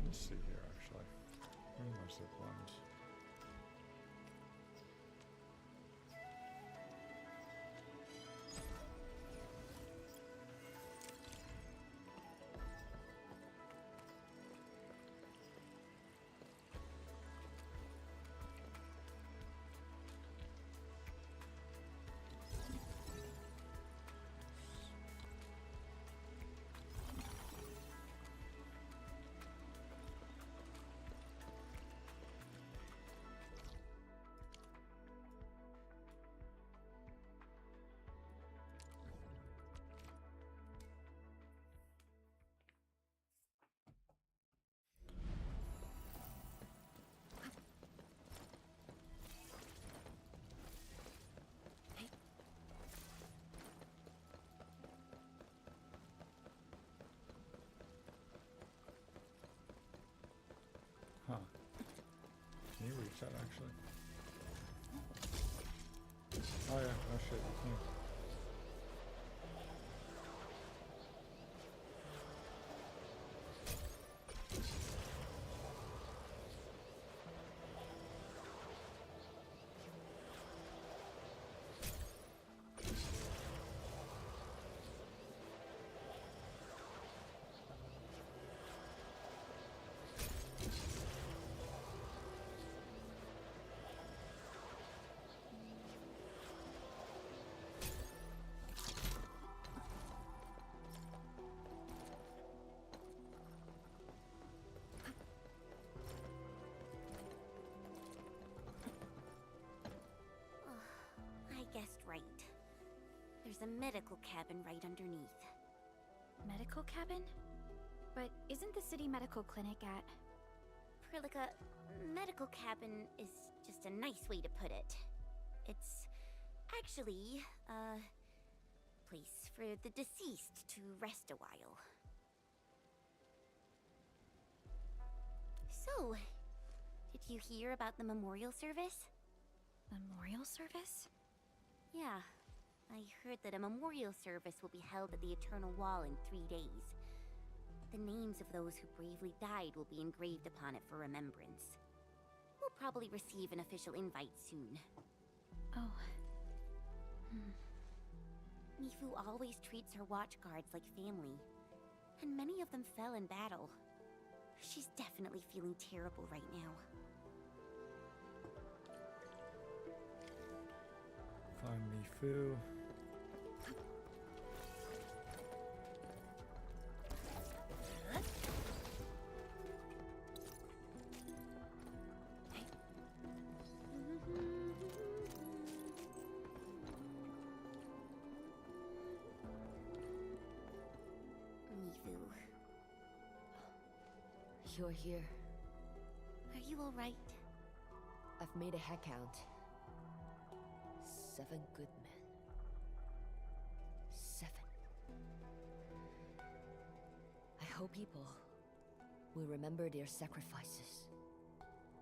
Let's see here, actually. Where are my zip lines? Huh. Can you reach that actually? Oh yeah, oh shit, you can. I guessed right. There's a medical cabin right underneath. Medical cabin? But isn't the city medical clinic at... Prilika, medical cabin is just a nice way to put it. It's actually a place for the deceased to rest a while. So, did you hear about the memorial service? Memorial service? Yeah, I heard that a memorial service will be held at the Eternal Wall in 3 days. The names of those who bravely died will be engraved upon it for remembrance. We'll probably receive an official invite soon. Oh. Mifu always treats her watch guards like family, and many of them fell in battle. She's definitely feeling terrible right now. Find Mifu. you're here. Are you alright? I've made a head count. 7 good men. 7. I hope people will remember their sacrifices.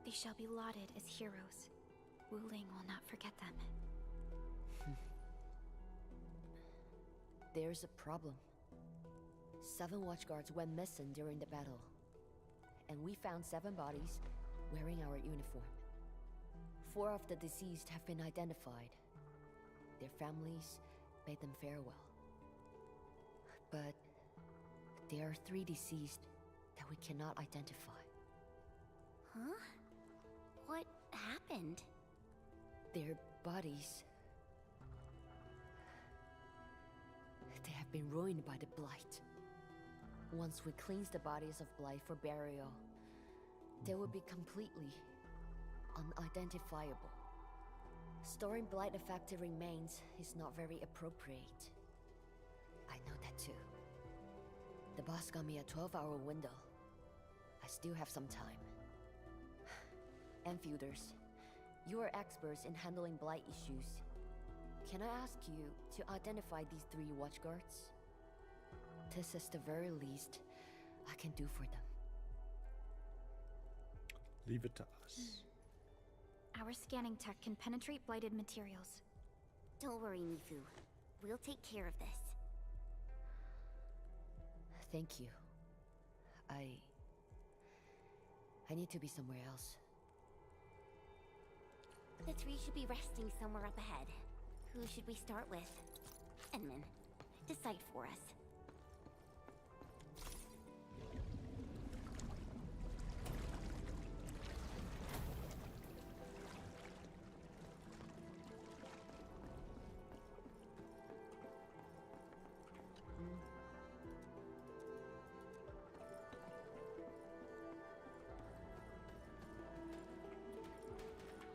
They shall be lauded as heroes. Wu Ling will not forget them. There's a problem. 7 watchguards went missing during the battle. And we found 7 bodies wearing our uniform. 4 of the deceased have been identified. Their families bade them farewell. But there are 3 deceased that we cannot identify. Huh? What happened? Their bodies... they have been ruined by the Blight. Once we cleanse the bodies of Blight for burial, they will be completely unidentifiable. Storing Blight-affected remains is not very appropriate. I know that too. The boss got me a 12-hour window. I still have some time. Enfielders, you are experts in handling Blight issues. Can I ask you to identify these 3 watchguards? This is the very least I can do for them. Leave it to us. Our scanning tech can penetrate blighted materials. Don't worry, Mifu. We'll take care of this. Thank you. I need to be somewhere else. The 3 should be resting somewhere up ahead. Who should we start with? Enman, decide for us.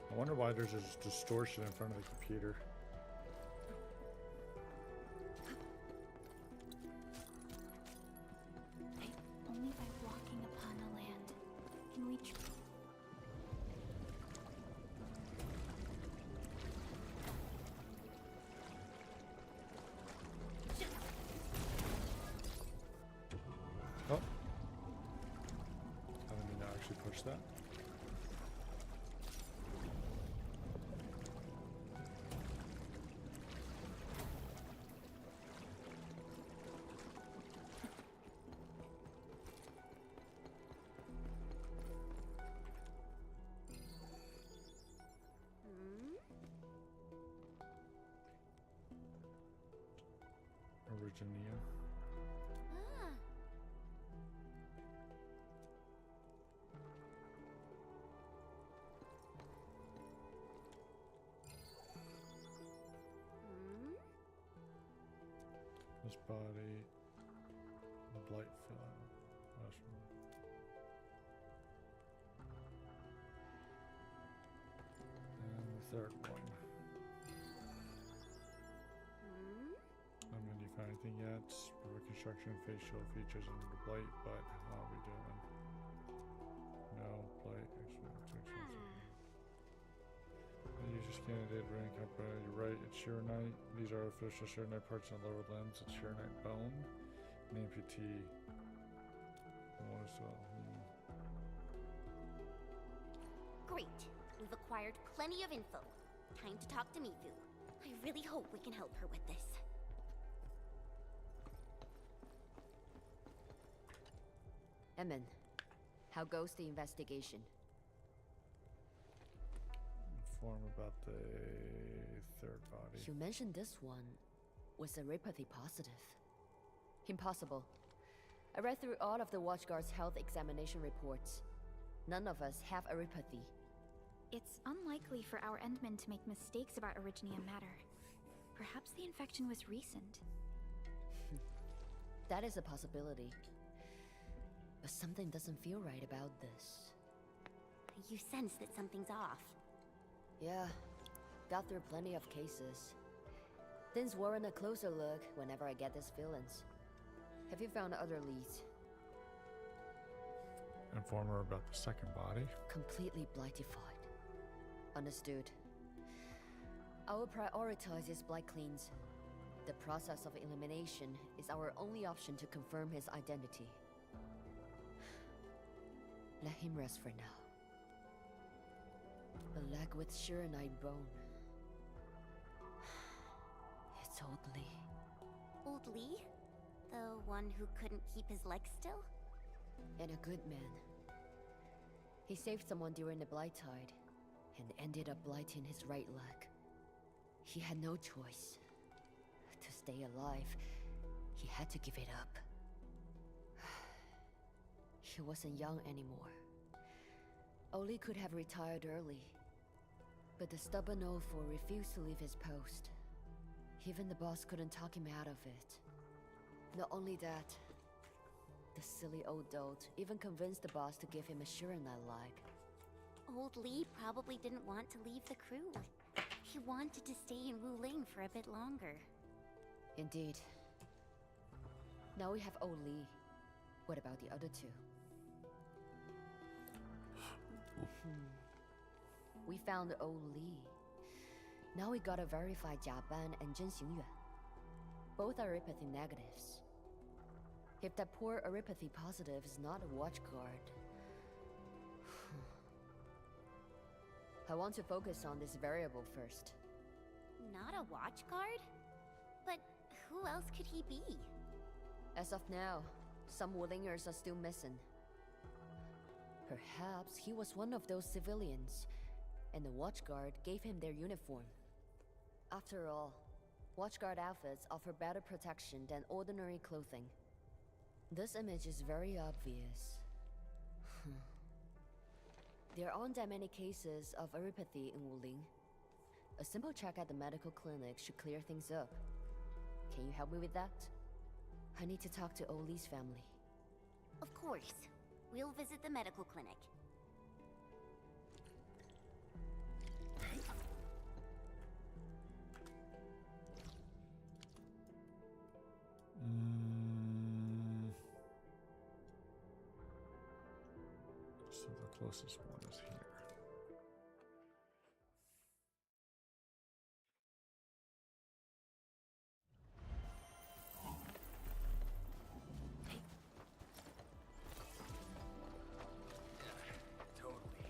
I wonder why there's a distortion in front of the computer. Only by walking upon the land can we Oh. I didn't mean to actually push that. Virginia. Ah. This body, the blight film. And the third one. Haven't you found anything yet? Reconstruction facial features under the blight, but how are we doing? No, blight. User's candidate rank up. You're right, it's Shearonite. These are artificial Shearonite parts in the lower limbs. It's Shearonite bone. An amputee. Great. We've acquired plenty of info. Time to talk to Mifu. I really hope we can help her with this. Emin, how goes the investigation? Inform about the third body. You mentioned this one was seropathy positive. Impossible. I read through all of the Watchguard's health examination reports. None of us have seropathy. It's unlikely for our Endmen to make mistakes about Originium matter. Perhaps the infection was recent. That is a possibility. But something doesn't feel right about this. You sense that something's off. Yeah, got through plenty of cases. Things warrant a closer look whenever I get these feelings. Have you found other leads? inform her about the second body. Completely blightified. Understood. I will prioritize his blight cleans. The process of elimination is our only option to confirm his identity. Let him rest for now. A leg with Shiranite bone. It's old Lee. Old Lee? The one who couldn't keep his legs still? And a good man. He saved someone during the blight tide, and ended up blighting his right leg. He had no choice. To stay alive, he had to give it up. He wasn't young anymore. Oli could have retired early, but the stubborn Ofor refused to leave his post. Even the boss couldn't talk him out of it. Not only that, the silly old dolt even convinced the boss to give him a Shiranite leg. Old Lee probably didn't want to leave the crew. He wanted to stay in Wuling for a bit longer. Indeed. Now we have Old Lee. What about the other two? We found Old Lee. Now we gotta verify Jia Ban and Zhen Xingyuan. Both are Aripathy negatives. If that poor Aripathy positive is not a watchguard... I want to focus on this variable first. Not a watchguard? But who else could he be? As of now, some Wulingers are still missing. Perhaps he was one of those civilians, and the watchguard gave him their uniform. After all, watchguard outfits offer better protection than ordinary clothing. This image is very obvious. There aren't that many cases of Aripathy in Wuling. A simple check at the medical clinic should clear things up. Can you help me with that? I need to talk to Oli's family. Of course. We'll visit the medical clinic. So the closest one is here. Totally.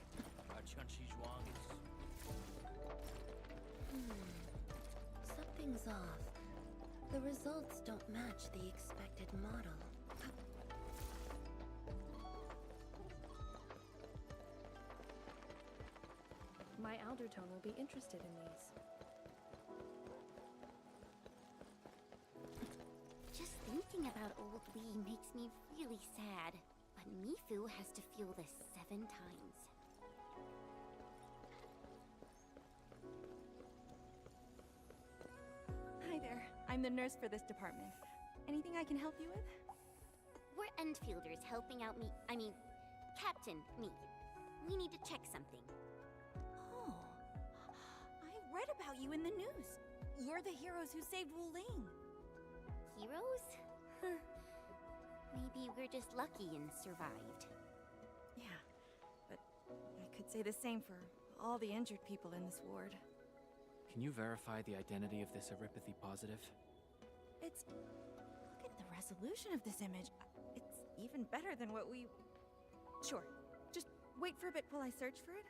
Our Chun-Chi Zhuang is... Something's off. The results don't match the expected model. My Aldertone will be interested in these. Just thinking about old Lee makes me really sad. But Mifu has to feel this 7 times. Hi there. I'm the nurse for this department. Anything I can help you with? We're Endfielders helping out Captain me. We need to check something. Oh. I read about you in the news. You're the heroes who saved Wuling. Heroes? Maybe we're just lucky and survived. Yeah, but I could say the same for all the injured people in this ward. Can you verify the identity of this Aripathy positive? It's... Look at the resolution of this image. It's even better than what we... Sure. Just wait for a bit while I search for it.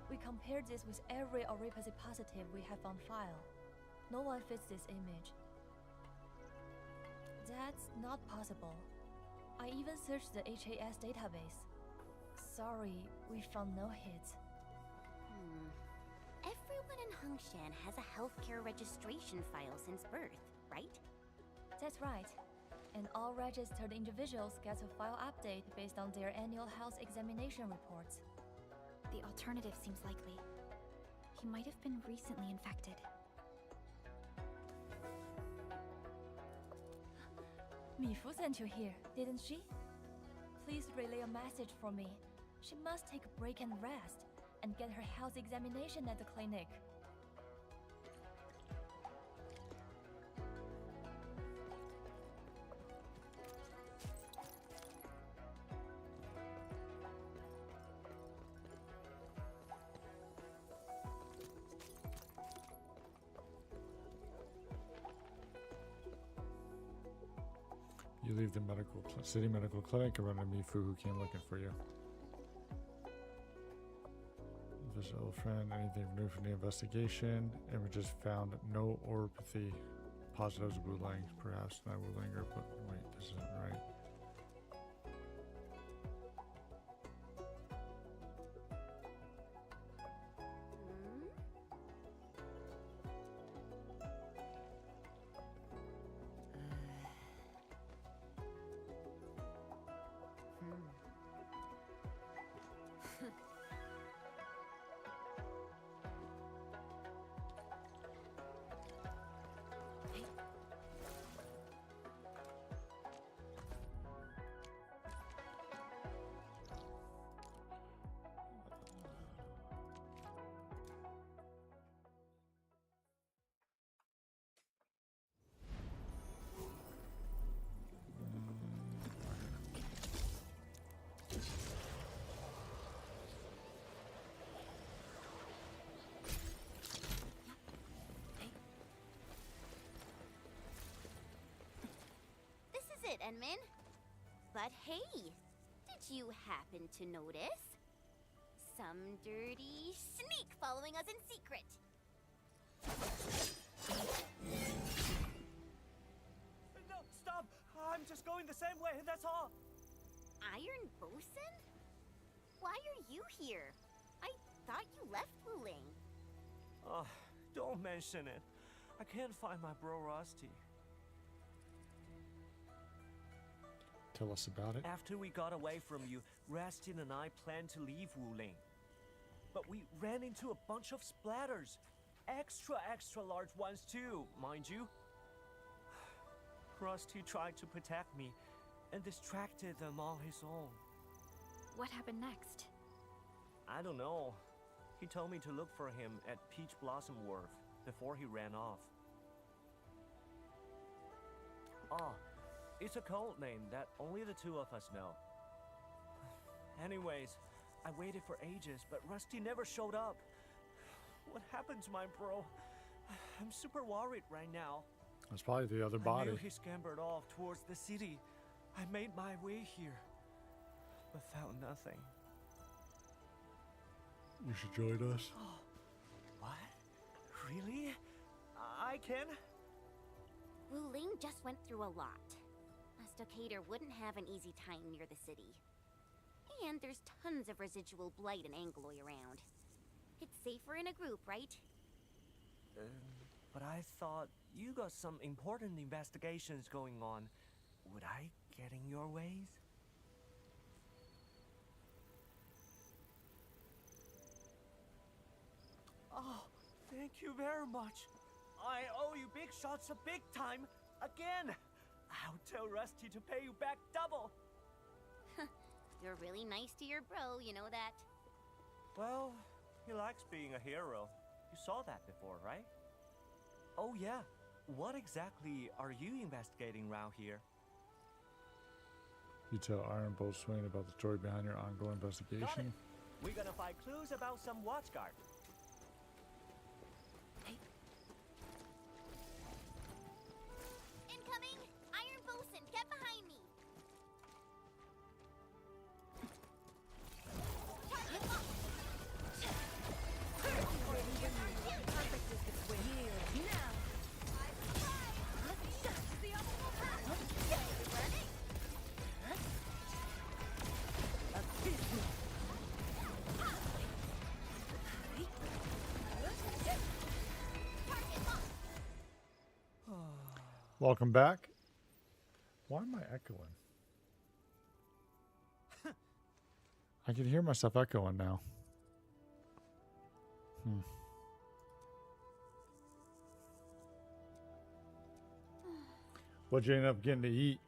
We compared this with every Aripathy positive we have on file. No one fits this image. That's not possible. I even searched the HAS database. Sorry, we found no hits. Everyone in Hengshan has a healthcare registration file since birth, right? That's right. And all registered individuals get a file update based on their annual health examination reports. The alternative seems likely. He might have been recently infected. Mifu sent you here, didn't she? Please relay a message for me. She must take a break and rest, and get her health examination at the clinic. You leave the city medical clinic and run into Mifu who came looking for you. Visit old friend, anything new from the investigation? Images found no oropathy. Positives of Wulang, perhaps not Wulanger, but wait, this isn't right. It, Enmin. But hey, did you happen to notice? Some dirty sneak following us in secret. No, stop! I'm just going the same way, that's all! Iron Bosun? Why are you here? I thought you left Wuling. Don't mention it. I can't find my bro Rusty. Tell us about it. After we got away from you, Rastin and I planned to leave Wuling. But we ran into a bunch of splatters. Extra large ones too, mind you. Rusty tried to protect me and distracted them on his own. What happened next? I don't know. He told me to look for him at Peach Blossom Wharf before he ran off. It's a code name that only the two of us know. Anyways, I waited for ages, but Rusty never showed up. What happened to my bro? I'm super worried right now. That's probably the other body. I knew he scampered off towards the city. I made my way here, but found nothing. You should join us. What? Really? I can? Wuling just went through a lot. A stockader wouldn't have an easy time near the city. And there's tons of residual blight and Angloy around. It's safer in a group, right? But I thought you got some important investigations going on. Would I get in your ways? Oh, thank you very much. I owe you big shots of big time again. I'll tell Rusty to pay you back double. You're really nice to your bro, you know that? Well, he likes being a hero. You saw that before, right? Oh yeah, what exactly are you investigating around here? You tell Iron Bolt Swain about the story behind your ongoing investigation. We're gonna find clues about some watchguard. Incoming! Iron Bosun, get behind me! Welcome back. Why am I echoing? I can hear myself echoing now. What'd you end up getting to eat?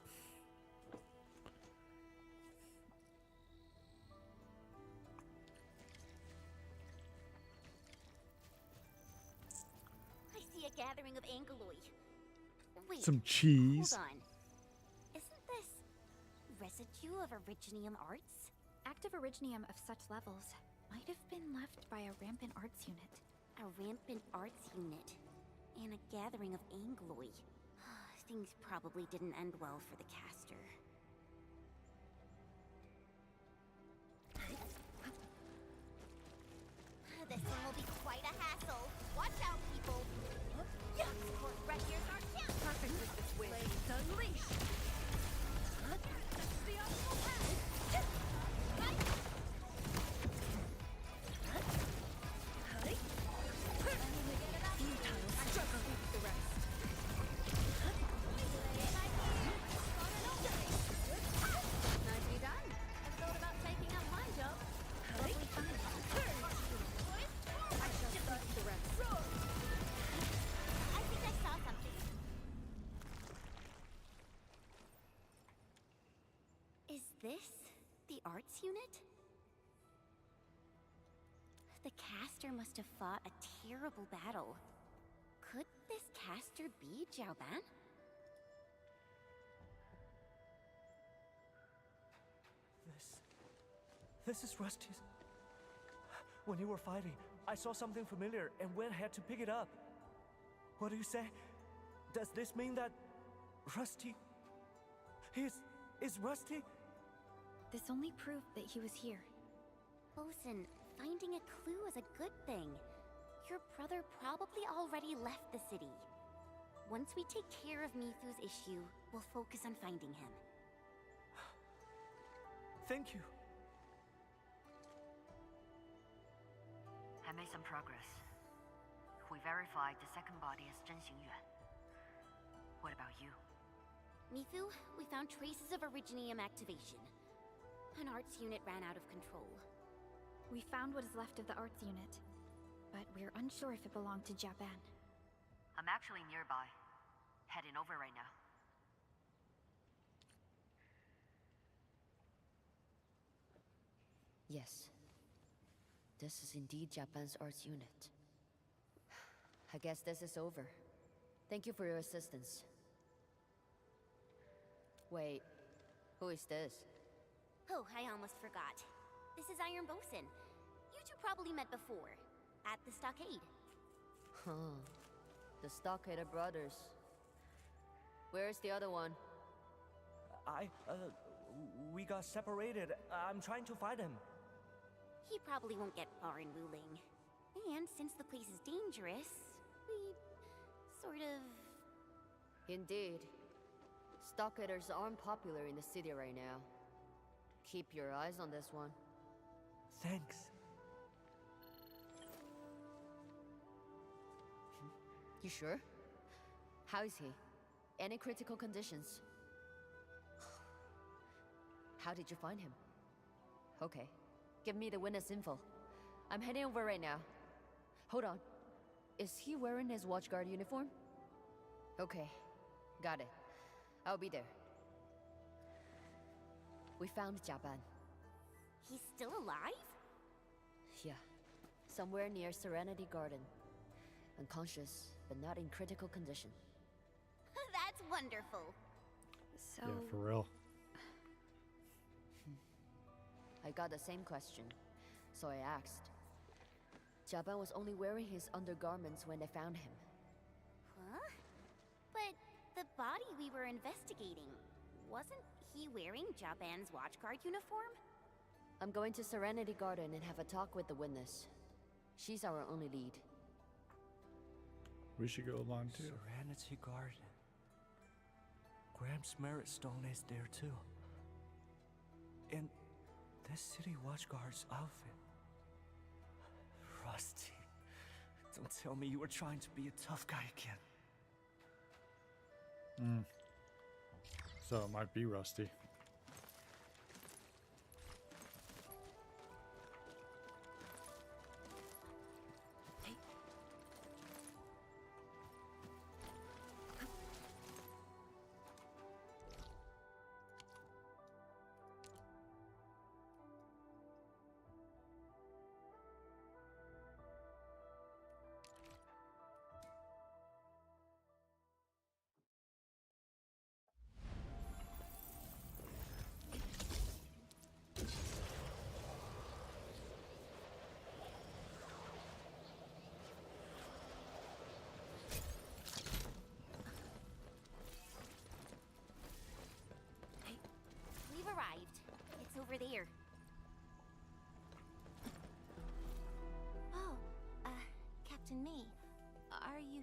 I see a gathering of Angloy. Wait, Some cheese. Hold on. Isn't this residue of Originium arts? Active Originium of such levels might have been left by a rampant arts unit. A rampant arts unit. And a gathering of Angloy. things probably didn't end well for the caster. This one will be quite a hassle. Watch out, people. Yeah. Support right here's our chance. Perfect with this win. Blades unleashed. The optimal path. Struggle with the rest. Nicely done. I've thought about taking up my job. Lovely fun. I shall speak the rest. I think I saw something. Is this the arts unit? The caster must have fought a terrible battle. Could this caster be Jiaoban? This is Rusty's. When you were fighting, I saw something familiar and went ahead to pick it up. What do you say? Does this mean that Rusty is Rusty? This only proved that he was here. Bosun, finding a clue is a good thing. Your brother probably already left the city. Once we take care of Mithu's issue, we'll focus on finding him. Thank you. I made some progress. We verified the second body as Zhen Xingyuan. What about you? Mithu, we found traces of Originium activation. An arts unit ran out of control. We found what is left of the arts unit, but we're unsure if it belonged to Jiaoban. I'm actually nearby. Heading over right now. Yes. This is indeed Japan's arts unit. I guess this is over. Thank you for your assistance. Wait, who is this? Oh, I almost forgot. This is Iron Bosun. You two probably met before, at the stockade. Huh. The Stockader brothers. Where's the other one? We got separated. I'm trying to find him. He probably won't get far in Wuling. And since the place is dangerous, we sort of... Indeed. Stockaders aren't popular in the city right now. Keep your eyes on this one. Thanks. You sure? How is he? Any critical conditions? How did you find him? Okay. Give me the witness info. I'm heading over right now. Hold on. Is he wearing his watchguard uniform? Okay. Got it. I'll be there. We found Jiaoban. He's still alive? Yeah. Somewhere near Serenity Garden. Unconscious, but not in critical condition. That's wonderful. So... Yeah, for real. I got the same question, so I asked. Jiaoban was only wearing his undergarments when they found him. Huh? But the body we were investigating, wasn't he wearing Jiaoban's watchguard uniform? I'm going to Serenity Garden and have a talk with the witness. She's our only lead. We should go along too. Serenity Garden. Graham's Merit Stone is there too. And this city watchguard's outfit. Rusty. Don't tell me you were trying to be a tough guy again. So it might be Rusty.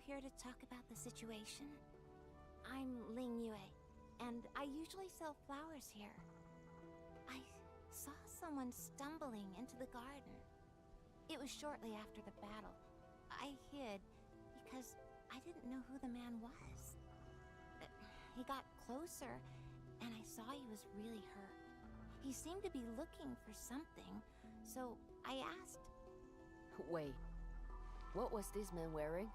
here to talk about the situation? I'm Ling Yue, and I usually sell flowers here. I saw someone stumbling into the garden. It was shortly after the battle. I hid because I didn't know who the man was. He got closer, and I saw he was really hurt. He seemed to be looking for something, so I asked. Wait, what was this man wearing?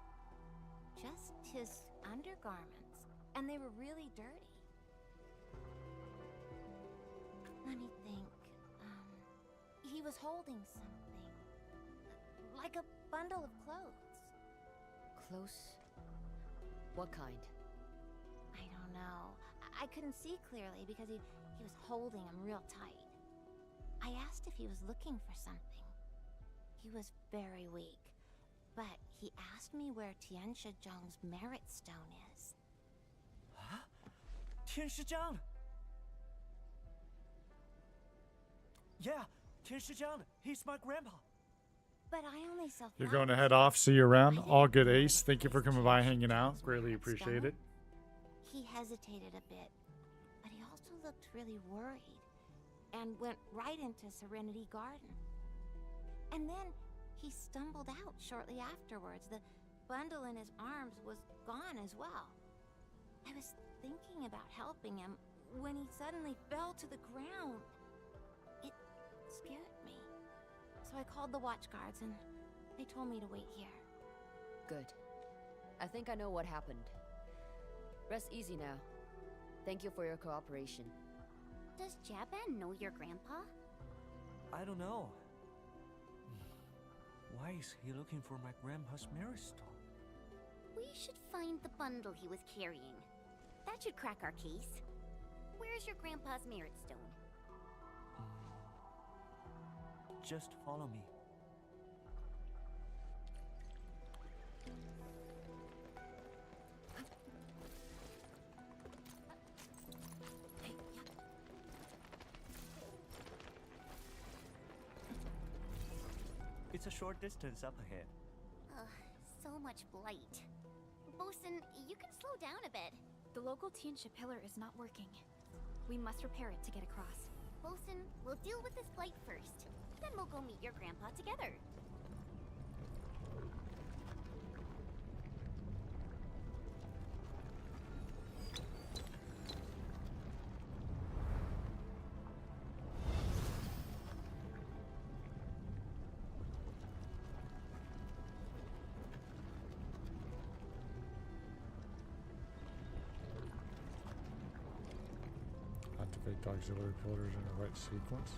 Just his undergarments, and they were really dirty. Let me think. He was holding something. Like a bundle of clothes. Close? What kind? I don't know. I couldn't see clearly because he was holding him real tight. I asked if he was looking for something. He was very weak, but he asked me where Tianshi Zhang's merit stone is. Huh? Tianshi Zhang? Yeah, Tianshi Zhang. He's my grandpa. But I only sell You're going to head off. See you around. All good, Ace. Thank you for coming by, hanging out. Greatly appreciate it. He hesitated a bit, but he also looked really worried and went right into Serenity Garden. And then he stumbled out shortly afterwards. The bundle in his arms was gone as well. I was thinking about helping him when he suddenly fell to the ground. It scared me. So I called the watch guards and they told me to wait here. Good. I think I know what happened. Rest easy now. Thank you for your cooperation. Does Jaban know your grandpa? I don't know. Why is he looking for my grandpa's merit stone? We should find the bundle he was carrying. That should crack our case. Where's your grandpa's merit stone? Just follow me. It's a short distance up ahead. So much blight. Bosun, you can slow down a bit. The local Tianshi pillar is not working. We must repair it to get across. Bosun, we'll deal with this blight first. Then we'll go meet your grandpa together. Activate the auxiliary pillars in the right sequence.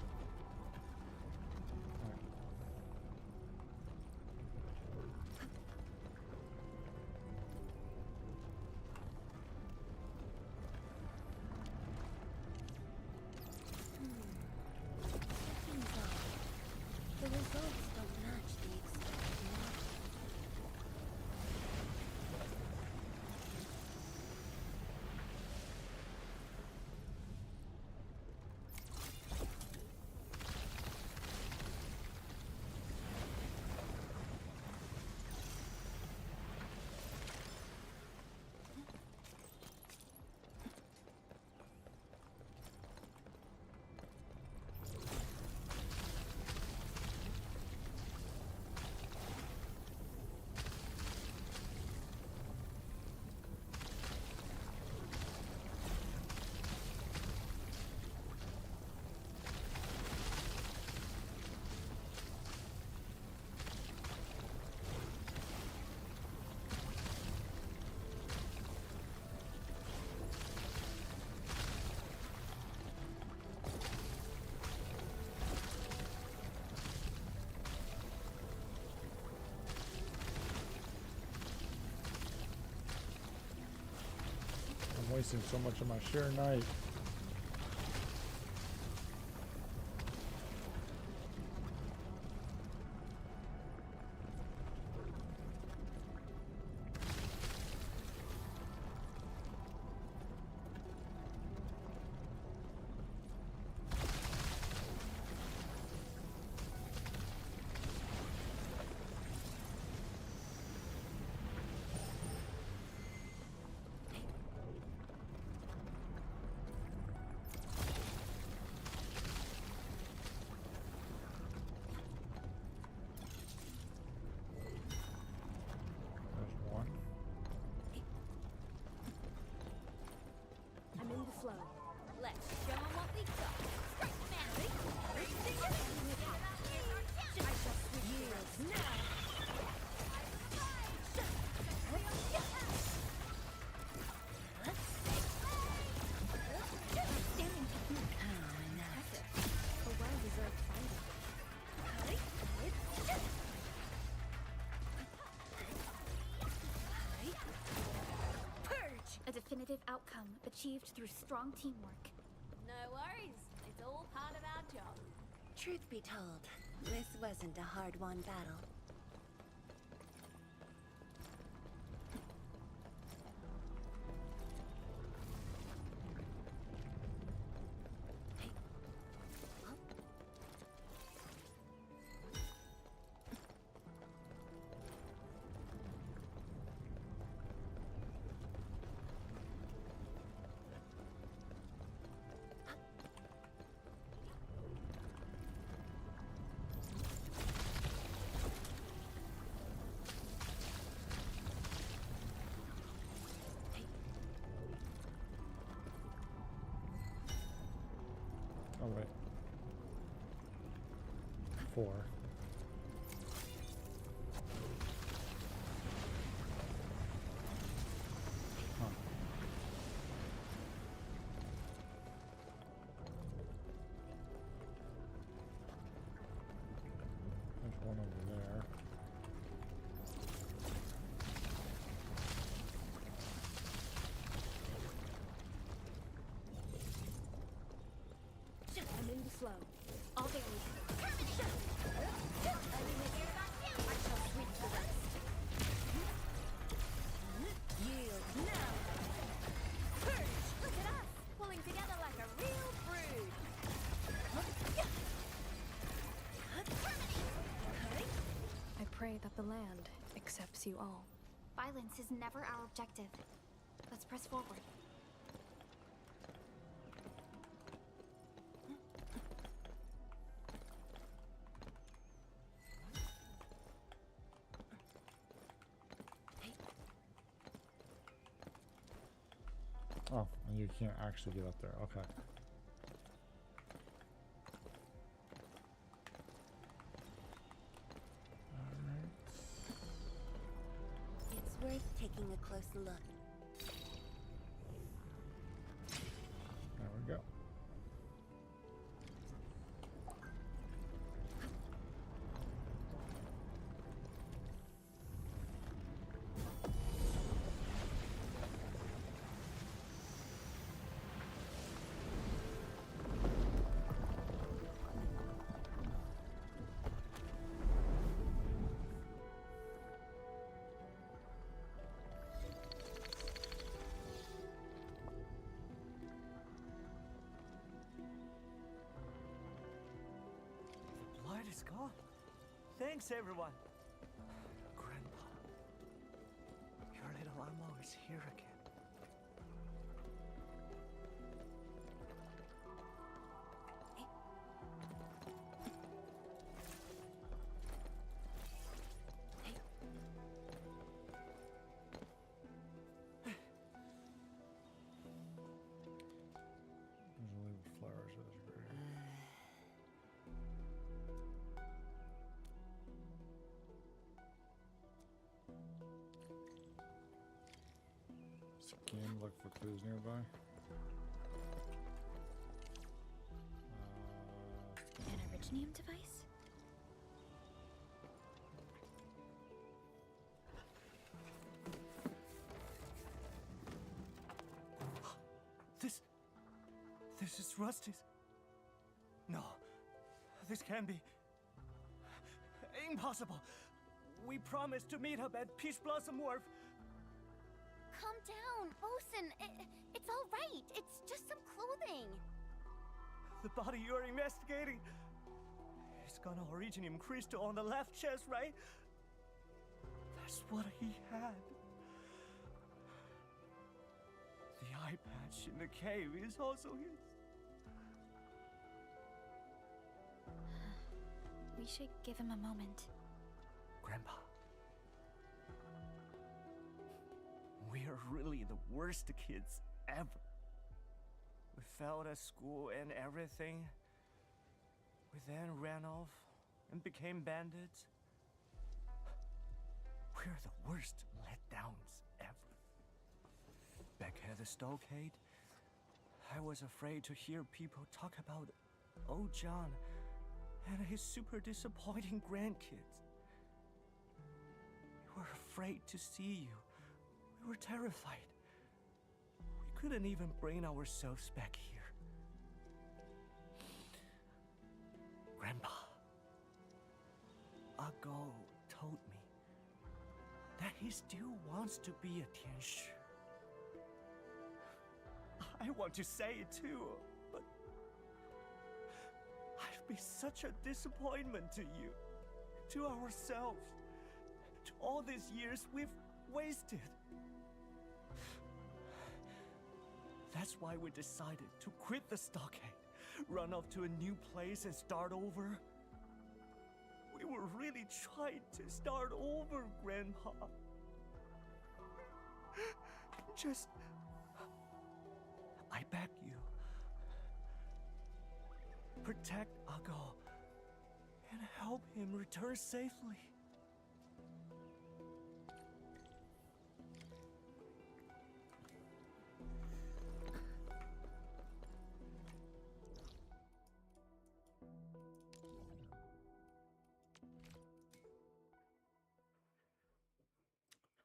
The results don't match the expected model. I'm wasting so much of my sheer night. flow. Let's show 'em what we got. Strike family. I shall sweep yields now. Outstanding technique. Impressive. A well-deserved fighting. Purge! A definitive outcome achieved through strong teamwork. No worries. It's all part of our job. Truth be told, this wasn't a hard-won battle. Oh wait. 4. Huh. There's one over there. I'm in the flow. All there is. I shall sweep the rest. Yield now. Purge! Look at us, pulling together like a real brood. I pray that the land accepts you all. Violence is never our objective. Let's press forward. Oh, and you can't actually get up there. Okay. Alright. It's worth taking a close look. There we go. Blood is gone. Thanks, everyone. Grandpa, your little Amo is here again. There's a little flowers as grave. Scan, look for clues nearby. An originium device? This is Rusty's. No, this can't be. Impossible. We promised to meet up at Peach Blossom Wharf. Calm down, Bosun. It's all right. It's just some clothing. The body you're investigating. It's got an originium crystal on the left chest, right? That's what he had. The eye patch in the cave is also his. We should give him a moment. Grandpa. We are really the worst kids ever. failed at school and everything. We then ran off and became bandits. We're the worst letdowns ever. Back at the stockade, I was afraid to hear people talk about old John and his super disappointing grandkids. We were afraid to see you. We were terrified. We couldn't even bring ourselves back here. Grandpa, Ago told me that he still wants to be a Tianshi. I want to say it too, but I've been such a disappointment to you, to ourselves, to all these years we've wasted. That's why we decided to quit the stockade, run off to a new place and start over. We were really trying to start over, Grandpa. Just... I beg you. Protect Ago and help him return safely.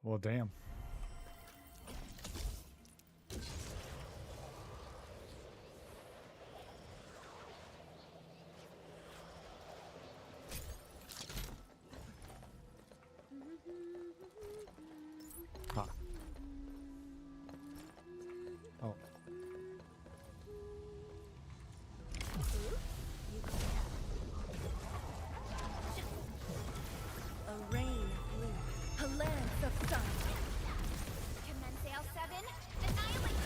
Well, damn. Huh. Oh. A rain of blue, a lance of sun. Commence AL7, annihilate!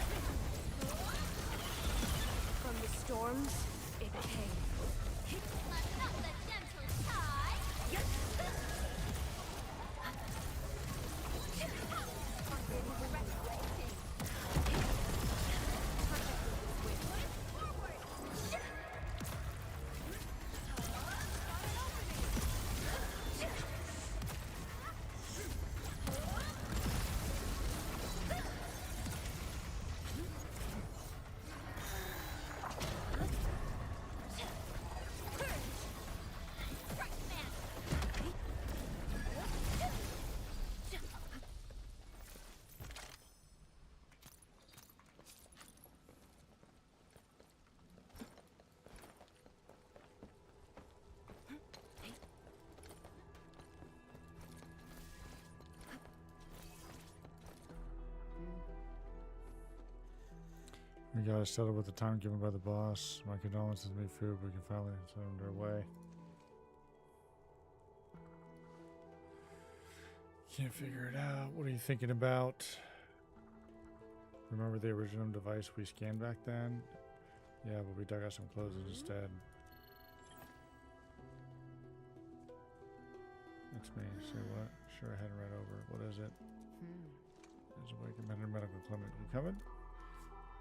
From the storms, it came. Let not the gentle tide! We gotta settle with the time given by the boss. My condolences to me, food. We can finally send them their way. Can't figure it out. What are you thinking about? Remember the original device we scanned back then? Yeah, but we dug out some clothes instead. Next me. Say what? Sure, I hadn't read over. What is it? There's a recommended medical clinic. You coming?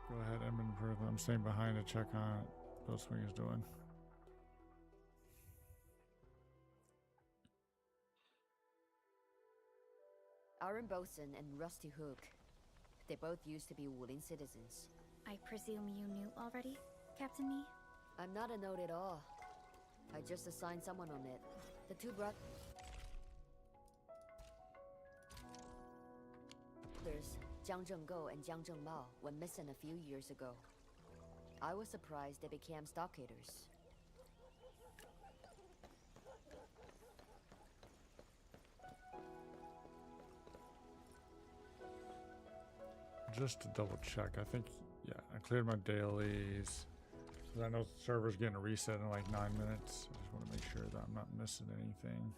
Go ahead, Edmund. I'm staying behind to check on what Swing is doing. Aaron Bosun and Rusty Hook. They both used to be Wulin citizens. I presume you knew already, Captain Me? I'm not a note at all. I just assigned someone on it. The two brothers Jiang Zhenggou and Jiang Zhengbao went missing a few years ago. I was surprised they became stockaders. Just to double check, I think, yeah, I cleared my dailies. I know the server's getting a reset in like 9 minutes. I just want to make sure that I'm not missing anything.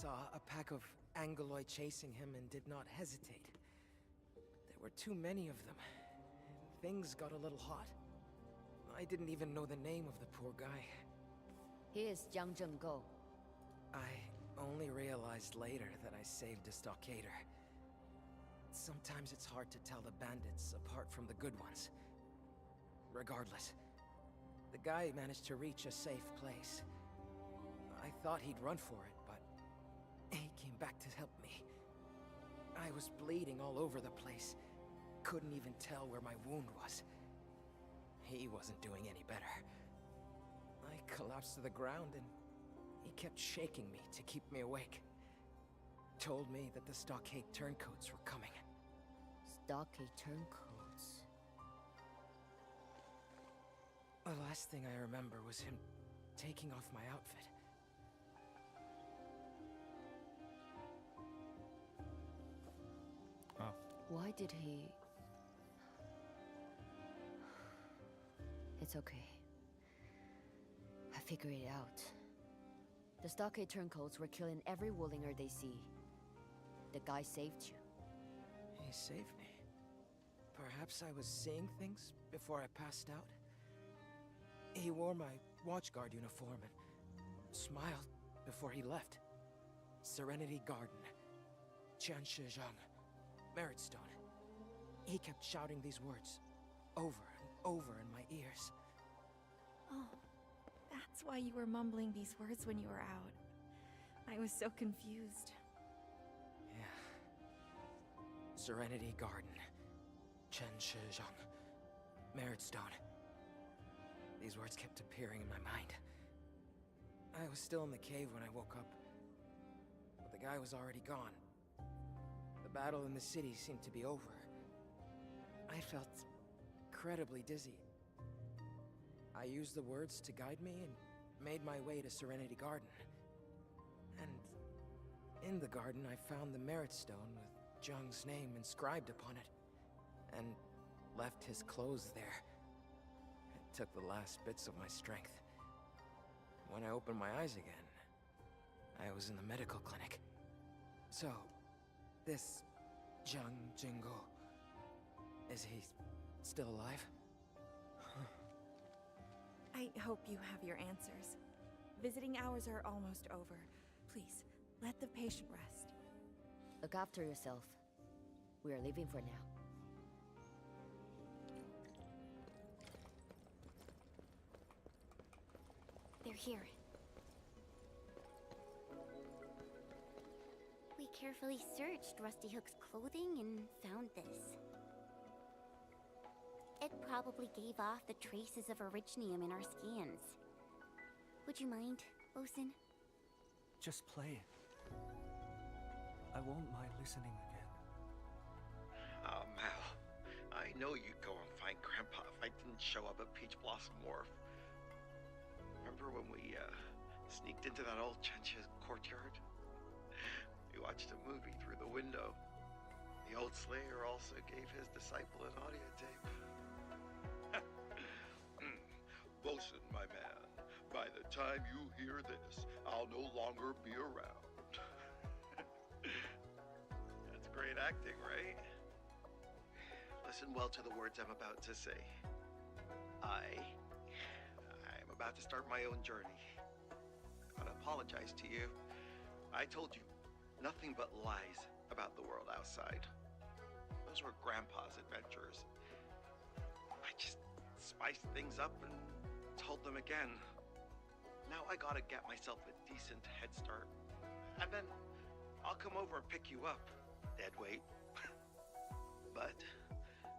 saw a pack of Angoloi chasing him and did not hesitate. There were too many of them. Things got a little hot. I didn't even know the name of the poor guy. He is Jiang Zhenggo. I only realized later that I saved a stockader. Sometimes it's hard to tell the bandits apart from the good ones. Regardless, the guy managed to reach a safe place. I thought he'd run for it, but he came back to help me. I was bleeding all over the place. Couldn't even tell where my wound was. He wasn't doing any better. I collapsed to the ground and he kept shaking me to keep me awake. Told me that the stockade turncoats were coming. Stockade turncoats? The last thing I remember was him taking off my outfit. Oh. Why did he... It's okay. I figured it out. The stockade turncoats were killing every Woolinger they see. The guy saved you. He saved me. Perhaps I was seeing things before I passed out? He wore my watchguard uniform and smiled before he left. Serenity Garden. Qianshizhang. Meritstone. He kept shouting these words over and over in my ears. Oh, that's why you were mumbling these words when you were out. I was so confused. Yeah. Serenity Garden. Qianshizhang. Meritstone. These words kept appearing in my mind. I was still in the cave when I woke up, but the guy was already gone. The battle in the city seemed to be over. I felt incredibly dizzy. I used the words to guide me and made my way to Serenity Garden. And in the garden, I found the Merit Stone with Zheng's name inscribed upon it, and left his clothes there. It took the last bits of my strength. When I opened my eyes again, I was in the medical clinic. So, this Jiang Jinggo, is he still alive? I hope you have your answers. Visiting hours are almost over. Please, let the patient rest. Look after yourself. We are leaving for now. They're here. We carefully searched Rusty Hook's clothing and found this. It probably gave off the traces of originium in our scans. Would you mind, Bosun? Just play it. I won't mind listening again. Mal, I know you'd go and find Grandpa if I didn't show up at Peach Blossom Wharf. Remember when we sneaked into that old Chencha's courtyard? We watched a movie through the window. The old slayer also gave his disciple an audio tape. Bosun, my man, by the time you hear this, I'll no longer be around. That's great acting, right? Listen well to the words I'm about to say. I'm about to start my own journey. Gotta apologize to you. I told you nothing but lies about the world outside. Those were Grandpa's adventures. I just spiced things up and told them again. Now I gotta get myself a decent head start. And then I'll come over and pick you up, deadweight. But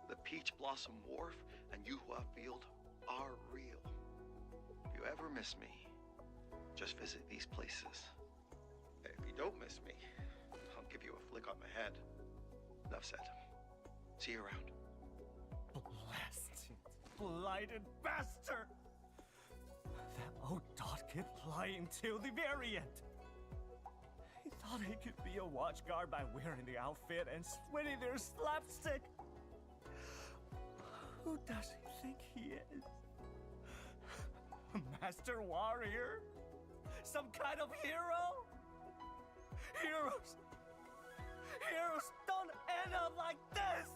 the Peach Blossom Wharf and Yuhua Field are real. If you ever miss me, just visit these places. If you don't miss me, I'll give you a flick on the head. Enough said. See you around. Blasted, blighted bastard! That old dot kept lying till the very end. He thought he could be a watchguard by wearing the outfit and sweating their slapstick. Who does he think he is? A master warrior? Some kind of hero? Heroes don't end up like this!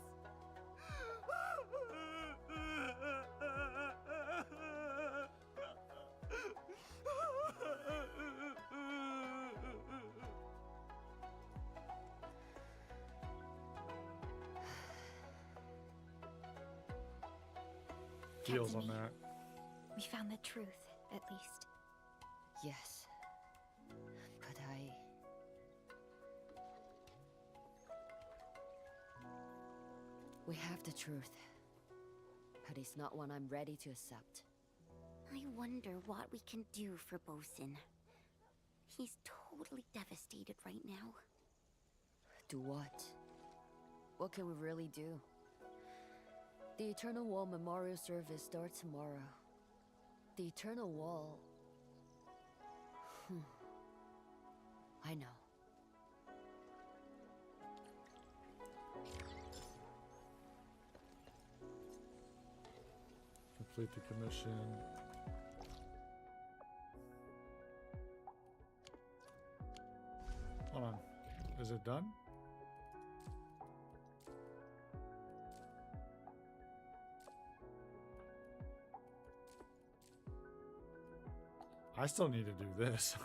Feels on Captain, that. we found the truth, at least. Yes. But we have the truth. But it's not one I'm ready to accept. I wonder what we can do for Bosun. He's totally devastated right now. Do what? What can we really do? The Eternal Wall Memorial Service starts tomorrow. The Eternal Wall... I know. Complete the commission. Hold on. Is it done? I still need to do this.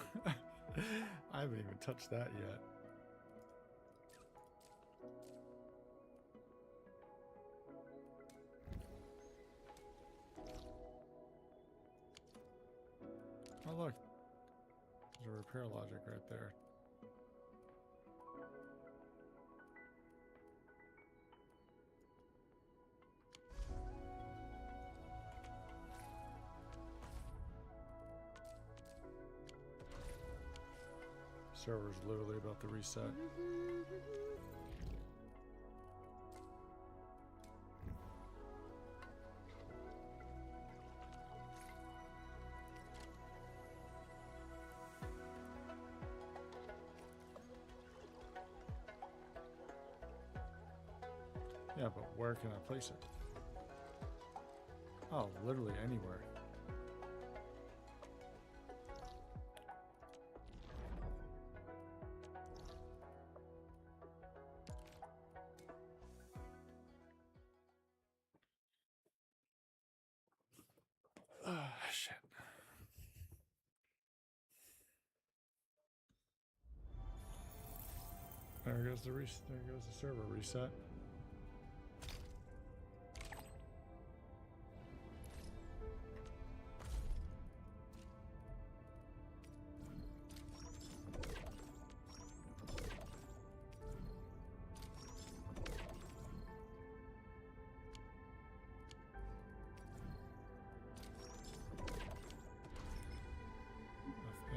I haven't even touched that yet. Oh look, there's a repair logic right there. Server's literally about to reset. Yeah, but where can I place it? Oh, literally anywhere. Ah, shit. There goes the server reset.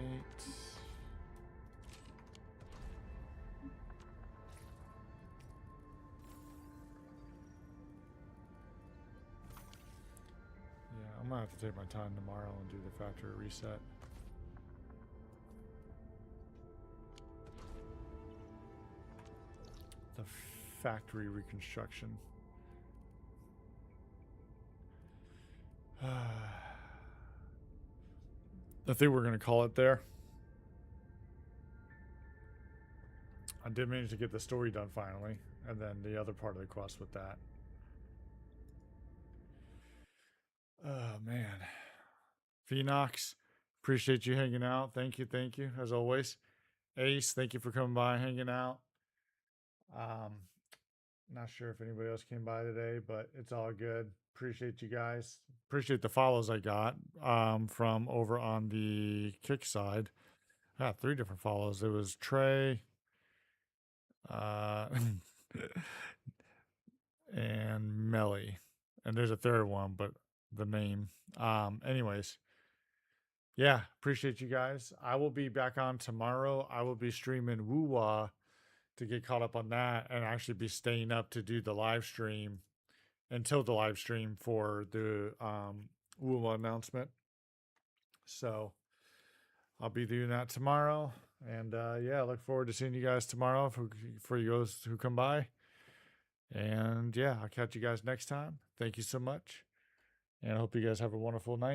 F8. Yeah, I'm gonna have to take my time tomorrow and do the factory reset. The factory reconstruction. I think we're gonna call it there. I did manage to get the story done finally, and then the other part of the quest with that. Oh man. Phoenox, appreciate you hanging out. Thank you, as always. Ace, thank you for coming by and hanging out. Not sure if anybody else came by today, but it's all good. Appreciate you guys. Appreciate the follows I got from over on the Kick side. I got 3 different follows. It was Trey, and Melly, and there's a third one, but the name. Anyways, yeah, appreciate you guys. I will be back on tomorrow. I will be streaming Woo-Wah to get caught up on that, and actually be staying up to do the live stream until the live stream for the Woo-Wah announcement. So I'll be doing that tomorrow. And yeah, I look forward to seeing you guys tomorrow for you guys who come by. And yeah, I'll catch you guys next time. Thank you so much. And I hope you guys have a wonderful night.